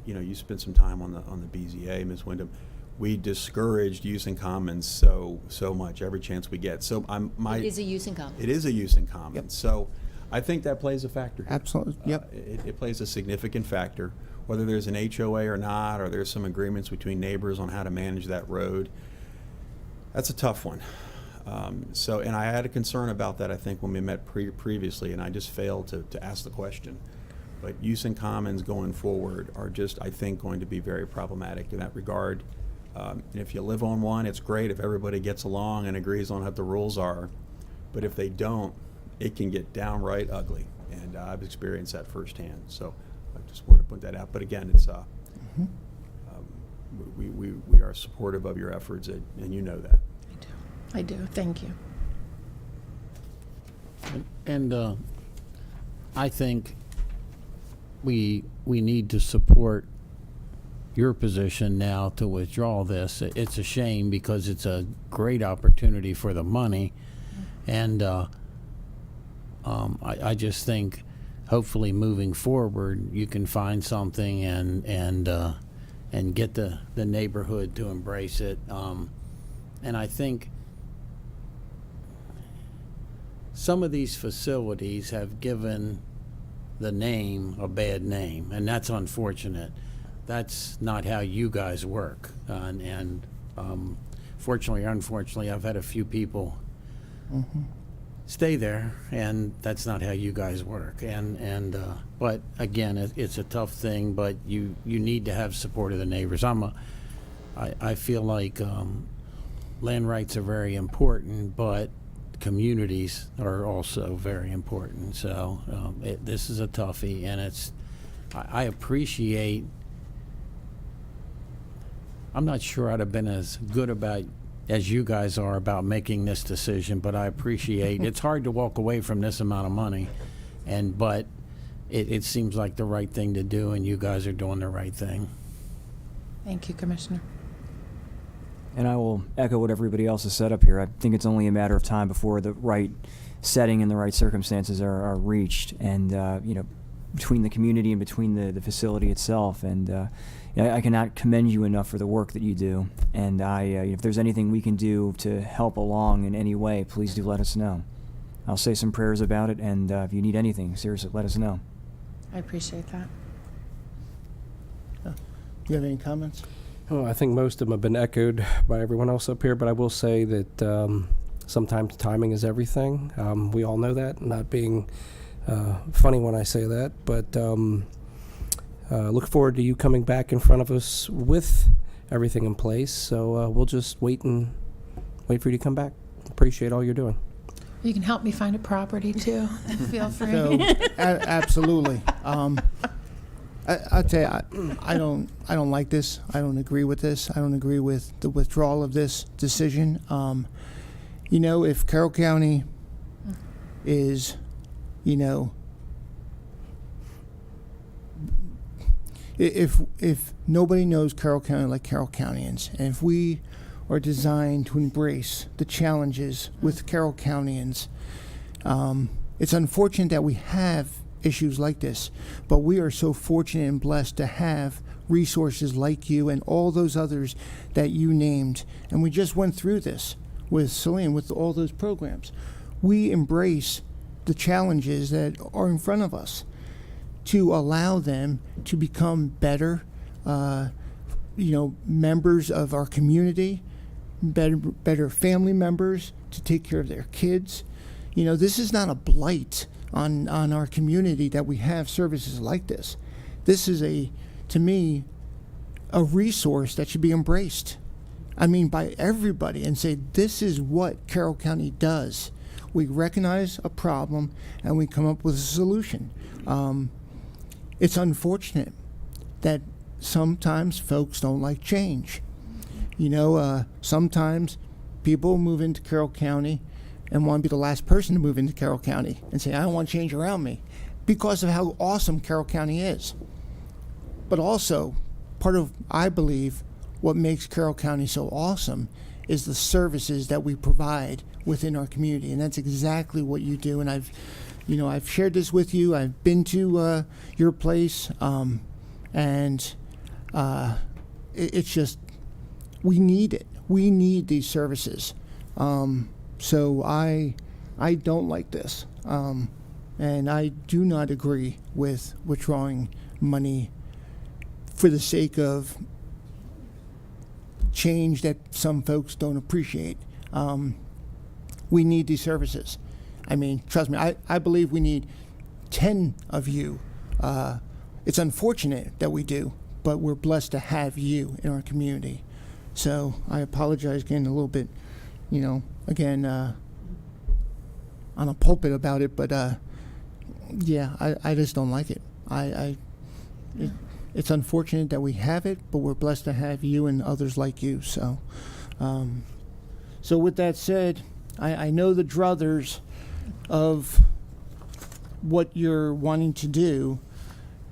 Speaker 5: you spent some time on the BZA, Ms. Wyndham. We discouraged use in commons so much every chance we get. So
Speaker 21: It is a use in common.
Speaker 5: It is a use in commons. So I think that plays a factor here.
Speaker 2: Absolutely. Yep.
Speaker 5: It plays a significant factor, whether there's an HOA or not, or there's some agreements between neighbors on how to manage that road. That's a tough one. And I had a concern about that, I think, when we met previously, and I just failed to ask the question. But use in commons going forward are just, I think, going to be very problematic in that regard. And if you live on one, it's great if everybody gets along and agrees on what the rules are. But if they don't, it can get downright ugly. And I've experienced that firsthand. So I just wanted to put that out. But again, it's we are supportive of your efforts, and you know that.
Speaker 6: I do. Thank you.
Speaker 4: And I think we need to support your position now to withdraw this. It's a shame because it's a great opportunity for the money. And I just think hopefully moving forward you can find something and get the neighborhood to embrace it. And I think some of these facilities have given the name a bad name, and that's unfortunate. That's not how you guys work. Fortunately or unfortunately, I've had a few people stay there, and that's not how you guys work. But again, it's a tough thing. But you need to have support of the neighbors. I feel like land rights are very important, but communities are also very important. So this is a toughie, and I appreciate. I'm not sure I'd have been as good as you guys are about making this decision, but I appreciate. It's hard to walk away from this amount of money, but it seems like the right thing to do, and you guys are doing the right thing.
Speaker 6: Thank you, Commissioner.
Speaker 3: And I will echo what everybody else has said up here. I think it's only a matter of time before the right setting and the right circumstances are reached, and between the community and between the facility itself. And I cannot commend you enough for the work that you do. And if there's anything we can do to help along in any way, please do let us know. I'll say some prayers about it, and if you need anything, seriously, let us know.
Speaker 6: I appreciate that.
Speaker 2: Do you have any comments?
Speaker 1: Oh, I think most of them have been echoed by everyone else up here, but I will say that sometimes timing is everything. We all know that, not being funny when I say that, but look forward to you coming back in front of us with everything in place. So we'll just wait for you to come back. Appreciate all you're doing.
Speaker 6: You can help me find a property too. Feel free.
Speaker 2: So, absolutely. I'll tell you, I don't like this. I don't agree with this. I don't agree with the withdrawal of this decision. If Carroll County is, if nobody knows Carroll County like Carroll Countyans, and if we are designed to embrace the challenges with Carroll Countyans, it's unfortunate that we have issues like this, but we are so fortunate and blessed to have resources like you and all those others that you named. And we just went through this with Celine, with all those programs. We embrace the challenges that are in front of us to allow them to become better, members of our community, better family members, to take care of their kids. This is not a blight on our community that we have services like this. This is to me, a resource that should be embraced. By everybody, and say, this is what Carroll County does. We recognize a problem and we come up with a solution. It's unfortunate that sometimes folks don't like change. Sometimes people move into Carroll County and want to be the last person to move into Carroll County and say, I don't want change around me, because of how awesome Carroll County is. But also, part of, I believe, what makes Carroll County so awesome is the services that we provide within our community, and that's exactly what you do. And I've shared this with you. I've been to your place, and it's just, we need it. We need these services. So I don't like this, and I do not agree with withdrawing money for the sake of change that some folks don't appreciate. We need these services. I mean, trust me, I believe we need 10 of you. It's unfortunate that we do, but we're blessed to have you in our community. So I apologize getting a little bit, again, on a pulpit about it, but yeah, I just don't like it. It's unfortunate that we have it, but we're blessed to have you and others like you. So, so with that said, I know the druthers of what you're wanting to do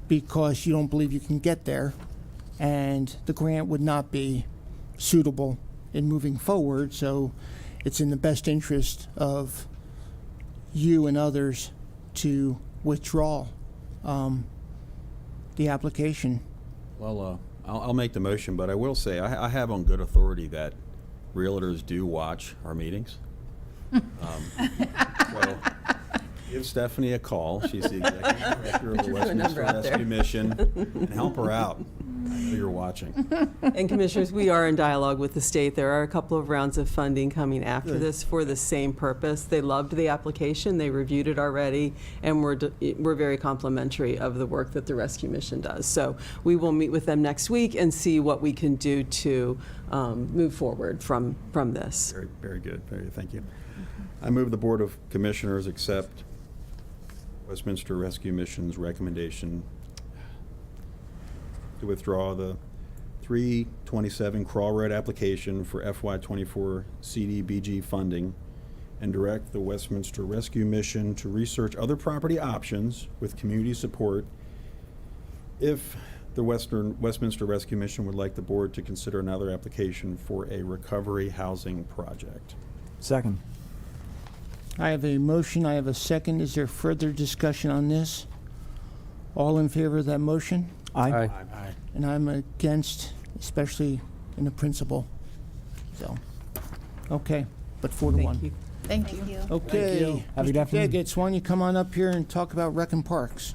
Speaker 2: because you don't believe you can get there, and the grant would not be suitable in moving forward. So it's in the best interest of you and others to withdraw the application.
Speaker 5: Well, I'll make the motion, but I will say I have on good authority that realtors do watch our meetings. So give Stephanie a call. She's the executive director of the Westminster Rescue Mission, and help her out. I know you're watching.
Speaker 7: And Commissioners, we are in dialogue with the state. There are a couple of rounds of funding coming after this for the same purpose. They loved the application. They reviewed it already, and we're very complimentary of the work that the Rescue Mission does. So we will meet with them next week and see what we can do to move forward from this.
Speaker 5: Very, very good. Thank you. I move the Board of Commissioners accept Westminster Rescue Mission's recommendation to withdraw the 327 Crawl Road application for FY24 CDBG funding and direct the Westminster Rescue Mission to research other property options with community support if the Westminster Rescue Mission would like the board to consider another application for a recovery housing project.
Speaker 3: Second.
Speaker 2: I have a motion, I have a second. Is there further discussion on this? All in favor of that motion?
Speaker 3: Aye.
Speaker 2: And I'm against, especially in the principle. So, okay, but 4-1.
Speaker 6: Thank you.
Speaker 2: Okay.
Speaker 3: Have a good
Speaker 2: Mr.
Speaker 3: afternoon.
Speaker 2: Daggett, why don't you come on up here and talk about Rec and Parks?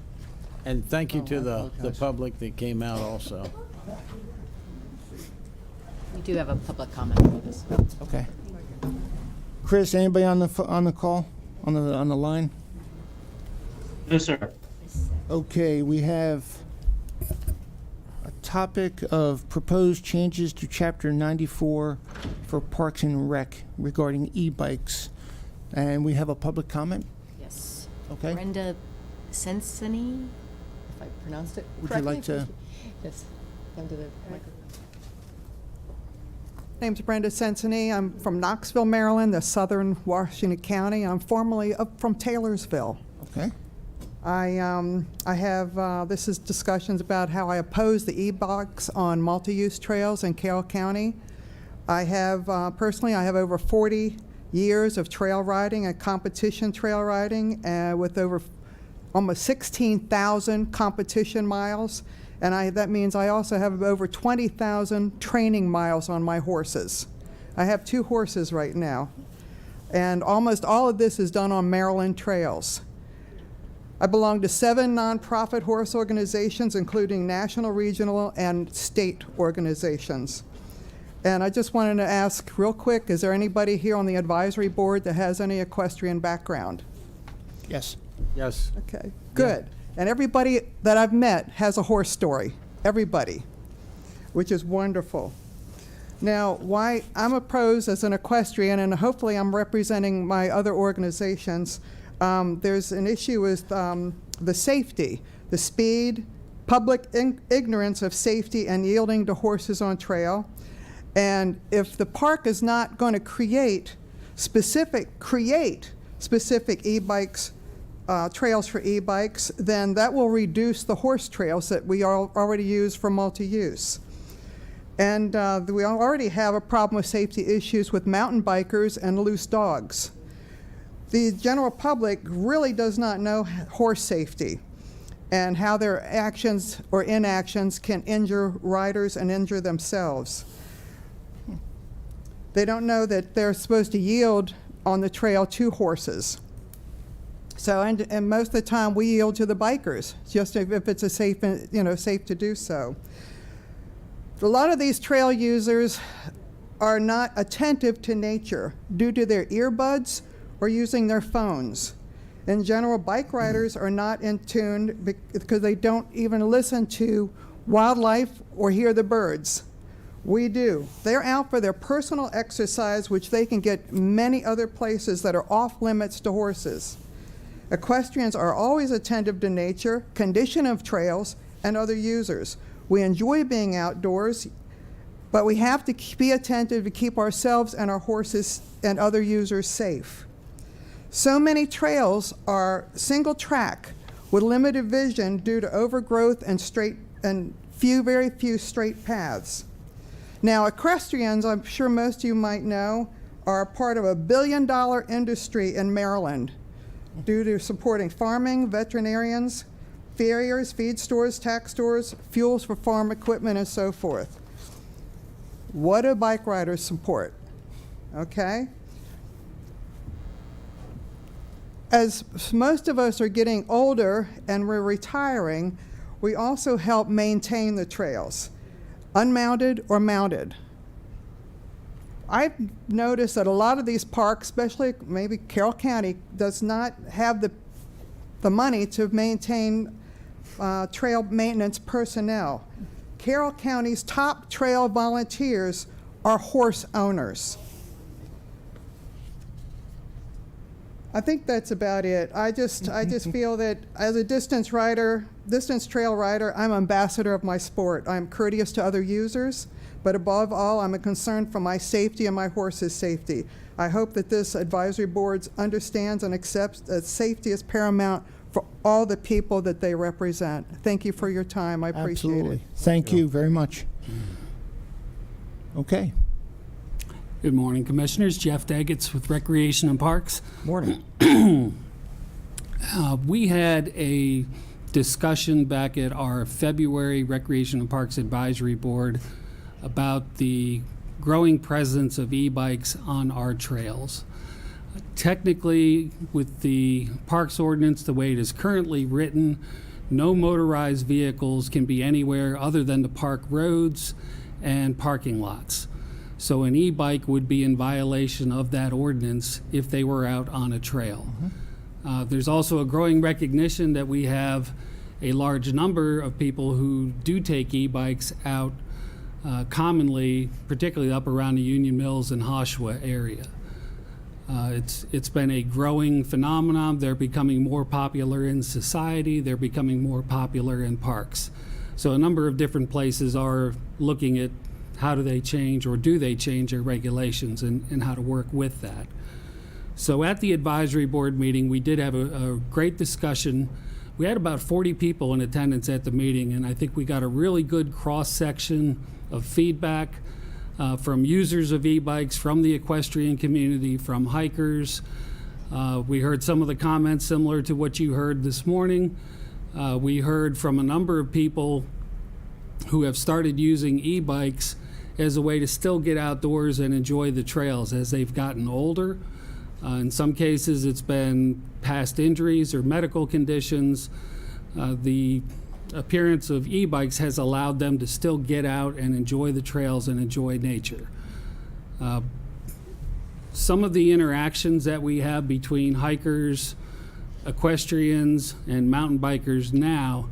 Speaker 4: And thank you to
Speaker 2: I
Speaker 4: the
Speaker 2: apologize.
Speaker 4: public that came out also.
Speaker 21: We do have a public comment for this.
Speaker 2: Okay. Chris, anybody on the call, on the line?
Speaker 13: No, sir.
Speaker 2: Okay, we have a topic of proposed changes to Chapter 94 for Parks and Rec regarding e-bikes. And we have a public comment?
Speaker 21: Yes.
Speaker 2: Okay.
Speaker 21: Brenda Sensini, if I pronounced it
Speaker 2: Would you
Speaker 21: correctly.
Speaker 2: like to?
Speaker 21: Yes, come to the microphone.
Speaker 8: Name's Brenda Sensini. I'm from Knoxville, Maryland, the southern Washington County. I'm formerly from Taylorsville.
Speaker 2: Okay.
Speaker 8: I have, this is discussions about how I oppose the e-bikes on multi-use trails in Carroll County. I have, personally, I have over 40 years of trail riding and competition trail riding with over almost 16,000 competition miles. And that means I also have over 20,000 training miles on my horses. I have 2 horses right now. And almost all of this is done on Maryland trails. I belong to 7 nonprofit horse organizations, including national, regional, and state organizations. And I just wanted to ask real quick, is there anybody here on the advisory board that has any equestrian background?
Speaker 2: Yes.
Speaker 4: Yes.
Speaker 8: Okay, good. And everybody that I've met has a horse story, everybody, which is wonderful. Now, why I'm opposed as an equestrian, and hopefully I'm representing my other organizations, there's an issue with the safety, the speed, public ignorance of safety and yielding to horses on trail. And if the park is not going to create specific e-bikes, trails for e-bikes, then that will reduce the horse trails that we already use for multi-use. And we already have a problem with safety issues with mountain bikers and loose dogs. The general public really does not know horse safety and how their actions or inactions can injure riders and injure themselves. They don't know that they're supposed to yield on the trail to horses. So, and most of the time we yield to the bikers, just if it's a safe, safe to do so. A lot of these trail users are not attentive to nature due to their earbuds or using their phones. In general, bike riders are not in tune because they don't even listen to wildlife or hear the birds. We do. They're out for their personal exercise, which they can get many other places that are off limits to horses. Equestrians are always attentive to nature, condition of trails, and other users. We enjoy being outdoors, but we have to be attentive to keep ourselves and our horses and other users safe. So many trails are single track with limited vision due to overgrowth and very few straight paths. Now, equestrians, I'm sure most of you might know, are part of a billion-dollar industry in Maryland due to supporting farming, veterinarians, farriers, feed stores, tack stores, fuels for farm equipment, and so forth. What do bike riders support? Okay? As most of us are getting older and we're retiring, we also help maintain the trails, unmounted or mounted. I've noticed that a lot of these parks, especially maybe Carroll County, does not have the money to maintain trail maintenance personnel. Carroll County's top trail volunteers are horse owners. I think that's about it. I just feel that as a distance trail rider, I'm ambassador of my sport. I'm courteous to other users, but above all, I'm a concern for my safety and my horse's safety. I hope that this advisory board understands and accepts that safety is paramount for all the people that they represent. Thank you for your time. I appreciate
Speaker 2: Absolutely.
Speaker 8: it.
Speaker 2: Thank you very much. Okay.
Speaker 9: Good morning, Commissioners. Jeff Daggett with Recreation and Parks.
Speaker 2: Morning.
Speaker 9: We had a discussion back at our February Recreation and Parks Advisory Board about the growing presence of e-bikes on our trails. Technically, with the Parks Ordinance, the way it is currently written, no motorized vehicles can be anywhere other than the park roads and parking lots. So an e-bike would be in violation of that ordinance if they were out on a trail. There's also a growing recognition that we have a large number of people who do take e-bikes out commonly, particularly up around the Union Mills and Hoshawa area. It's been a growing phenomenon. They're becoming more popular in society. They're becoming more popular in parks. So a number of different places are looking at how do they change or do they change their regulations and how to work with that. So at the advisory board meeting, we did have a great discussion. We had about 40 people in attendance at the meeting, and I think we got a really good cross-section of feedback from users of e-bikes, from the equestrian community, from hikers. We heard some of the comments similar to what you heard this morning. We heard from a number of people who have started using e-bikes as a way to still get outdoors and enjoy the trails as they've gotten older. In some cases, it's been past injuries or medical conditions. The appearance of e-bikes has allowed them to still get out and enjoy the trails and enjoy nature. Some of the interactions that we have between hikers, equestrians, and mountain bikers now,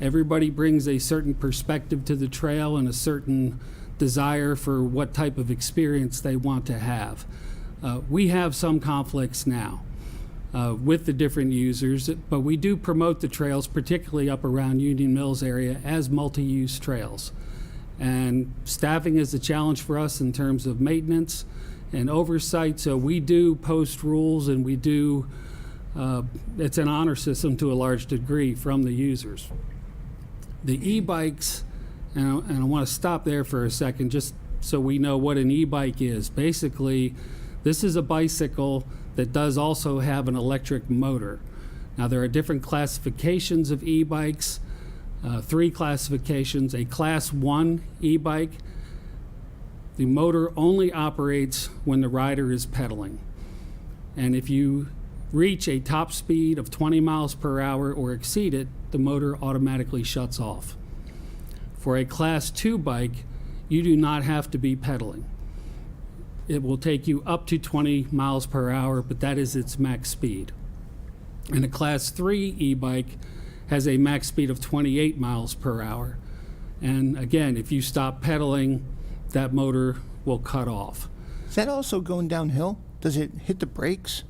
Speaker 9: everybody brings a certain perspective to the trail and a certain desire for what type of experience they want to have. We have some conflicts now with the different users, but we do promote the trails, particularly up around Union Mills area, as multi-use trails. And staffing is a challenge for us in terms of maintenance and oversight, so we do post rules and we do, it's an honor system to a large degree from the users. The e-bikes And I want to stop there for a second just so we know what an e-bike is. Basically, this is a bicycle that does also have an electric motor. Now, there are different classifications of e-bikes, 3 classifications. A Class 1 e-bike, the motor only operates when the rider is pedaling. And if you reach a top speed of 20 miles per hour or exceed it, the motor automatically shuts off. For a Class 2 bike, you do not have to be pedaling. It will take you up to 20 miles per hour, but that is its max speed. And a Class 3 e-bike has a max speed of 28 miles per hour. And again, if you stop pedaling, that motor will cut off.
Speaker 2: Is that also going downhill? Does it hit the brakes?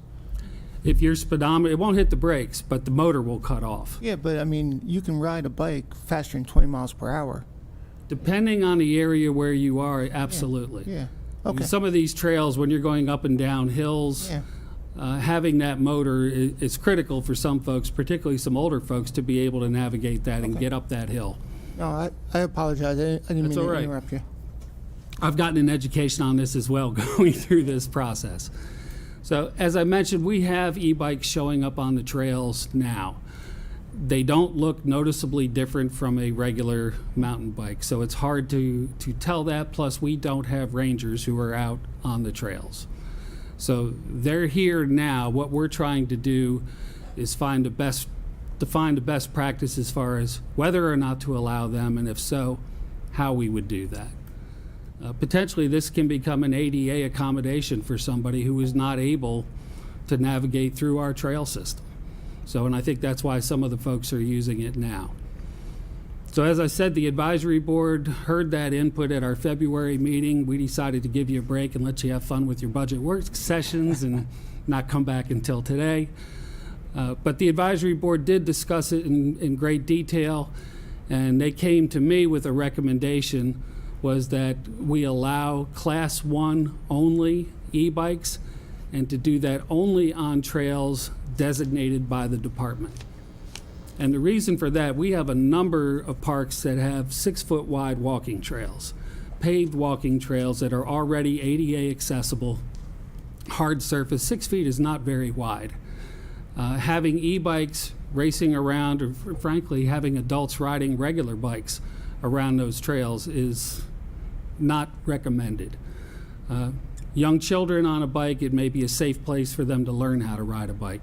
Speaker 9: If your speedometer, it won't hit the brakes, but the motor will cut off.
Speaker 2: Yeah, but I mean, you can ride a bike faster than 20 miles per hour.
Speaker 9: Depending on the area where you are, absolutely.
Speaker 2: Yeah. Okay.
Speaker 9: Some of these trails, when you're going up and down hills, having that motor is critical for some folks, particularly some older folks, to be able to navigate that and get up that hill.
Speaker 2: No, I apologize. I didn't
Speaker 9: That's
Speaker 2: mean
Speaker 9: all
Speaker 2: to
Speaker 9: right.
Speaker 2: interrupt you.
Speaker 9: I've gotten an education on this as well going through this process. So as I mentioned, we have e-bikes showing up on the trails now. They don't look noticeably different from a regular mountain bike, so it's hard to tell that. Plus, we don't have rangers who are out on the trails. So they're here now. What we're trying to do is find the best practice as far as whether or not to allow them, and if so, how we would do that. Potentially, this can become an ADA accommodation for somebody who is not able to navigate through our trail system. So, and I think that's why some of the folks are using it now. So as I said, the advisory board heard that input at our February meeting. We decided to give you a break and let you have fun with your budget work sessions and not come back until today. But the advisory board did discuss it in great detail, and they came to me with a recommendation was that we allow Class 1 only e-bikes, and to do that only on trails designated by the department. And the reason for that, we have a number of parks that have 6-foot wide walking trails, paved walking trails that are already ADA accessible, hard surface. 6 feet is not very wide. Having e-bikes racing around, or frankly, having adults riding regular bikes around those trails is not recommended. Young children on a bike, it may be a safe place for them to learn how to ride a bike.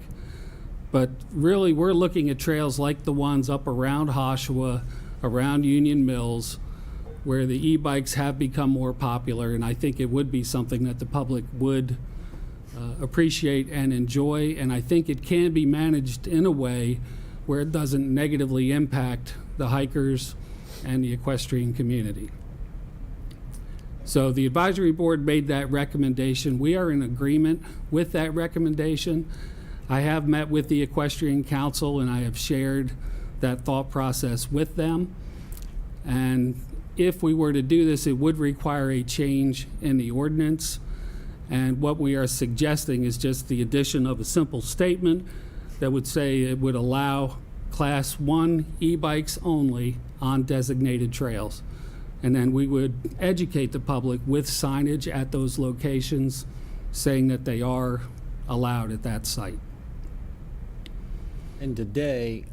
Speaker 9: But really, we're looking at trails like the ones up around Oshawa, around Union Mills, where the e-bikes have become more popular, and I think it would be something that the public would appreciate and enjoy, and I think it can be managed in a way where it doesn't negatively impact the hikers and the equestrian community. So the advisory board made that recommendation. We are in agreement with that recommendation. I have met with the Equestrian Council and I have shared that thought process with them. And if we were to do this, it would require a change in the ordinance. And what we are suggesting is just the addition of a simple statement that would say it would allow Class 1 e-bikes only on designated trails. And then we would educate the public with signage at those locations saying that they are allowed at that site.
Speaker 4: And today,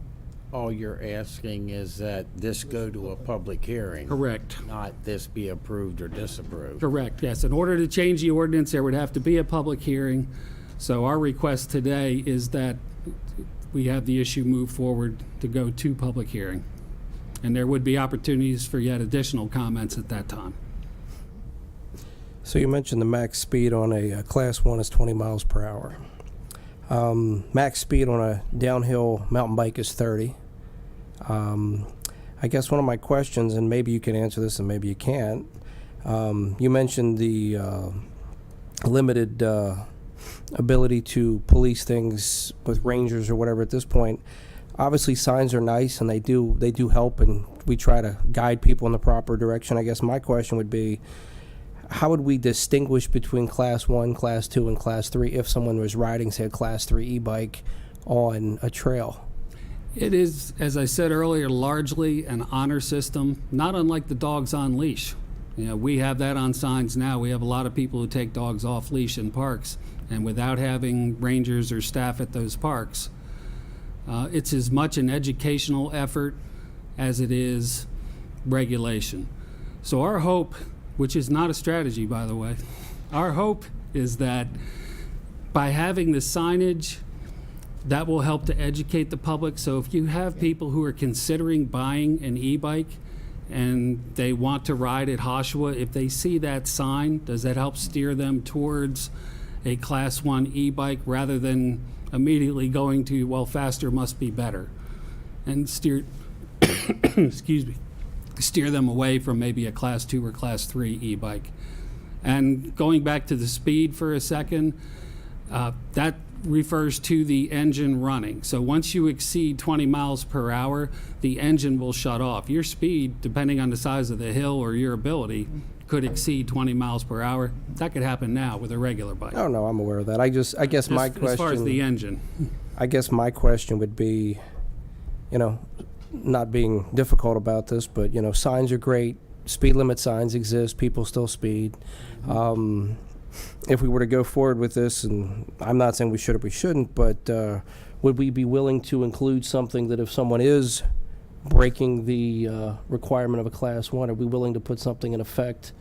Speaker 4: all you're asking is that this go to a public hearing.
Speaker 9: Correct.
Speaker 4: Not this be approved or disapproved.
Speaker 9: Correct, yes. In order to change the ordinance, there would have to be a public hearing. So our request today is that we have the issue move forward to go to public hearing. And there would be opportunities for yet additional comments at that time.
Speaker 1: So you mentioned the max speed on a Class 1 is 20 miles per hour. Max speed on a downhill mountain bike is 30. I guess one of my questions, and maybe you can answer this and maybe you can't, you mentioned the limited ability to police things with rangers or whatever at this point. Obviously, signs are nice and they do help, and we try to guide people in the proper direction. I guess my question would be, how would we distinguish between Class 1, Class 2, and Class 3 if someone was riding, say, a Class 3 e-bike on a trail?
Speaker 9: It is, as I said earlier, largely an honor system, not unlike the dogs on leash. You know, we have that on signs now. We have a lot of people who take dogs off leash in parks, and without having rangers or staff at those parks, it's as much an educational effort as it is regulation. So our hope, which is not a strategy, by the way, our hope is that by having the signage, that will help to educate the public. So if you have people who are considering buying an e-bike and they want to ride at Hoshua, if they see that sign, does that help steer them towards a Class 1 e-bike rather than immediately going to, well, faster must be better, and steer, excuse me, steer them away from maybe a Class 2 or Class 3 e-bike. And going back to the speed for a second, that refers to the engine running. So once you exceed 20 miles per hour, the engine will shut off. Your speed, depending on the size of the hill or your ability, could exceed 20 miles per hour. That could happen now with a regular bike.
Speaker 1: Oh, no, I'm aware of that. I guess my question...
Speaker 9: As far as the engine.
Speaker 1: I guess my question would be, you know, not being difficult about this, but, you know, signs are great. Speed limit signs exist. People still speed. If we were to go forward with this, and I'm not saying we should or we shouldn't, but would we be willing to include something that if someone is breaking the requirement of a Class 1, are we willing to put something in effect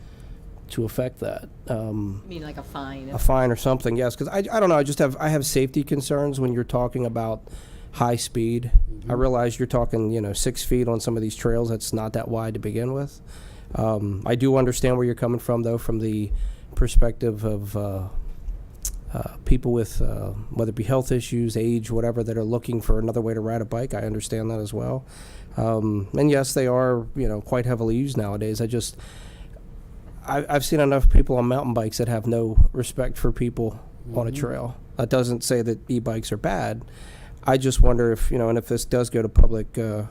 Speaker 1: to affect that?
Speaker 21: You mean like a fine?
Speaker 1: A fine or something, yes, because I don't know, I have safety concerns when you're talking about high speed. I realize you're talking, you know, 6 feet on some of these trails. That's not that wide to begin with. I do understand where you're coming from, though, from the perspective of people with, whether it be health issues, age, whatever, that are looking for another way to ride a bike. I understand that as well. And yes, they are, you know, quite heavily used nowadays. I've seen enough people on mountain bikes that have no respect for people on a trail. That doesn't say that e-bikes are bad. I just wonder if, you know, and if this does go to public, a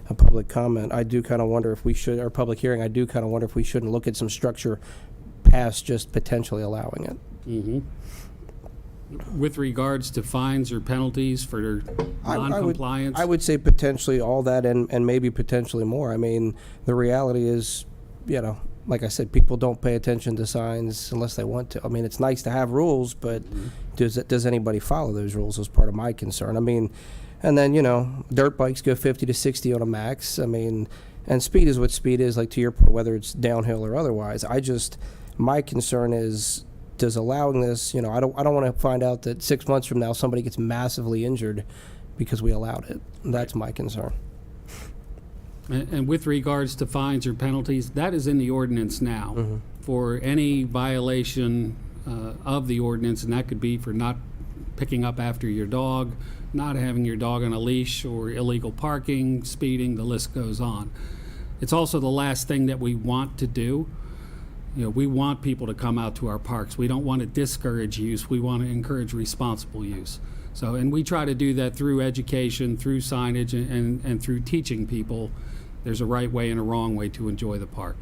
Speaker 1: public comment, I do kind of wonder if we should, or public hearing, I do kind of wonder if we shouldn't look at some structure past just potentially allowing it.
Speaker 9: With regards to fines or penalties for non-compliance?
Speaker 1: I would say potentially all that and maybe potentially more. I mean, the reality is, you know, like I said, people don't pay attention to signs unless they want to. I mean, it's nice to have rules, but does anybody follow those rules is part of my concern. I mean, and then, you know, dirt bikes go 50 to 60 on a max. I mean, and speed is what speed is, like to your point, whether it's downhill or otherwise. My concern is, does allowing this, you know, I don't want to find out that 6 months from now somebody gets massively injured because we allowed it. That's my concern.
Speaker 9: And with regards to fines or penalties, that is in the ordinance now for any violation of the ordinance, and that could be for not picking up after your dog, not having your dog on a leash, or illegal parking, speeding, the list goes on. It's also the last thing that we want to do. You know, we want people to come out to our parks. We don't want to discourage use. We want to encourage responsible use. So, and we try to do that through education, through signage, and through teaching people there's a right way and a wrong way to enjoy the park.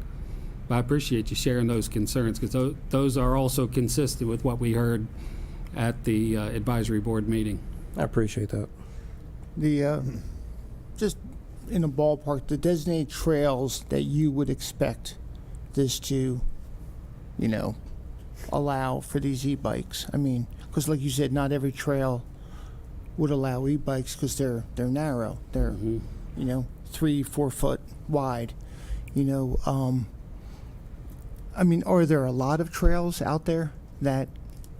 Speaker 9: But I appreciate you sharing those concerns, because those are also consistent with what we heard at the advisory board meeting.
Speaker 1: I appreciate that.
Speaker 2: The, just in a ballpark, the designated trails that you would expect this to, you know, allow for these e-bikes. I mean, because like you said, not every trail would allow e-bikes because they're narrow. They're, you know, 3-4 foot wide. You know, I mean, are there a lot of trails out there that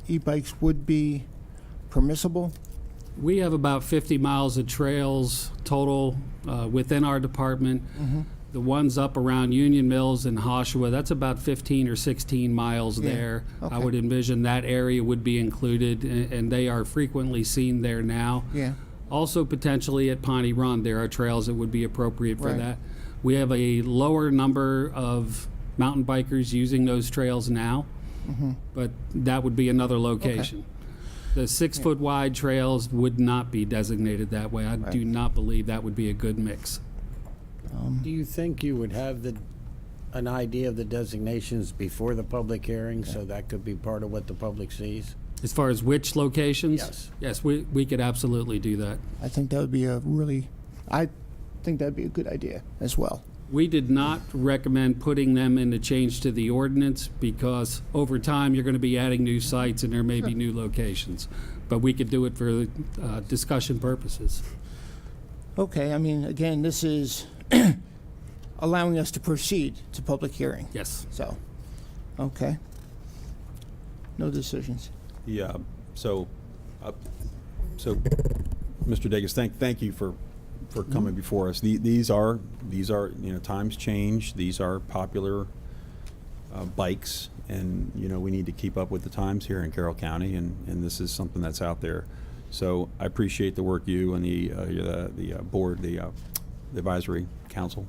Speaker 2: e-bikes would be permissible?
Speaker 9: We have about 50 miles of trails total within our department. The ones up around Union Mills and Hoshua, that's about 15 or 16 miles there.
Speaker 2: Okay.
Speaker 9: I would envision that area would be included, and they are frequently seen there now.
Speaker 2: Yeah.
Speaker 9: Also, potentially at Piney Run, there are trails that would be appropriate for
Speaker 2: Right.
Speaker 9: that. We have a lower number of mountain bikers using those trails now, but that would be another location. The 6 foot wide trails would not be designated that way. I do not believe that would be a good mix.
Speaker 4: Do you think you would have an idea of the designations before the public hearing, so that could be part of what the public sees?
Speaker 9: As far as which locations?
Speaker 2: Yes.
Speaker 9: Yes, we could absolutely do that.
Speaker 2: I think that would be I think that'd be a good idea as well.
Speaker 9: We did not recommend putting them in the change to the ordinance because over time, you're going to be adding new sites and there may be new locations. But we could do it for discussion purposes.
Speaker 2: Okay, I mean, again, this is allowing us to proceed to public hearing.
Speaker 9: Yes.
Speaker 2: So, okay. No decisions.
Speaker 5: Yeah, so, Mr. Degas, thank you for coming before us. These are, times change. These are popular bikes, and, we need to keep up with the times here in Carroll County, and this is something that's out there. So I appreciate the work you and the board, the advisory council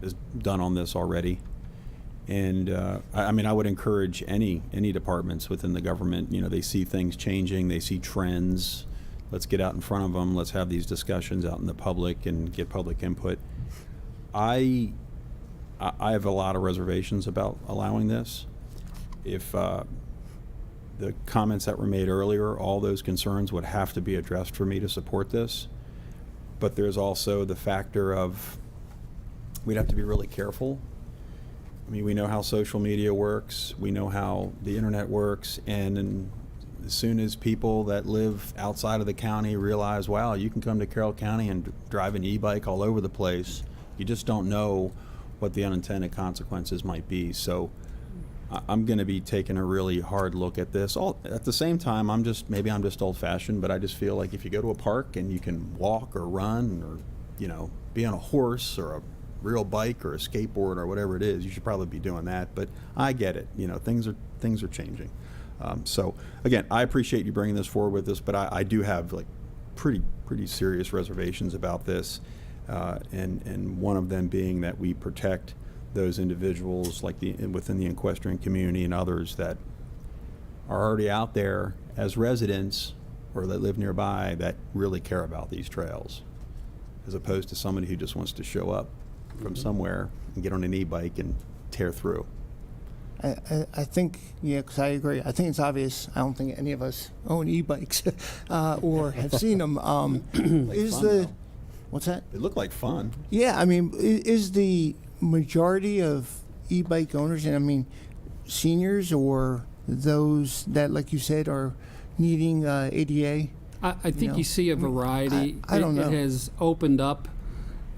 Speaker 5: has done on this already. And I would encourage any departments within the government, they see things changing, they see trends. Let's get out in front of them. Let's have these discussions out in the public and get public input. I have a lot of reservations about allowing this. If the comments that were made earlier, all those concerns would have to be addressed for me to support this. But there's also the factor of we'd have to be really careful. I mean, we know how social media works. We know how the internet works. And as soon as people that live outside of the county realize, wow, you can come to Carroll County and drive an e-bike all over the place, you just don't know what the unintended consequences might be. So I'm going to be taking a really hard look at this. At the same time, maybe I'm just old-fashioned, but I just feel like if you go to a park and you can walk or run or, be on a horse or a real bike or a skateboard or whatever it is, you should probably be doing that. But I get it. Things are changing. So again, I appreciate you bringing this forward with us, but I do have like pretty serious reservations about this, and one of them being that we protect those individuals like within the equestrian community and others that are already out there as residents or that live nearby that really care about these trails, as opposed to somebody who just wants to show up from somewhere and get on an e-bike and tear through.
Speaker 2: I think, because I agree. I think it's obvious. I don't think any of us own e-bikes or have seen them. What's that?
Speaker 5: They look like fun.
Speaker 2: Yeah, I mean, is the majority of e-bike owners, and I mean, seniors or those that, like you said, are needing ADA?
Speaker 9: I think you see a variety.
Speaker 2: I don't know.
Speaker 9: It has opened up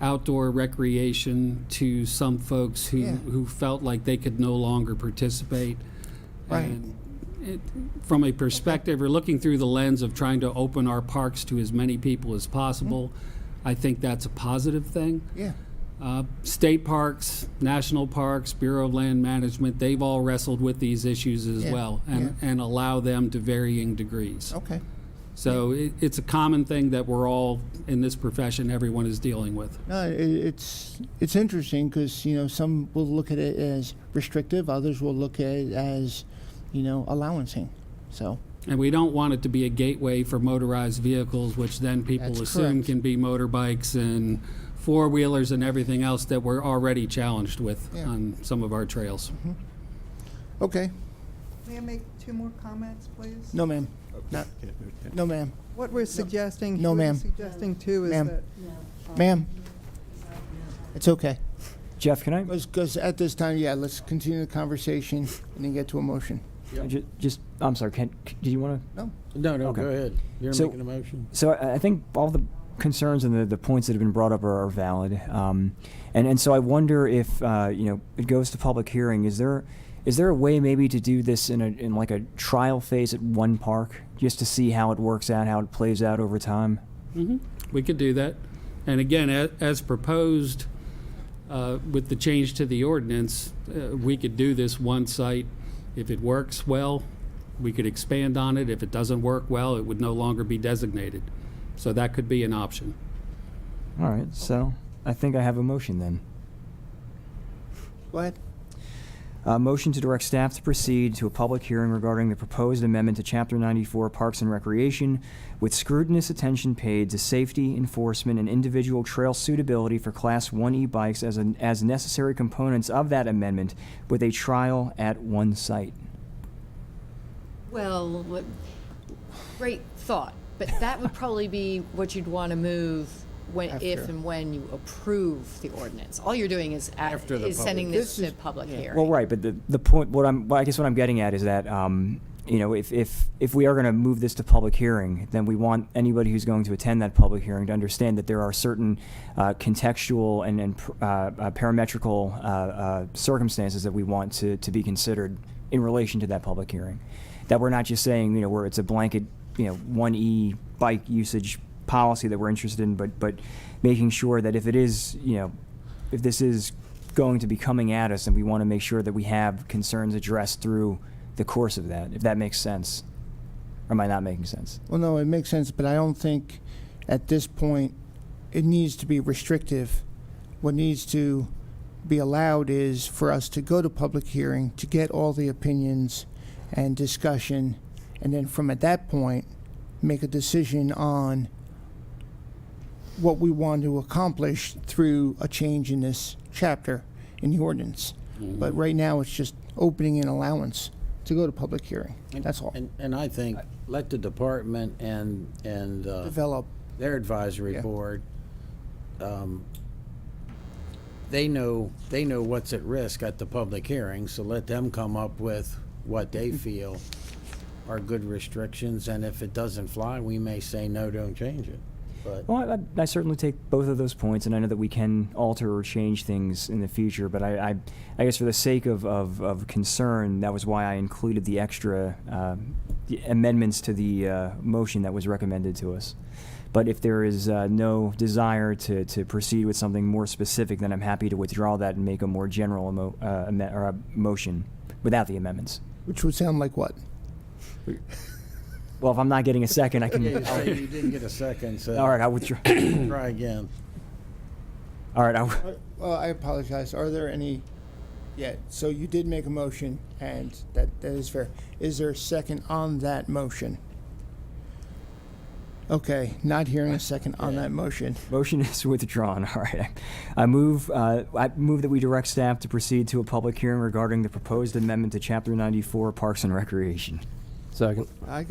Speaker 9: outdoor recreation to some folks who felt like they could no longer participate.
Speaker 2: Right.
Speaker 9: And from a perspective, or looking through the lens of trying to open our parks to as many people as possible, I think that's a positive thing.
Speaker 2: Yeah.
Speaker 9: State parks, national parks, Bureau of Land Management, they've all wrestled with these issues as well and allow them to varying degrees.
Speaker 2: Okay.
Speaker 9: So it's a common thing that we're all, in this profession, everyone is dealing with.
Speaker 2: No, it's interesting because, some will look at it as restrictive, others will look at it as, allowancing. So.
Speaker 9: And we don't want it to be a gateway for motorized vehicles, which then people
Speaker 2: That's
Speaker 9: assume
Speaker 2: correct.
Speaker 9: can be motorbikes and four-wheelers and everything else that we're already challenged with on some of our trails.
Speaker 2: Okay.
Speaker 8: May I make 2 more comments, please?
Speaker 2: No, ma'am. No, ma'am.
Speaker 8: What we're suggesting,
Speaker 2: No, ma'am.
Speaker 8: suggesting too is
Speaker 2: Ma'am.
Speaker 8: that
Speaker 2: Ma'am. It's okay.
Speaker 3: Jeff, can I?
Speaker 2: Because at this time, let's continue the conversation and then get to a motion.
Speaker 3: I'm sorry, do you want to?
Speaker 2: No.
Speaker 4: No,
Speaker 3: Okay.
Speaker 4: go ahead. You're
Speaker 3: So-
Speaker 4: making a motion.
Speaker 3: So I think all the concerns and the points that have been brought up are valid. And so I wonder if, it goes to public hearing, is there a way maybe to do this in like a trial phase at one park, just to see how it works out, how it plays out over time?
Speaker 9: We could do that. And again, as proposed with the change to the ordinance, we could do this one site. If it works well, we could expand on it. If it doesn't work well, it would no longer be designated. So that could be an option.
Speaker 3: All right, so I think I have a motion then.
Speaker 2: Go ahead.
Speaker 3: Motion to direct staff to proceed to a public hearing regarding the proposed amendment to Chapter 94 Parks and Recreation with scrutinous attention paid to safety, enforcement, and individual trail suitability for Class 1 e-bikes as necessary components of that amendment with a trial at one site.
Speaker 21: Well, great thought, but that would probably be what you'd want to move if
Speaker 2: After.
Speaker 21: and when you approve the ordinance. All you're doing is
Speaker 4: After the
Speaker 21: sending
Speaker 4: public-
Speaker 21: this to public hearing.
Speaker 3: Well, right, but the point, I guess what I'm getting at is that, if we are going to move this to public hearing, then we want anybody who's going to attend that public hearing to understand that there are certain contextual and parametrical circumstances that we want to be considered in relation to that public hearing. That we're not just saying, where it's a blanket, 1E bike usage policy that we're interested in, but making sure that if it is, if this is going to be coming at us, and we want to make sure that we have concerns addressed through the course of that, if that makes sense. Or am I not making sense?
Speaker 2: Well, no, it makes sense, but I don't think at this point it needs to be restrictive. What needs to be allowed is for us to go to public hearing, to get all the opinions and discussion, and then from at that point, make a decision on what we want to accomplish through a change in this chapter in the ordinance. But right now, it's just opening an allowance to go to public hearing. That's all.
Speaker 4: And I think let the department and
Speaker 2: Develop.
Speaker 4: their advisory board, they know what's at risk at the public hearing, so let them come up with what they feel are good restrictions, and if it doesn't fly, we may say, no, don't change it. But
Speaker 3: Well, I certainly take both of those points, and I know that we can alter or change things in the future, but I guess for the sake of concern, that was why I included the extra the amendments to the motion that was recommended to us. But if there is no desire to proceed with something more specific, then I'm happy to withdraw that and make a more general motion without the amendments.
Speaker 2: Which would sound like what?
Speaker 3: Well, if I'm not getting a second, I can...
Speaker 4: you say you didn't get a second, so
Speaker 3: All right, I'll withdraw.
Speaker 4: try again.
Speaker 3: All right,
Speaker 2: Well, I apologize. Are there any? Yeah, so you did make a motion, and that is fair. Is there a second on that motion? Okay, not hearing a second on that motion.
Speaker 3: Motion is withdrawn. All right. I move that we direct staff to proceed to a public hearing regarding the proposed amendment to Chapter 94 Parks and Recreation.
Speaker 1: Second.
Speaker 2: I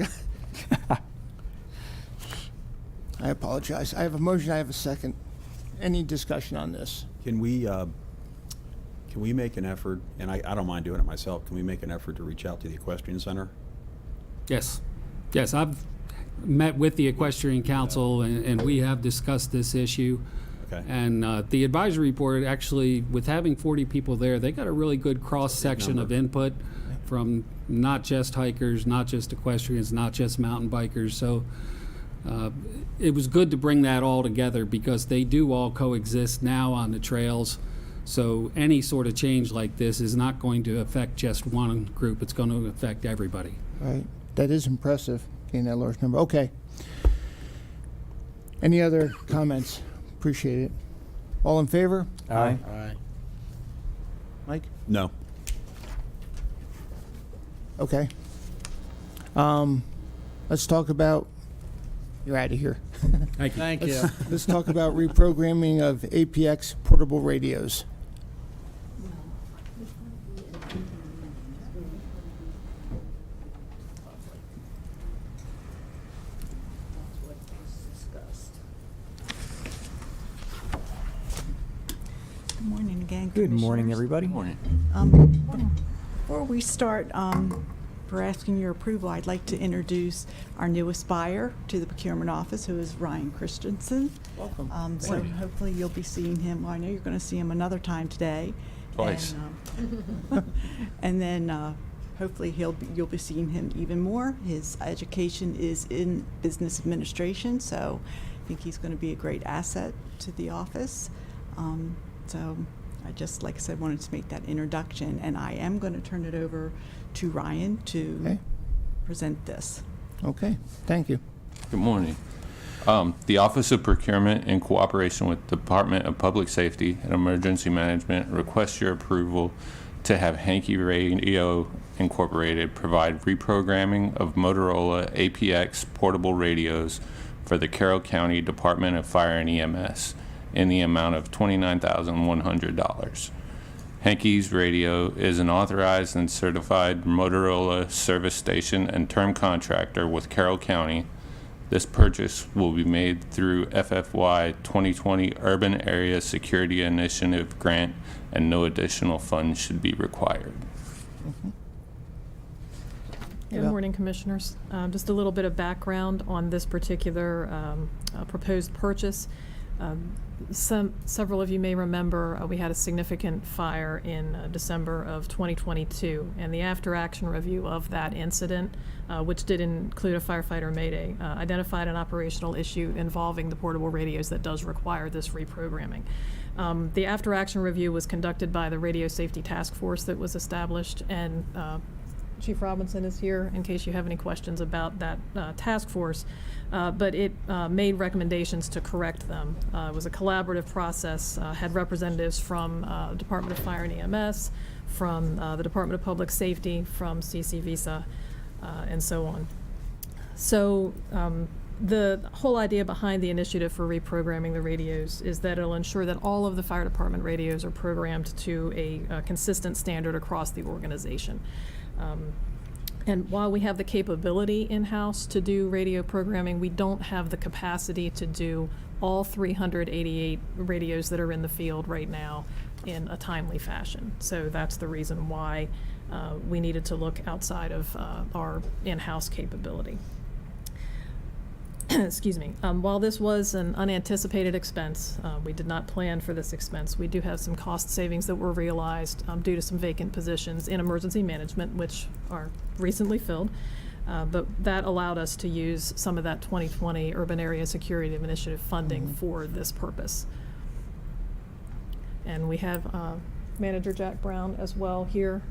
Speaker 2: apologize. I have a motion, I have a second. Any discussion on this?
Speaker 5: Can we make an effort, and I don't mind doing it myself, can we make an effort to reach out to the Equestrian Center?
Speaker 9: Yes. Yes, I've met with the Equestrian Council, and we have discussed this issue.
Speaker 5: Okay.
Speaker 9: And the advisory board, actually, with having 40 people there, they got a really good cross-section of input from not just hikers, not just equestrians, not just mountain bikers. So it was good to bring that all together, because they do all coexist now on the trails. So any sort of change like this is not going to affect just one group. It's going to affect everybody.
Speaker 2: Right, that is impressive, getting that large number. Okay. Any other comments? Appreciate it. All in favor?
Speaker 3: Aye.
Speaker 4: Aye.
Speaker 2: Mike?
Speaker 5: No.
Speaker 2: Okay. Let's talk about, you're out of here.
Speaker 9: Thank you.
Speaker 4: Thank you.
Speaker 2: Let's talk about reprogramming of APX portable radios.
Speaker 10: Good morning again.
Speaker 3: Good morning,
Speaker 10: Commissioners.
Speaker 3: everybody.
Speaker 10: Before we start, for asking your approval, I'd like to introduce our newest buyer to the procurement office, who is Ryan Christensen.
Speaker 2: Welcome.
Speaker 10: So hopefully you'll be seeing him. Well, I know you're going to see him another time today.
Speaker 20: Twice.
Speaker 10: And then hopefully you'll be seeing him even more. His education is in business administration, so I think he's going to be a great asset to the office. So I just, like I said, wanted to make that introduction, and I am going to turn it over to Ryan to present this.
Speaker 2: Okay, thank you.
Speaker 11: Good morning. The Office of Procurement, in cooperation with the Department of Public Safety and Emergency Management, requests your approval to have Hankey Radio Incorporated provide reprogramming of Motorola APX portable radios for the Carroll County Department of Fire and EMS in the amount of $29,100. Hankey's Radio is an authorized and certified Motorola service station and term contractor with Carroll County. This purchase will be made through FFY 2020 Urban Area Security Initiative grant, and no additional funds should be required.
Speaker 12: Good morning, Commissioners. Just a little bit of background on this particular proposed purchase. Several of you may remember we had a significant fire in December of 2022, and the after-action review of that incident, which did include a firefighter mayday, identified an operational issue involving the portable radios that does require this reprogramming. The after-action review was conducted by the Radio Safety Task Force that was established, and Chief Robinson is here in case you have any questions about that task force, but it made recommendations to correct them. It was a collaborative process, had representatives from Department of Fire and EMS, from the Department of Public Safety, from CCVISA, and so on. So the whole idea behind the initiative for reprogramming the radios is that it'll ensure that all of the fire department radios are programmed to a consistent standard across the organization. And while we have the capability in-house to do radio programming, we don't have the capacity to do all 388 radios that are in the field right now in a timely fashion. So that's the reason why we needed to look outside of our in-house capability. Excuse me. While this was an unanticipated expense, we did not plan for this expense. We do have some cost savings that were realized due to some vacant positions in emergency management, which are recently filled. But that allowed us to use some of that 2020 Urban Area Security Initiative funding for this purpose. And we have Manager Jack Brown as well here,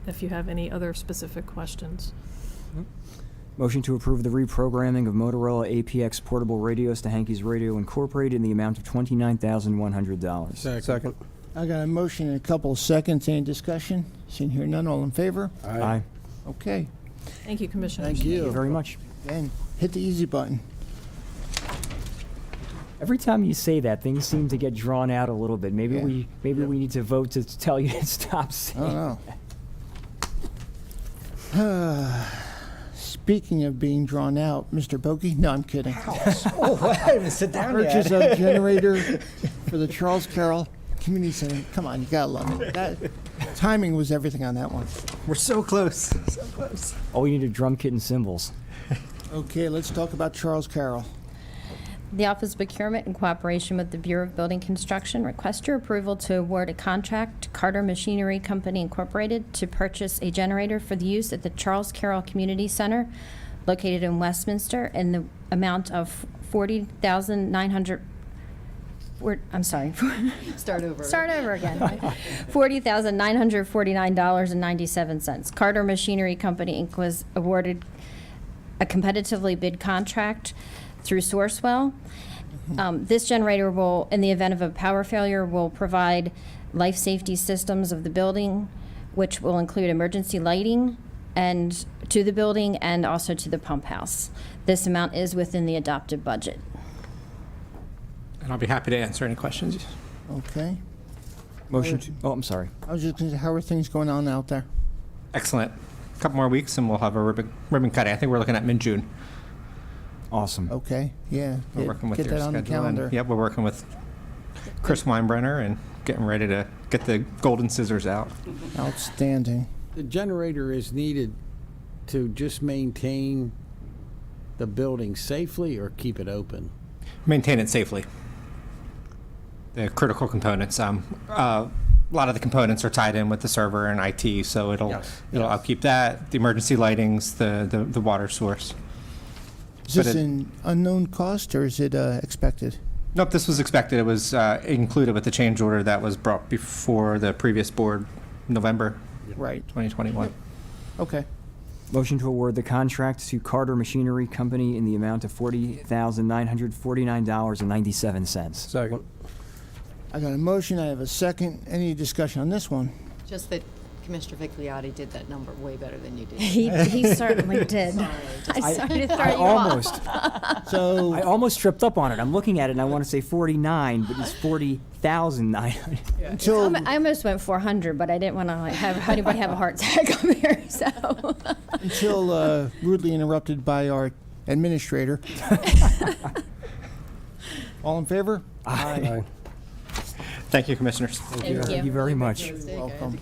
Speaker 12: if you have any other specific questions.
Speaker 3: Motion to approve the reprogramming of Motorola APX portable radios to Hankey's Radio Incorporated in the amount of $29,100.
Speaker 1: Second.
Speaker 2: I got a motion and a couple of seconds. Any discussion? Seeing here none, all in favor?
Speaker 3: Aye.
Speaker 2: Okay.
Speaker 12: Thank you, Commissioners.
Speaker 2: Thank you.
Speaker 3: Thank you very much.
Speaker 2: And hit the easy button.
Speaker 3: Every time you say that, things seem to get drawn out a little bit. Maybe
Speaker 2: Yeah.
Speaker 3: we need to vote to tell you to stop
Speaker 2: I
Speaker 3: saying
Speaker 2: don't know. Speaking of being drawn out, Mr. Bogie? No, I'm kidding.
Speaker 14: Oh, I didn't even sit down yet.
Speaker 2: Purchase of generator for the Charles Carroll Community Center. Come on, you gotta love it. That timing was everything on that one.
Speaker 14: We're so close. So close.
Speaker 3: All we need are drum kit and cymbals.
Speaker 2: Okay, let's talk about Charles Carroll.
Speaker 23: The Office of Procurement, in cooperation with the Bureau of Building Construction, request your approval to award a contract to Carter Machinery Company Incorporated to purchase a generator for the use at the Charles Carroll Community Center located in Westminster in the amount of $40,900. I'm sorry.
Speaker 21: Start over.
Speaker 23: Start over again. $40,949.97. Carter Machinery Company Inc. was awarded a competitively bid contract through Sourcewell. This generator will, in the event of a power failure, will provide life safety systems of the building, which will include emergency lighting and to the building and also to the pump house. This amount is within the adopted budget.
Speaker 14: And I'll be happy to answer any questions.
Speaker 2: Okay.
Speaker 3: Motion to, oh, I'm sorry.
Speaker 2: I was just gonna say, how are things going on out there?
Speaker 14: Excellent. A couple more weeks and we'll have a ribbon cutting. I think we're looking at mid-June.
Speaker 3: Awesome.
Speaker 2: Okay, yeah.
Speaker 14: We're working with
Speaker 2: Get
Speaker 14: your
Speaker 2: that on the
Speaker 14: schedule.
Speaker 2: calendar.
Speaker 14: And, yep, we're working with Chris Weinbrenner and getting ready to get the golden scissors out.
Speaker 2: Outstanding.
Speaker 4: The generator is needed to just maintain the building safely or keep it open?
Speaker 14: Maintain it safely. The critical components. A lot of the components are tied in with the server and IT, so it'll upkeep that. The emergency lightings, the water source.
Speaker 2: Is this an unknown cost or is it expected?
Speaker 14: Nope, this was expected. It was included with the change order that was brought before the previous board, November
Speaker 2: Right.
Speaker 14: 2021.
Speaker 2: Okay.
Speaker 3: Motion to award the contract to Carter Machinery Company in the amount of $40,949.97.
Speaker 1: Second.
Speaker 2: I got a motion, I have a second. Any discussion on this one?
Speaker 21: Just that Commissioner Vigliotti did that number way better than you did.
Speaker 23: He certainly did. I'm sorry to throw you
Speaker 3: almost.
Speaker 23: off.
Speaker 2: So
Speaker 3: I almost tripped up on it. I'm looking at it and I want to say 49, but it's 40,900.
Speaker 2: until
Speaker 23: I almost went 400, but I didn't want to have anybody have a heart attack up here. So
Speaker 2: until rudely interrupted by our administrator. All in favor?
Speaker 1: Aye.
Speaker 14: Thank you, Commissioners.
Speaker 3: Thank you very much.
Speaker 2: Welcome.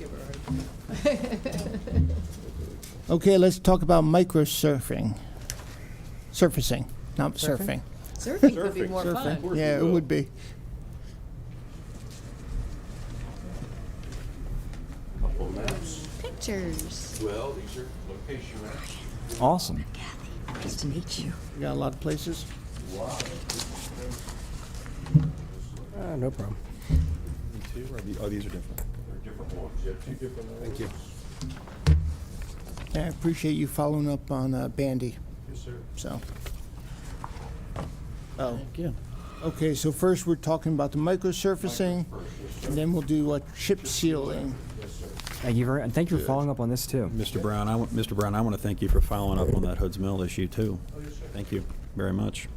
Speaker 2: Okay, let's talk about microsurfing. Surfacing, not surfing.
Speaker 21: Surfing could be more
Speaker 2: Surfing.
Speaker 21: fun.
Speaker 2: Yeah, it would be.
Speaker 21: Pictures.
Speaker 5: Well, these are location maps.
Speaker 3: Awesome.
Speaker 21: Nice to meet you.
Speaker 2: We got a lot of places.
Speaker 1: No problem.
Speaker 5: Oh, these are different. They're different ones. You have two different ones.
Speaker 1: Thank you.
Speaker 2: I appreciate you following up on Bandy.
Speaker 5: Yes, sir.
Speaker 2: So. Oh,
Speaker 4: Thank you.
Speaker 2: okay, so first we're talking about the microsurfacing, and then we'll do chip sealing.
Speaker 3: Thank you and thank you for following up on this too.
Speaker 5: Mr. Brown, I want to thank you for following up on that Hoods Mill issue too. Thank you very much.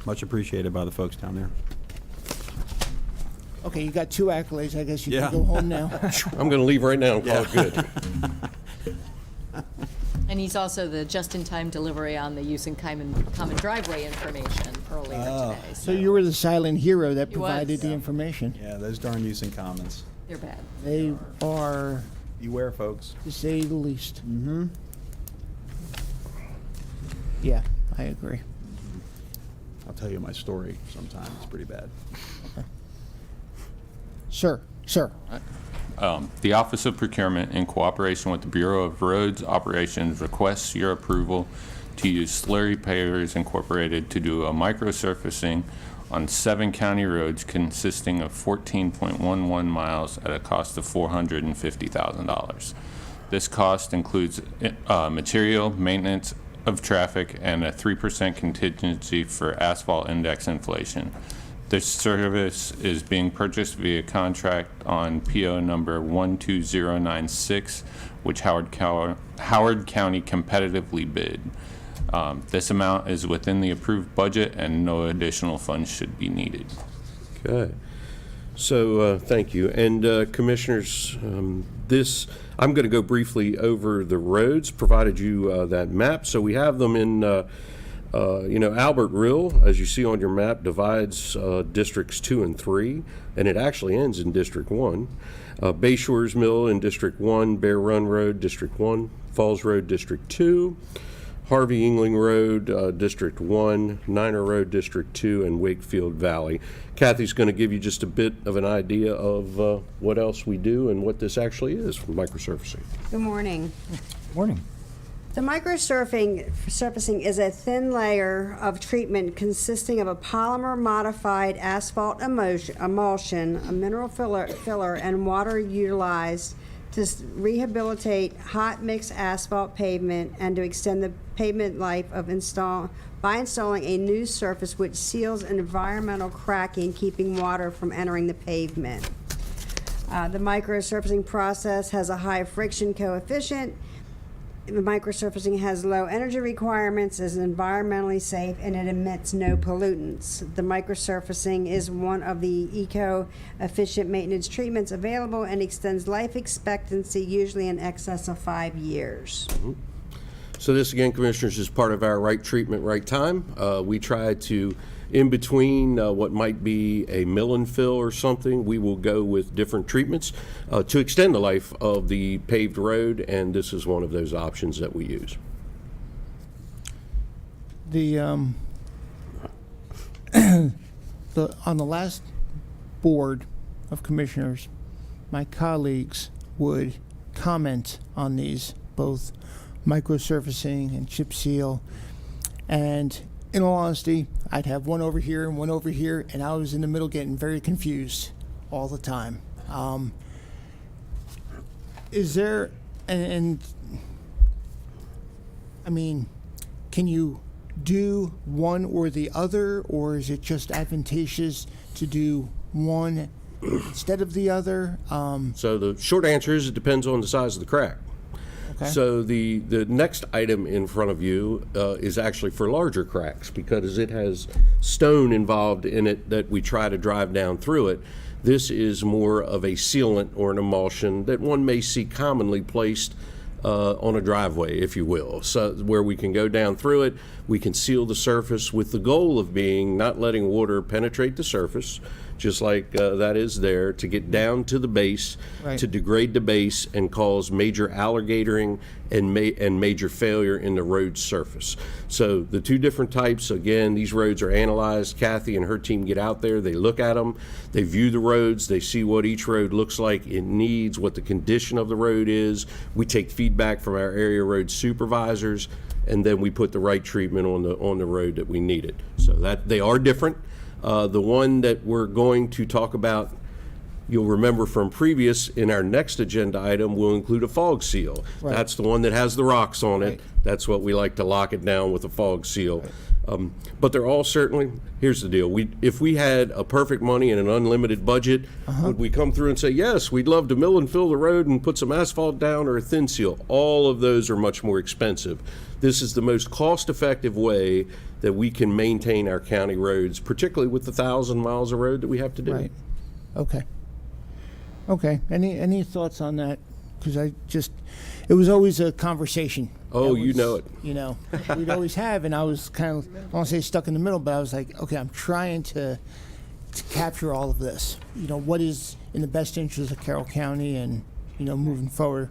Speaker 5: Much appreciated by the folks down there.
Speaker 2: Okay, you got 2 accolades. I guess you
Speaker 5: Yeah.
Speaker 2: can go home now.
Speaker 15: I'm going to leave right now and call it good.
Speaker 21: And he's also the just-in-time delivery on the use and common driveway information earlier today.
Speaker 2: So you were the silent hero that
Speaker 21: He was.
Speaker 2: provided the information.
Speaker 5: Yeah, those darn use and commons.
Speaker 21: They're bad.
Speaker 2: They are,
Speaker 5: Beware, folks.
Speaker 2: to say the least. Mm-hmm. Yeah, I agree.
Speaker 5: I'll tell you my story sometime. It's pretty bad.
Speaker 2: Sir.
Speaker 11: The Office of Procurement, in cooperation with the Bureau of Roads Operations, requests your approval to use Slurry Pavers Incorporated to do a microsurfacing on 7 county roads consisting of 14.11 miles at a cost of $450,000. This cost includes material, maintenance of traffic, and a 3% contingency for asphalt index inflation. This service is being purchased via contract on PO number 12096, which Howard County competitively bid. This amount is within the approved budget and no additional funds should be needed.
Speaker 15: Okay. So, thank you. And Commissioners, I'm going to go briefly over the roads, provided you that map. So we have them in, Albert Rill, as you see on your map, divides districts 2 and 3, and it actually ends in District 1. Bayshores Mill in District 1, Bear Run Road, District 1, Falls Road, District 2, Harvey Yingling Road, District 1, Niner Road, District 2, and Wakefield Valley. Kathy's going to give you just a bit of an idea of what else we do and what this actually is for microsurfacing.
Speaker 16: Good morning.
Speaker 3: Morning.
Speaker 16: The microsurfacing is a thin layer of treatment consisting of a polymer-modified asphalt emulsion, a mineral filler, and water utilized to rehabilitate hot mix asphalt pavement and to extend the pavement life of by installing a new surface which seals environmental cracking, keeping water from entering the pavement. The microsurfacing process has a high friction coefficient. The microsurfacing has low energy requirements, is environmentally safe, and it emits no pollutants. The microsurfacing is one of the eco-efficient maintenance treatments available and extends life expectancy usually in excess of 5 years.
Speaker 15: So this, again, Commissioners, is part of our right treatment, right time. We try to, in between what might be a mill and fill or something, we will go with different treatments to extend the life of the paved road, and this is one of those options that we use.
Speaker 2: On the last board of commissioners, my colleagues would comment on these, both microsurfacing and chip seal, and in all honesty, I'd have one over here and one over here, and I was in the middle getting very confused all the time. Is there, can you do one or the other, or is it just advantageous to do one instead of the other?
Speaker 15: So the short answer is it depends on the size of the crack.
Speaker 2: Okay.
Speaker 15: So the next item in front of you is actually for larger cracks because it has stone involved in it that we try to drive down through it. This is more of a sealant or an emulsion that one may see commonly placed on a driveway, if you will. So where we can go down through it, we can seal the surface with the goal of being not letting water penetrate the surface, just like that is there, to get down to the base,
Speaker 2: Right.
Speaker 15: to degrade the base and cause major alligatoring and major failure in the road surface. So the two different types, again, these roads are analyzed. Kathy and her team get out there, they look at them, they view the roads, they see what each road looks like, it needs, what the condition of the road is. We take feedback from our area road supervisors, and then we put the right treatment on the road that we needed. So that they are different. The one that we're going to talk about, you'll remember from previous, in our next agenda item, will include a fog seal.
Speaker 2: Right.
Speaker 15: That's the one that has the rocks on it.
Speaker 2: Right.
Speaker 15: That's what we like to lock it down with a fog seal. But they're all certainly, here's the deal, if we had a perfect money and an unlimited budget, would we come through and say, yes, we'd love to mill and fill the road and put some asphalt down or a thin seal? All of those are much more expensive. This is the most cost-effective way that we can maintain our county roads, particularly with the 1,000 miles of road that we have to do.
Speaker 2: Right. Okay. Okay. Any thoughts on that? Because it was always a conversation.
Speaker 15: Oh,
Speaker 2: That
Speaker 15: you
Speaker 2: was,
Speaker 15: know it.
Speaker 2: You know, we'd always have, and I was kind of, I don't want to say stuck in the middle, but I was like, okay, I'm trying to capture all of this. You know, what is in the best interest of Carroll County and, you know, moving forward.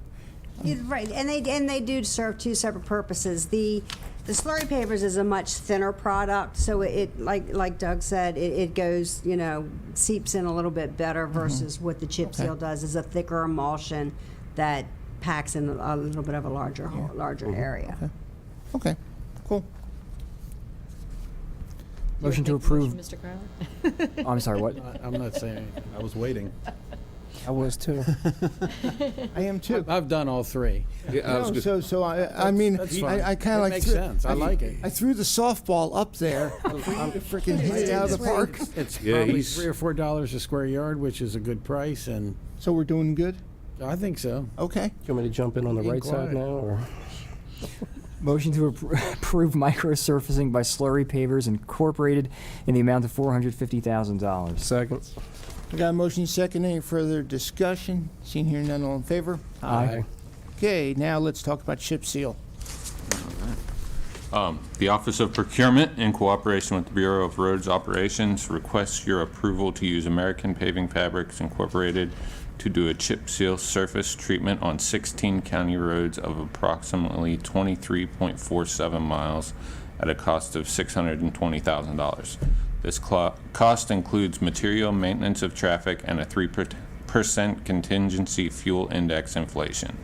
Speaker 16: Right, and they do serve two separate purposes. The slurry pavers is a much thinner product, so it like Doug said, it goes, you know, seeps in a little bit better versus what the chip seal does, is a thicker emulsion that packs in a little bit of a larger area.
Speaker 2: Okay, cool.
Speaker 3: Motion to approve.
Speaker 21: Mr. Crowley?
Speaker 3: Oh, I'm sorry, what?
Speaker 4: I'm not saying anything.
Speaker 5: I was waiting.
Speaker 1: I was too.
Speaker 2: I am too.
Speaker 4: I've done all three.
Speaker 15: Yeah, I was
Speaker 2: No,
Speaker 15: good.
Speaker 2: so I mean,
Speaker 4: that's fine.
Speaker 2: I kind
Speaker 4: It
Speaker 2: of like
Speaker 4: makes sense. I like it.
Speaker 2: I threw the softball up there. I'm freaking hit it out of the park.
Speaker 4: It's
Speaker 15: Yeah,
Speaker 4: probably
Speaker 15: he's-
Speaker 4: $3 or $4 a square yard, which is a good price, and
Speaker 2: So we're doing good.
Speaker 4: I think so.
Speaker 2: Okay.
Speaker 1: You want me to jump in on the
Speaker 4: Being
Speaker 1: right side
Speaker 4: quiet.
Speaker 1: now, or?
Speaker 3: Motion to approve microsurfacing by Slurry Pavers Incorporated in the amount of $450,000.
Speaker 1: Second.
Speaker 2: I got a motion second. Any further discussion? Seeing here none, all in favor?
Speaker 3: Aye.
Speaker 2: Okay, now let's talk about chip seal.
Speaker 11: The Office of Procurement, in cooperation with the Bureau of Roads Operations, requests your approval to use American Paving Fabrics Incorporated to do a chip seal surface treatment on 16 county roads of approximately 23.47 miles at a cost of $620,000. This cost includes material, maintenance of traffic, and a 3% contingency fuel index inflation.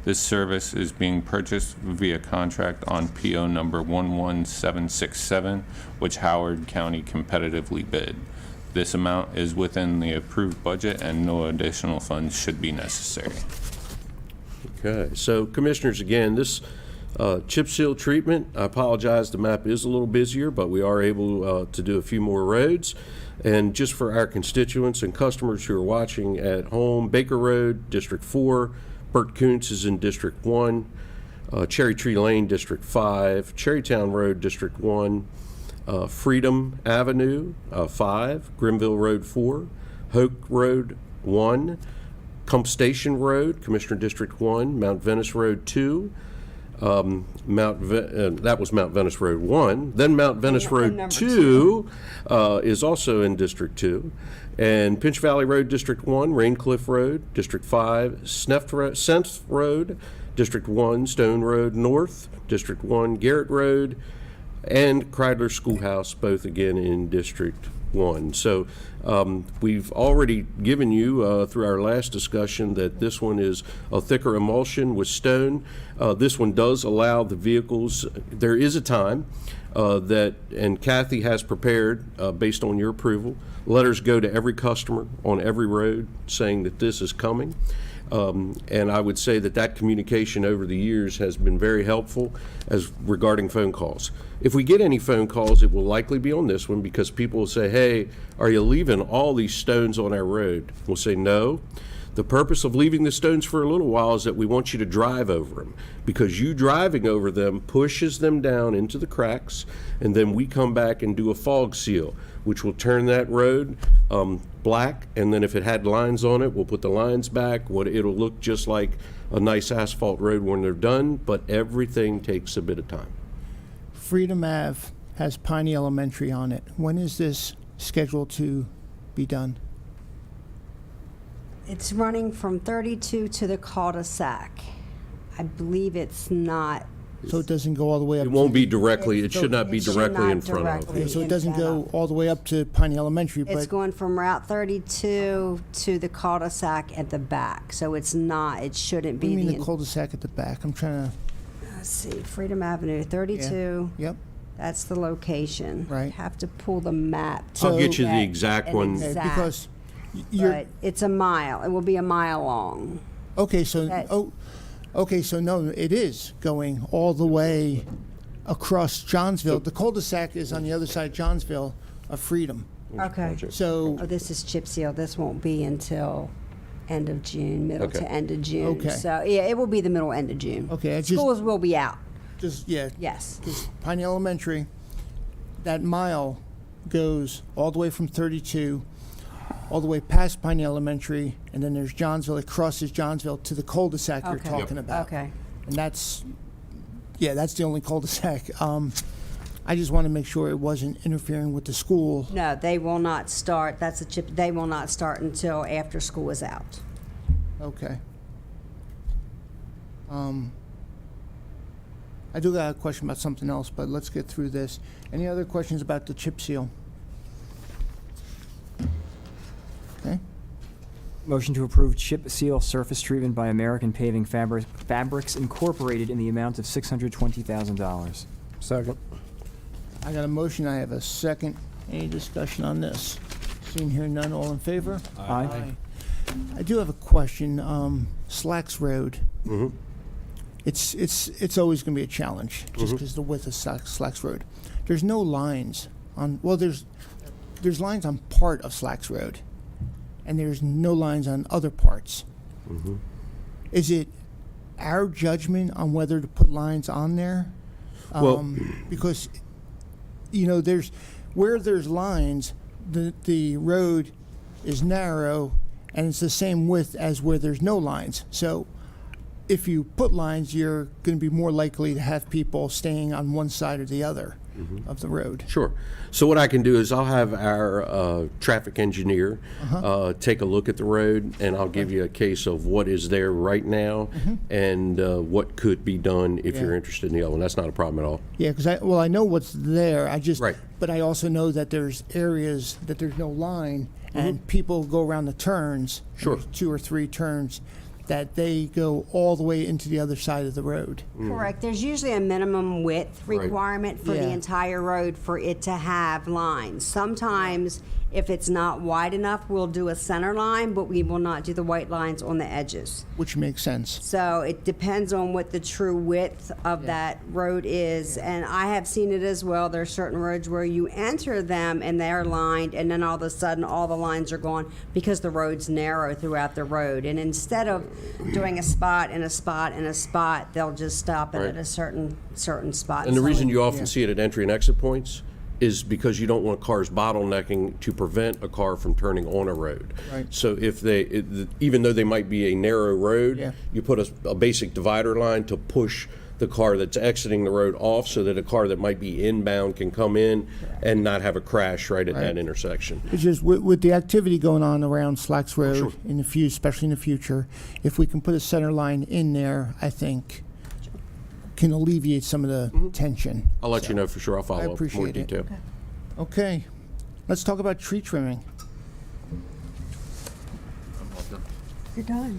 Speaker 11: This service is being purchased via contract on PO number 11767, which Howard County competitively bid. This amount is within the approved budget and no additional funds should be necessary.
Speaker 15: Okay, so Commissioners, again, this chip seal treatment, I apologize, the map is a little busier, but we are able to do a few more roads. And just for our constituents and customers who are watching at home, Baker Road, District 4, Bert Koontz is in District 1, Cherry Tree Lane, District 5, Cherrytown Road, District 1, Freedom Avenue, 5, Grimville Road, 4, Hoke Road, 1, Cump Station Road, Commissioner District 1, Mount Venice Road, 2, that was Mount Venice Road 1. Then Mount Venice Road
Speaker 16: number
Speaker 15: 2 is also in District 2. And Pinch Valley Road, District 1, Raincliff Road, District 5, Senft Road, District 1, Stone Road North, District 1, Garrett Road, and Kreidler Schoolhouse, both again in District 1. So we've already given you, through our last discussion, that this one is a thicker emulsion with stone. This one does allow the vehicles, there is a time that, and Kathy has prepared, based on your approval, letters go to every customer on every road saying that this is coming. And I would say that communication over the years has been very helpful as regarding phone calls. If we get any phone calls, it will likely be on this one because people will say, hey, are you leaving all these stones on our road? We'll say, no. The purpose of leaving the stones for a little while is that we want you to drive over them, because you driving over them pushes them down into the cracks, and then we come back and do a fog seal, which will turn that road black, and then if it had lines on it, we'll put the lines back. It'll look just like a nice asphalt road when they're done, but everything takes a bit of time.
Speaker 2: Freedom Ave has Piney Elementary on it. When is this scheduled to be done?
Speaker 16: It's running from 32 to the cul-de-sac. I believe it's not.
Speaker 2: So it doesn't go all the way up?
Speaker 15: It won't be directly, it should not be
Speaker 16: It should
Speaker 15: directly
Speaker 16: not
Speaker 15: in front of.
Speaker 16: directly
Speaker 2: So it
Speaker 16: in
Speaker 2: doesn't
Speaker 16: front
Speaker 2: go all the way up to Piney Elementary,
Speaker 16: It's
Speaker 2: but
Speaker 16: going from Route 32 to the cul-de-sac at the back. So it's not, it shouldn't
Speaker 2: what do
Speaker 16: be
Speaker 2: you mean
Speaker 16: the,
Speaker 2: the cul-de-sac at the back? I'm trying to,
Speaker 16: let's see, Freedom Avenue, 32.
Speaker 2: yep.
Speaker 16: That's the location.
Speaker 2: Right.
Speaker 16: Have to pull the map.
Speaker 15: I'll
Speaker 16: to
Speaker 15: get you the
Speaker 16: get
Speaker 15: exact
Speaker 16: an
Speaker 15: one.
Speaker 2: Okay,
Speaker 16: exact,
Speaker 2: because you're,
Speaker 16: but it's a mile. It will be a mile long.
Speaker 2: okay, so,
Speaker 16: that-
Speaker 2: okay, so no, it is going all the way across Johnsville. The cul-de-sac is on the other side of Johnsville of Freedom.
Speaker 16: Okay.
Speaker 2: So,
Speaker 16: Oh, this is chip seal. This won't be until end of June, middle
Speaker 15: Okay.
Speaker 16: to end of June.
Speaker 2: Okay.
Speaker 16: So, yeah, it will be the middle, end of June.
Speaker 2: okay, I just,
Speaker 16: Schools will be out.
Speaker 2: yeah,
Speaker 16: Yes.
Speaker 2: because Piney Elementary, that mile goes all the way from 32, all the way past Piney Elementary, and then there's Johnsville. It crosses Johnsville to the cul-de-sac you're
Speaker 16: Okay.
Speaker 2: talking about.
Speaker 16: Okay.
Speaker 2: And that's the only cul-de-sac. I just want to make sure it wasn't interfering with the school.
Speaker 16: No, they will not start. That's a chip. They will not start until after school is out.
Speaker 2: Okay. I do got a question about something else, but let's get through this. Any other questions about the chip seal? Okay.
Speaker 3: Motion to approve chip seal surface treatment by American Paving Fabrics Incorporated in the amount of $620,000.
Speaker 1: Second.
Speaker 2: I got a motion, I have a second. Any discussion on this? Seeing here none, all in favor?
Speaker 3: Aye.
Speaker 2: I do have a question. Slacks Road.
Speaker 15: Mhm.
Speaker 2: It's always going to be a challenge, just because the width of Slacks Road. There's no lines on. Well, there's lines on part of Slacks Road, and there's no lines on other parts. Is it our judgment on whether to put lines on there?
Speaker 15: Well-
Speaker 2: Because there's where there's lines, the road is narrow, and it's the same width as where there's no lines. So if you put lines, you're going to be more likely to have people staying on one side or the other of the road.
Speaker 15: Sure. So what I can do is I'll have our traffic engineer take a look at the road, and I'll give you a case of what is there right now and what could be done if
Speaker 2: Yeah.
Speaker 15: you're interested in the other one. That's not a problem at all.
Speaker 2: Yeah, because I know what's there.
Speaker 15: Right.
Speaker 2: But I also know that there's areas that there's no line, and people go around the turns. and
Speaker 15: Sure.
Speaker 2: there's 2 or 3 turns that they go all the way into the other side of the road.
Speaker 16: Correct. There's usually a minimum width
Speaker 15: Right.
Speaker 16: requirement for the
Speaker 2: Yeah.
Speaker 16: entire road for it to have lines. Sometimes, if it's not wide enough, we'll do a center line, but we will not do the white lines on the edges.
Speaker 2: Which makes sense.
Speaker 16: So it depends on what the true width of that road is. And I have seen it as well. There are certain roads where you enter them and they're lined, and then all of a sudden all the lines are gone because the road's narrow throughout the road. And instead of doing a spot and a spot and a spot, they'll just stop it
Speaker 15: Right.
Speaker 16: at a certain spot.
Speaker 15: And the
Speaker 16: So
Speaker 15: reason
Speaker 16: it-
Speaker 15: you often see it at entry and exit points is because you don't want cars bottlenecking to prevent a car from turning on a road.
Speaker 2: Right.
Speaker 15: So if even though they might be a narrow road,
Speaker 2: Yeah.
Speaker 15: you put a basic divider line to push the car that's exiting the road off so that a car that might be inbound can come in and not have a crash right at that intersection.
Speaker 2: It's just with the activity going on around Slacks Road
Speaker 15: Sure.
Speaker 2: in the future, especially in the future, if we can put a center line in there, I think can alleviate some of the tension.
Speaker 15: I'll let you know for sure. I'll follow up with more
Speaker 2: appreciate it.
Speaker 15: detail.
Speaker 2: Okay, let's talk about tree trimming.
Speaker 16: You're done.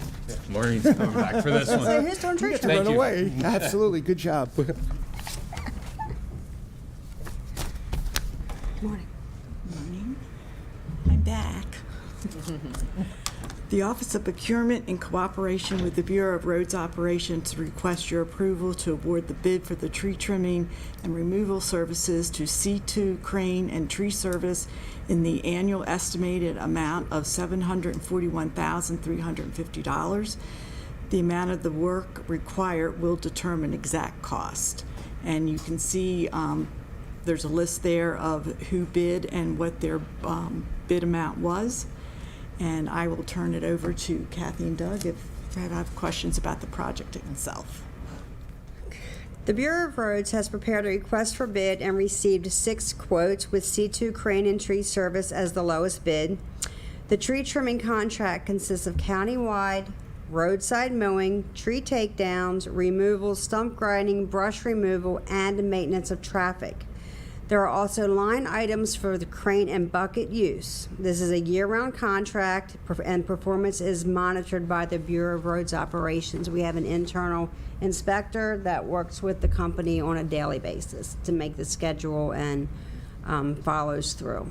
Speaker 17: Maureen's coming back for this one.
Speaker 16: So who's doing tree
Speaker 2: To
Speaker 16: trimming?
Speaker 2: run away. Absolutely, good job.
Speaker 10: Morning. I'm back. The Office of Procurement, in cooperation with the Bureau of Roads Operations, requests your approval to award the bid for the tree trimming and removal services to C2 Crane and Tree Service in the annual estimated amount of $741,350. The amount of the work required will determine exact cost. And you can see there's a list there of who bid and what their bid amount was. And I will turn it over to Kathy and Doug if you have questions about the project itself.
Speaker 16: The Bureau of Roads has prepared a request for bid and received 6 quotes with C2 Crane and Tree Service as the lowest bid. The tree trimming contract consists of countywide roadside mowing, tree takedowns, removal, stump grinding, brush removal, and maintenance of traffic. There are also line items for the crane and bucket use. This is a year-round contract, and performance is monitored by the Bureau of Roads Operations. We have an internal inspector that works with the company on a daily basis to make the schedule and follows through.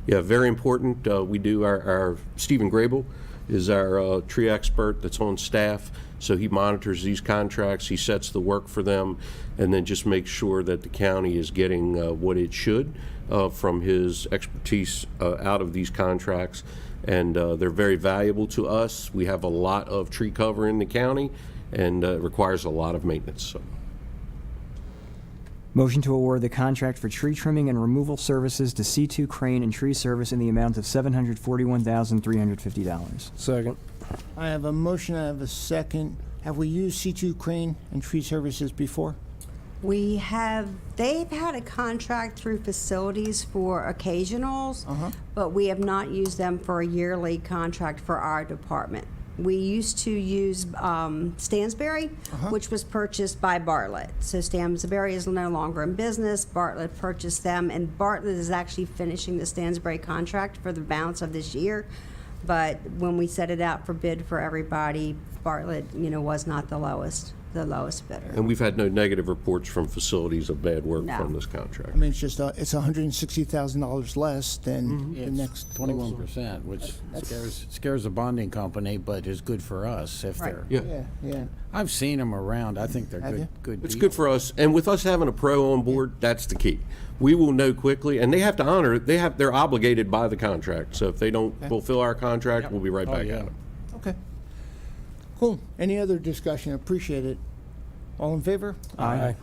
Speaker 15: Yeah, very important. We do our Stephen Grable is our tree expert that's on staff. So he monitors these contracts, he sets the work for them, and then just makes sure that the county is getting what it should from his expertise out of these contracts. And they're very valuable to us. We have a lot of tree cover in the county, and it requires a lot of maintenance. So.
Speaker 3: Motion to award the contract for tree trimming and removal services to C2 Crane and Tree Service in the amount of $741,350.
Speaker 1: Second.
Speaker 2: I have a motion, I have a second. Have we used C2 Crane and Tree Services before?
Speaker 16: They've had a contract through facilities for occasionals, but we have not used them for a yearly contract for our department. We used to use Stansberry, which was purchased by Bartlett. So Stansberry is no longer in business. Bartlett purchased them, and Bartlett is actually finishing the Stansberry contract for the balance of this year. But when we set it out for bid for everybody, Bartlett, was not the lowest bidder.
Speaker 15: And we've had no negative reports from facilities of bad work
Speaker 16: No.
Speaker 15: from this contract.
Speaker 2: I mean, it's just, it's $160,000 less than the next.
Speaker 4: 21%, which scares the bonding company, but is good for us if
Speaker 16: Right.
Speaker 4: they're.
Speaker 2: Yeah.
Speaker 4: I've seen them around. I think they're
Speaker 2: Have you?
Speaker 4: good.
Speaker 15: It's
Speaker 4: deals.
Speaker 15: good for us, and with us having a pro on board, that's the key. We will know quickly, and they have to honor, they're obligated by the contract. So if they don't fulfill our contract, we'll be right back
Speaker 4: yeah.
Speaker 15: at them.
Speaker 2: Okay. Cool. Any other discussion? Appreciate it. All in favor?
Speaker 3: Aye.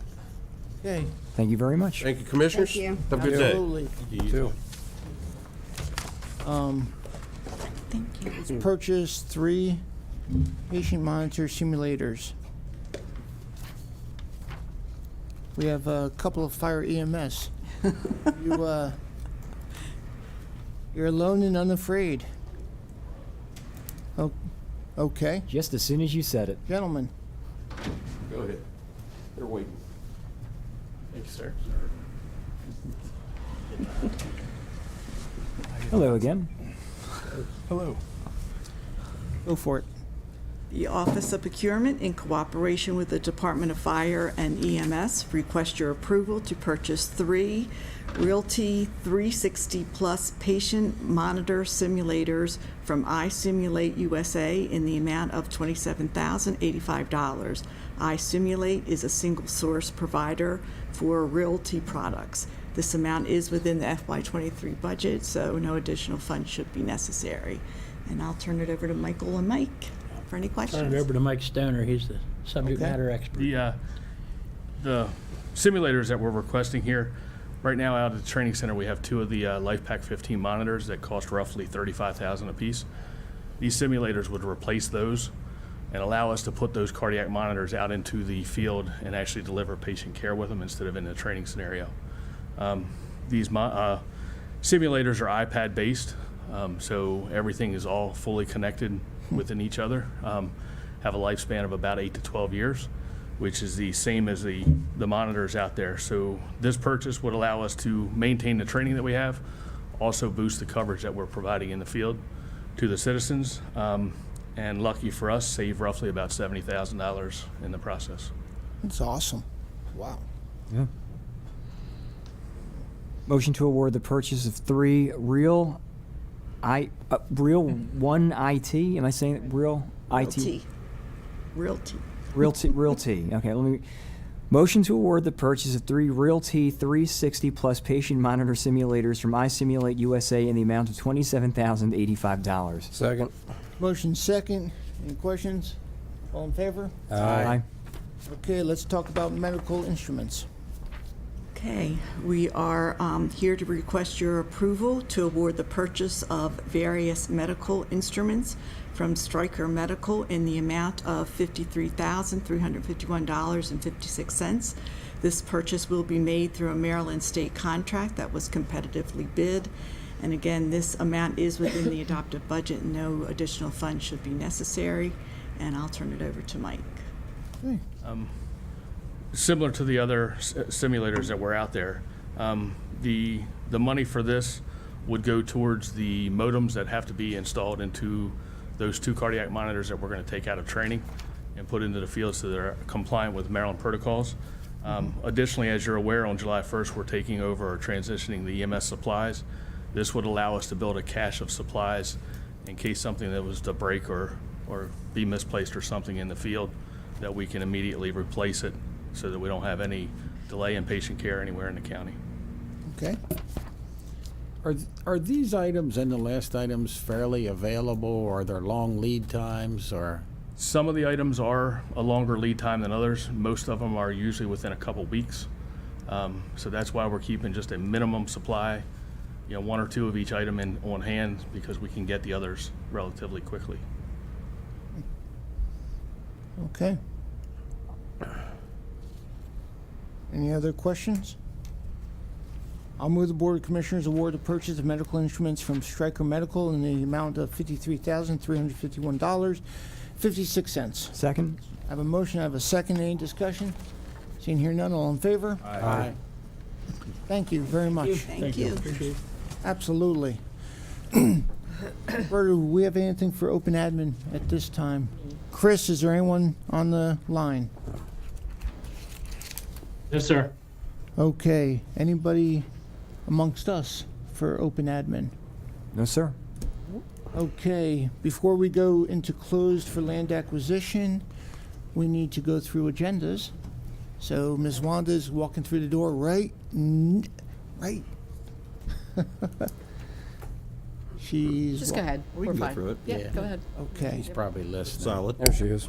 Speaker 2: Okay.
Speaker 3: Thank you very much.
Speaker 15: Thank you, Commissioners.
Speaker 16: Thank you.
Speaker 15: Have a good day.
Speaker 2: Absolutely.
Speaker 1: You too.
Speaker 2: Let's purchase 3 patient monitor simulators. We have a couple of fire EMS. You're alone and unafraid. Oh, okay.
Speaker 3: Just as soon as you said it.
Speaker 2: Gentlemen.
Speaker 15: Go ahead. They're waiting.
Speaker 17: Thank you, sir.
Speaker 3: Hello again.
Speaker 17: Hello.
Speaker 2: Go for it.
Speaker 10: The Office of Procurement, in cooperation with the Department of Fire and EMS, request your approval to purchase 3 Realty 360 Plus patient monitor simulators from iSimulate USA in the amount of $27,085. iSimulate is a single source provider for Realty products. This amount is within the FY23 budget, so no additional funds should be necessary. And I'll turn it over to Michael and Mike for any questions.
Speaker 18: Turn it over to Mike Stoner. He's the subject matter expert.
Speaker 17: The simulators that we're requesting here, right now out at the training center, we have 2 of the LifePak 15 monitors that cost roughly $35,000 a piece. These simulators would replace those and allow us to put those cardiac monitors out into the field and actually deliver patient care with them instead of in the training scenario. These simulators are iPad based, so everything is all fully connected within each other. Have a lifespan of about 8 to 12 years, which is the same as the monitors out there. So this purchase would allow us to maintain the training that we have, also boost the coverage that we're providing in the field to the citizens, and lucky for us, save roughly about $70,000 in the process.
Speaker 2: That's awesome. Wow.
Speaker 3: Yeah. Motion to award the purchase of 3 Realty Real One IT. Am I saying it? Real IT?
Speaker 10: Realty.
Speaker 3: Realty. Okay, let me. Motion to award the purchase of 3 Realty 360 plus patient monitor simulators from iSimulate USA in the amount of $27,085.
Speaker 1: Second.
Speaker 2: Motion second. Any questions? All in favor?
Speaker 3: Aye.
Speaker 2: Okay, let's talk about medical instruments.
Speaker 10: Okay, we are here to request your approval to award the purchase of various medical instruments from Stryker Medical in the amount of $53,351.56. This purchase will be made through a Maryland state contract that was competitively bid. And again, this amount is within the adopted budget. No additional funds should be necessary. And I'll turn it over to Mike.
Speaker 17: Similar to the other simulators that were out there, the money for this would go towards the modems that have to be installed into those 2 cardiac monitors that we're going to take out of training and put into the field so they're compliant with Maryland protocols. Additionally, as you're aware, on July 1st, we're taking over or transitioning the EMS supplies. This would allow us to build a cache of supplies in case something that was to break or be misplaced or something in the field, that we can immediately replace it so that we don't have any delay in patient care anywhere in the county.
Speaker 2: Okay.
Speaker 4: Are these items and the last items fairly available, or are there long lead times, or?
Speaker 17: Some of the items are a longer lead time than others. Most of them are usually within a couple weeks. So that's why we're keeping just a minimum supply, 1 or 2 of each item on hand, because we can get the others relatively quickly.
Speaker 2: Okay. Any other questions? I'll move the Board of Commissioners award the purchase of medical instruments from Stryker Medical in the amount of $53,351.56.
Speaker 3: Second.
Speaker 2: I have a motion, I have a second. Any discussion? Seeing here none, all in favor?
Speaker 4: Aye.
Speaker 2: Thank you very much.
Speaker 10: Thank you.
Speaker 2: Absolutely. Roberta, do we have anything for open admin at this time? Chris, is there anyone on the line?
Speaker 13: Yes, sir.
Speaker 2: Okay, anybody amongst us for open admin?
Speaker 3: No, sir.
Speaker 2: Okay, before we go into closed for land acquisition, we need to go through agendas. So Ms. Wanda's walking through the door, right? Right. She's.
Speaker 21: Just go ahead.
Speaker 5: We
Speaker 21: We're
Speaker 5: can go
Speaker 21: fine.
Speaker 5: through it.
Speaker 21: Yeah, go ahead.
Speaker 2: Okay.
Speaker 4: He's probably listening.
Speaker 5: Solid.
Speaker 1: There she is.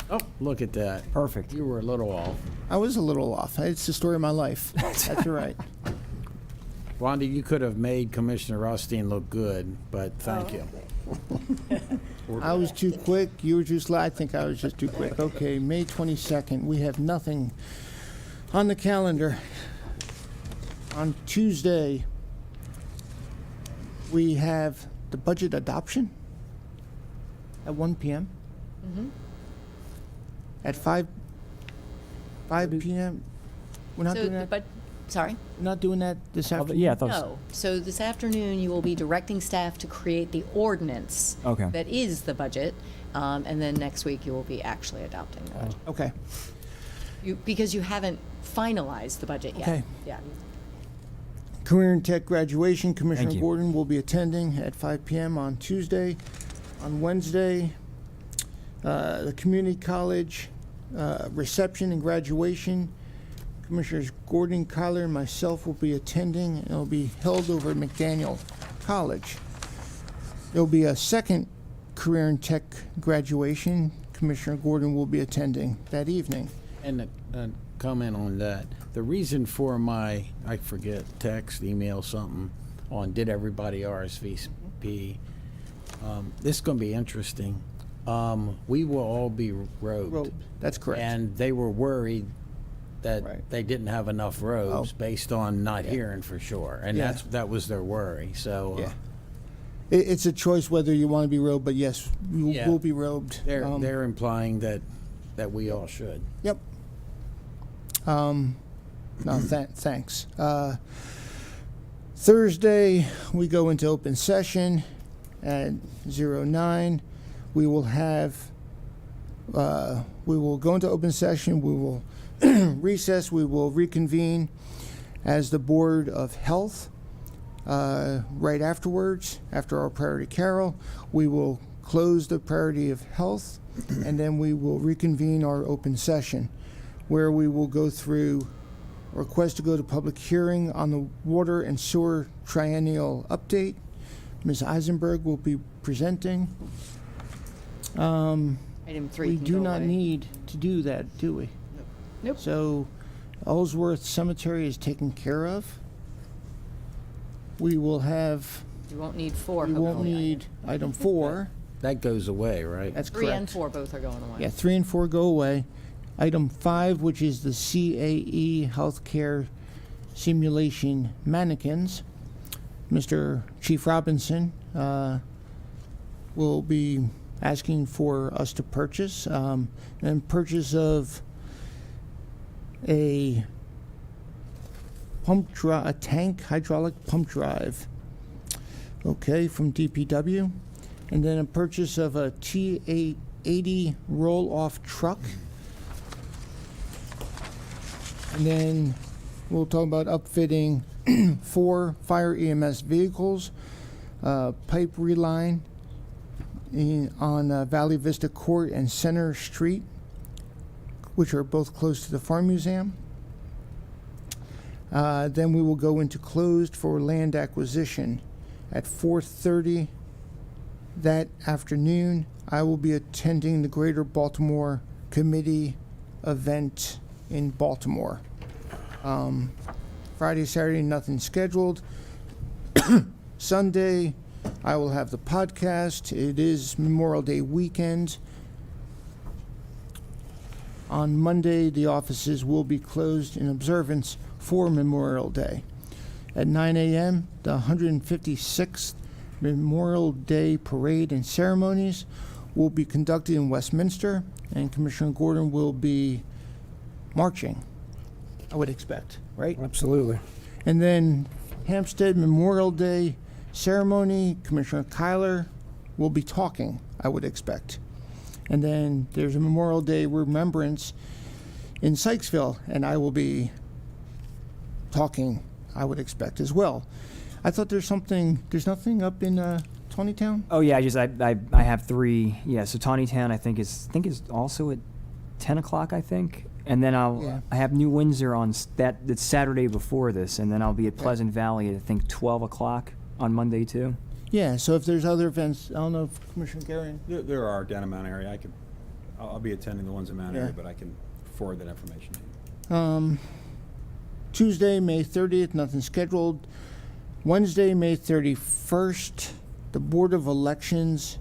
Speaker 4: Oh, look at that.
Speaker 3: Perfect.
Speaker 4: You were a little off.
Speaker 2: I was a little off. It's the story of my life. That's all right.
Speaker 4: Wanda, you could have made Commissioner Rothstein look good, but thank you.
Speaker 2: I was too quick. You were too slow. I think I was just too quick. Okay, May 22nd. We have nothing on the calendar. On Tuesday, we have the budget adoption at 1 p.m. At 5 p.m. We're not doing that.
Speaker 21: Sorry?
Speaker 2: We're not doing that this afternoon.
Speaker 3: Yeah, I thought so.
Speaker 21: No. So this afternoon, you will be directing staff to create the ordinance
Speaker 3: Okay.
Speaker 21: that is the budget, and then next week you will be actually adopting the budget.
Speaker 2: Okay.
Speaker 21: Because you haven't finalized the budget yet.
Speaker 2: Okay.
Speaker 21: Yeah.
Speaker 2: Career and Tech graduation, Commissioner
Speaker 3: you.
Speaker 2: Gordon will be attending at 5 p.m. on Tuesday. On Wednesday, the community college reception and graduation, Commissioners Gordon, Kyler, and myself will be attending, and it will be held over at McDaniel College. There will be a second Career and Tech graduation. Commissioner Gordon will be attending that evening.
Speaker 4: And a comment on that. The reason for my, I forget, text, email, something on did everybody RSVP. This is going to be interesting. We will all be robed.
Speaker 2: That's correct.
Speaker 4: And they were worried that
Speaker 2: Right.
Speaker 4: they didn't have enough robes
Speaker 2: Oh.
Speaker 4: based on not hearing for sure. And
Speaker 2: Yeah.
Speaker 4: that was their worry. So
Speaker 2: Yeah. It's a choice whether you want to be robed, but yes, you
Speaker 4: Yeah.
Speaker 2: will be robed.
Speaker 4: they're implying that we all should.
Speaker 2: Yep. No, thanks. Thursday, we go into open session at 09. We will go into open session. We will recess. We will reconvene as the Board of Health. Right afterwards, after our priority carol, we will close the priority of health, and then we will reconvene our open session, where we will go through a request to go to public hearing on the water and sewer triennial update. Ms. Eisenberg will be presenting.
Speaker 21: Item 3
Speaker 2: We
Speaker 21: can
Speaker 2: do
Speaker 21: go
Speaker 2: not
Speaker 21: away.
Speaker 2: need to do that, do we?
Speaker 21: Nope.
Speaker 2: So Ellsworth Cemetery is taken care of. We will have,
Speaker 21: You won't need 4.
Speaker 2: we won't
Speaker 21: hopefully.
Speaker 2: need item 4.
Speaker 4: That goes away, right?
Speaker 2: That's
Speaker 21: 3
Speaker 2: correct.
Speaker 21: and 4 both are going away.
Speaker 2: Yeah, 3 and 4 go away. Item 5, which is the CAE Healthcare Simulation Mannequins. Mr. Chief Robinson will be asking for us to purchase, and purchase of a a tank hydraulic pump drive, okay, from DPW, and then a purchase of a T880 roll-off truck, and then we'll talk about upfitting 4 fire EMS vehicles, pipe reline on Valley Vista Court and Center Street, which are both close to the Farm Museum. Then we will go into closed for land acquisition at 4:30 that afternoon. I will be attending the Greater Baltimore Committee event in Baltimore. Friday, Saturday, nothing scheduled. Sunday, I will have the podcast. It is Memorial Day weekend. On Monday, the offices will be closed in observance for Memorial Day. At 9 a.m., the 156th Memorial Day Parade and ceremonies will be conducted in Westminster, and Commissioner Gordon will be marching, I would expect, right?
Speaker 1: Absolutely.
Speaker 2: And then Hampstead Memorial Day ceremony, Commissioner Kyler will be talking, I would expect. And then there's a Memorial Day remembrance in Sykesville, and I will be talking, I would expect as well. I thought there's nothing up in Tawnytown?
Speaker 3: Oh yeah, I have 3. Yeah, so Tawnytown I think is also at 10 o'clock I think, and then I have New Windsor on it's Saturday before this, and then I'll be at Pleasant Valley at I think 12 o'clock on Monday too.
Speaker 2: Yeah, so if there's other events, I don't know if Commissioner Guerin.
Speaker 5: There are down in Mount Airy. I'll be attending the ones in Mount
Speaker 2: Yeah.
Speaker 5: Airy, but I can forward that information to you.
Speaker 2: Tuesday, May 30th, nothing scheduled. Wednesday, May 31st, the Board of Elections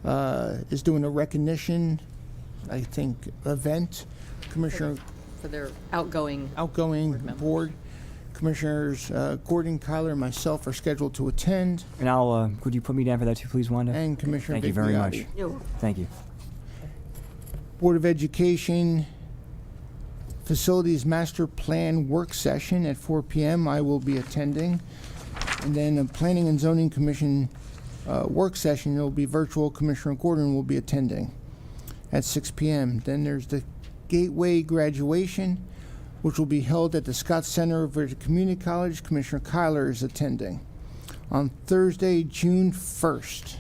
Speaker 2: is doing a recognition, I think, event. Commissioner
Speaker 21: For their outgoing
Speaker 2: board. Commissioners Gordon, Kyler, and myself are scheduled to attend.
Speaker 3: And could you put me down for that too, please, Wanda?
Speaker 2: And Commissioner
Speaker 3: Thank you very much.
Speaker 2: Bigliotti.
Speaker 3: Thank you.
Speaker 2: Board of Education Facilities Master Plan Work Session at 4 p.m. I will be attending. And then a Planning and Zoning Commission work session, it will be virtual. Commissioner Gordon will be attending at 6 p.m. Then there's the Gateway graduation, which will be held at the Scott Center of Virginia Community College. Commissioner Kyler is attending. On Thursday, June 1st,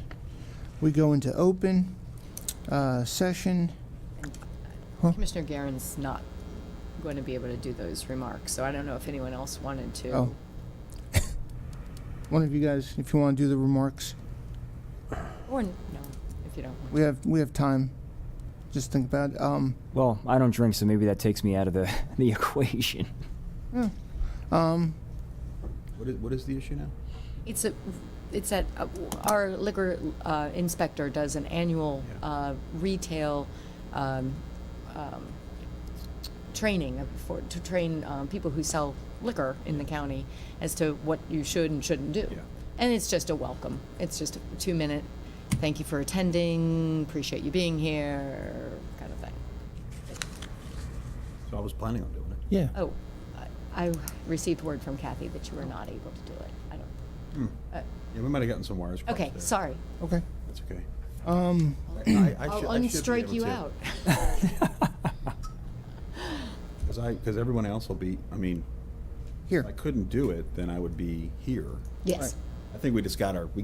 Speaker 2: we go into open session.
Speaker 21: Commissioner Guerin's not going to be able to do those remarks, so I don't know if anyone else wanted to.
Speaker 2: Oh. One of you guys, if you want to do the remarks.
Speaker 21: Or no, if you don't want.
Speaker 2: We have time. Just think about it.
Speaker 3: Well, I don't drink, so maybe that takes me out of the equation.
Speaker 2: Yeah.
Speaker 5: What is the issue now?
Speaker 21: It's that our liquor inspector does an annual retail training to train people who sell liquor in the county as to what you should and shouldn't do. And it's just a welcome. It's just a 2-minute, thank you for attending, appreciate you being here, kind of thing.
Speaker 5: So I was planning on doing it.
Speaker 2: Yeah.
Speaker 21: Oh, I received word from Kathy that you were not able to do it. I don't.
Speaker 5: Yeah, we might have gotten some wires crossed
Speaker 21: Okay,
Speaker 5: there.
Speaker 21: sorry.
Speaker 2: Okay.
Speaker 5: That's okay.
Speaker 21: I'll
Speaker 5: I should be
Speaker 21: unstrike
Speaker 5: able
Speaker 21: you
Speaker 5: to.
Speaker 21: out.
Speaker 5: Because everyone else will be,
Speaker 2: Here.
Speaker 5: If I couldn't do it, then I would be here.
Speaker 21: Yes.
Speaker 5: I think we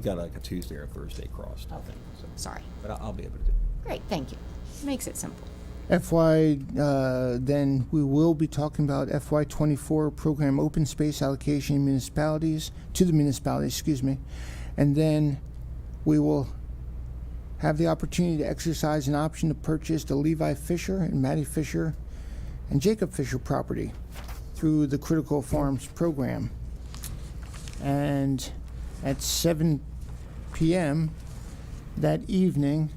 Speaker 5: got like a Tuesday or Thursday crossed.
Speaker 21: Okay. Sorry.
Speaker 5: But I'll be able to do it.
Speaker 21: Great, thank you. Makes it simple.
Speaker 2: Then we will be talking about FY24 program open space allocation municipalities, to the municipalities, excuse me. And then we will have the opportunity to exercise an option to purchase the Levi Fisher and Mattie Fisher and Jacob Fisher property through the Critical Farms program. And at 7 p.m. that evening,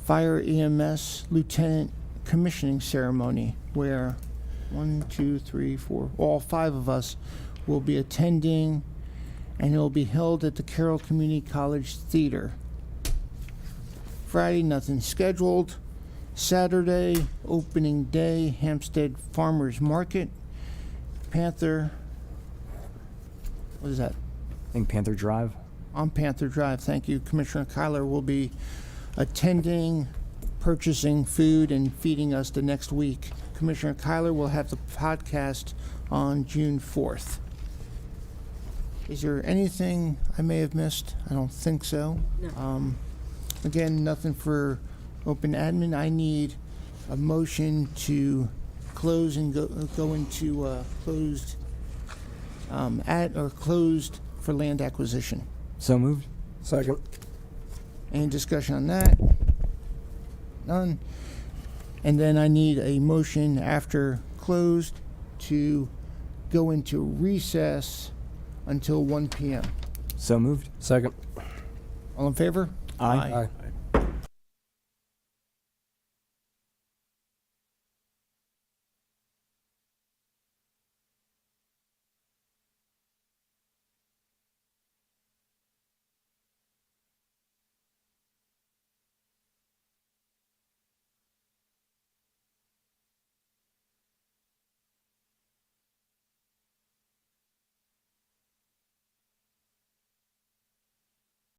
Speaker 2: Fire EMS Lieutenant Commissioning Ceremony, where 1, 2, 3, 4, all 5 of us will be attending, and it will be held at the Carroll Community College Theater. Friday, nothing scheduled. Saturday, opening day, Hampstead Farmers Market. Panther, what is that?
Speaker 3: I think Panther Drive.
Speaker 2: On Panther Drive, thank you. Commissioner Kyler will be attending, purchasing food, and feeding us the next week. Commissioner Kyler will have the podcast on June 4th. Is there anything I may have missed? I don't think so.
Speaker 16: No.
Speaker 2: Again, nothing for open admin. I need a motion to close and go into closed closed for land acquisition.
Speaker 3: So moved.
Speaker 1: Second.
Speaker 2: Any discussion on that? None. And then I need a motion after closed to go into recess until 1 p.m.
Speaker 3: So moved.
Speaker 1: Second.
Speaker 2: All in favor?
Speaker 3: Aye.
Speaker 1: Aye.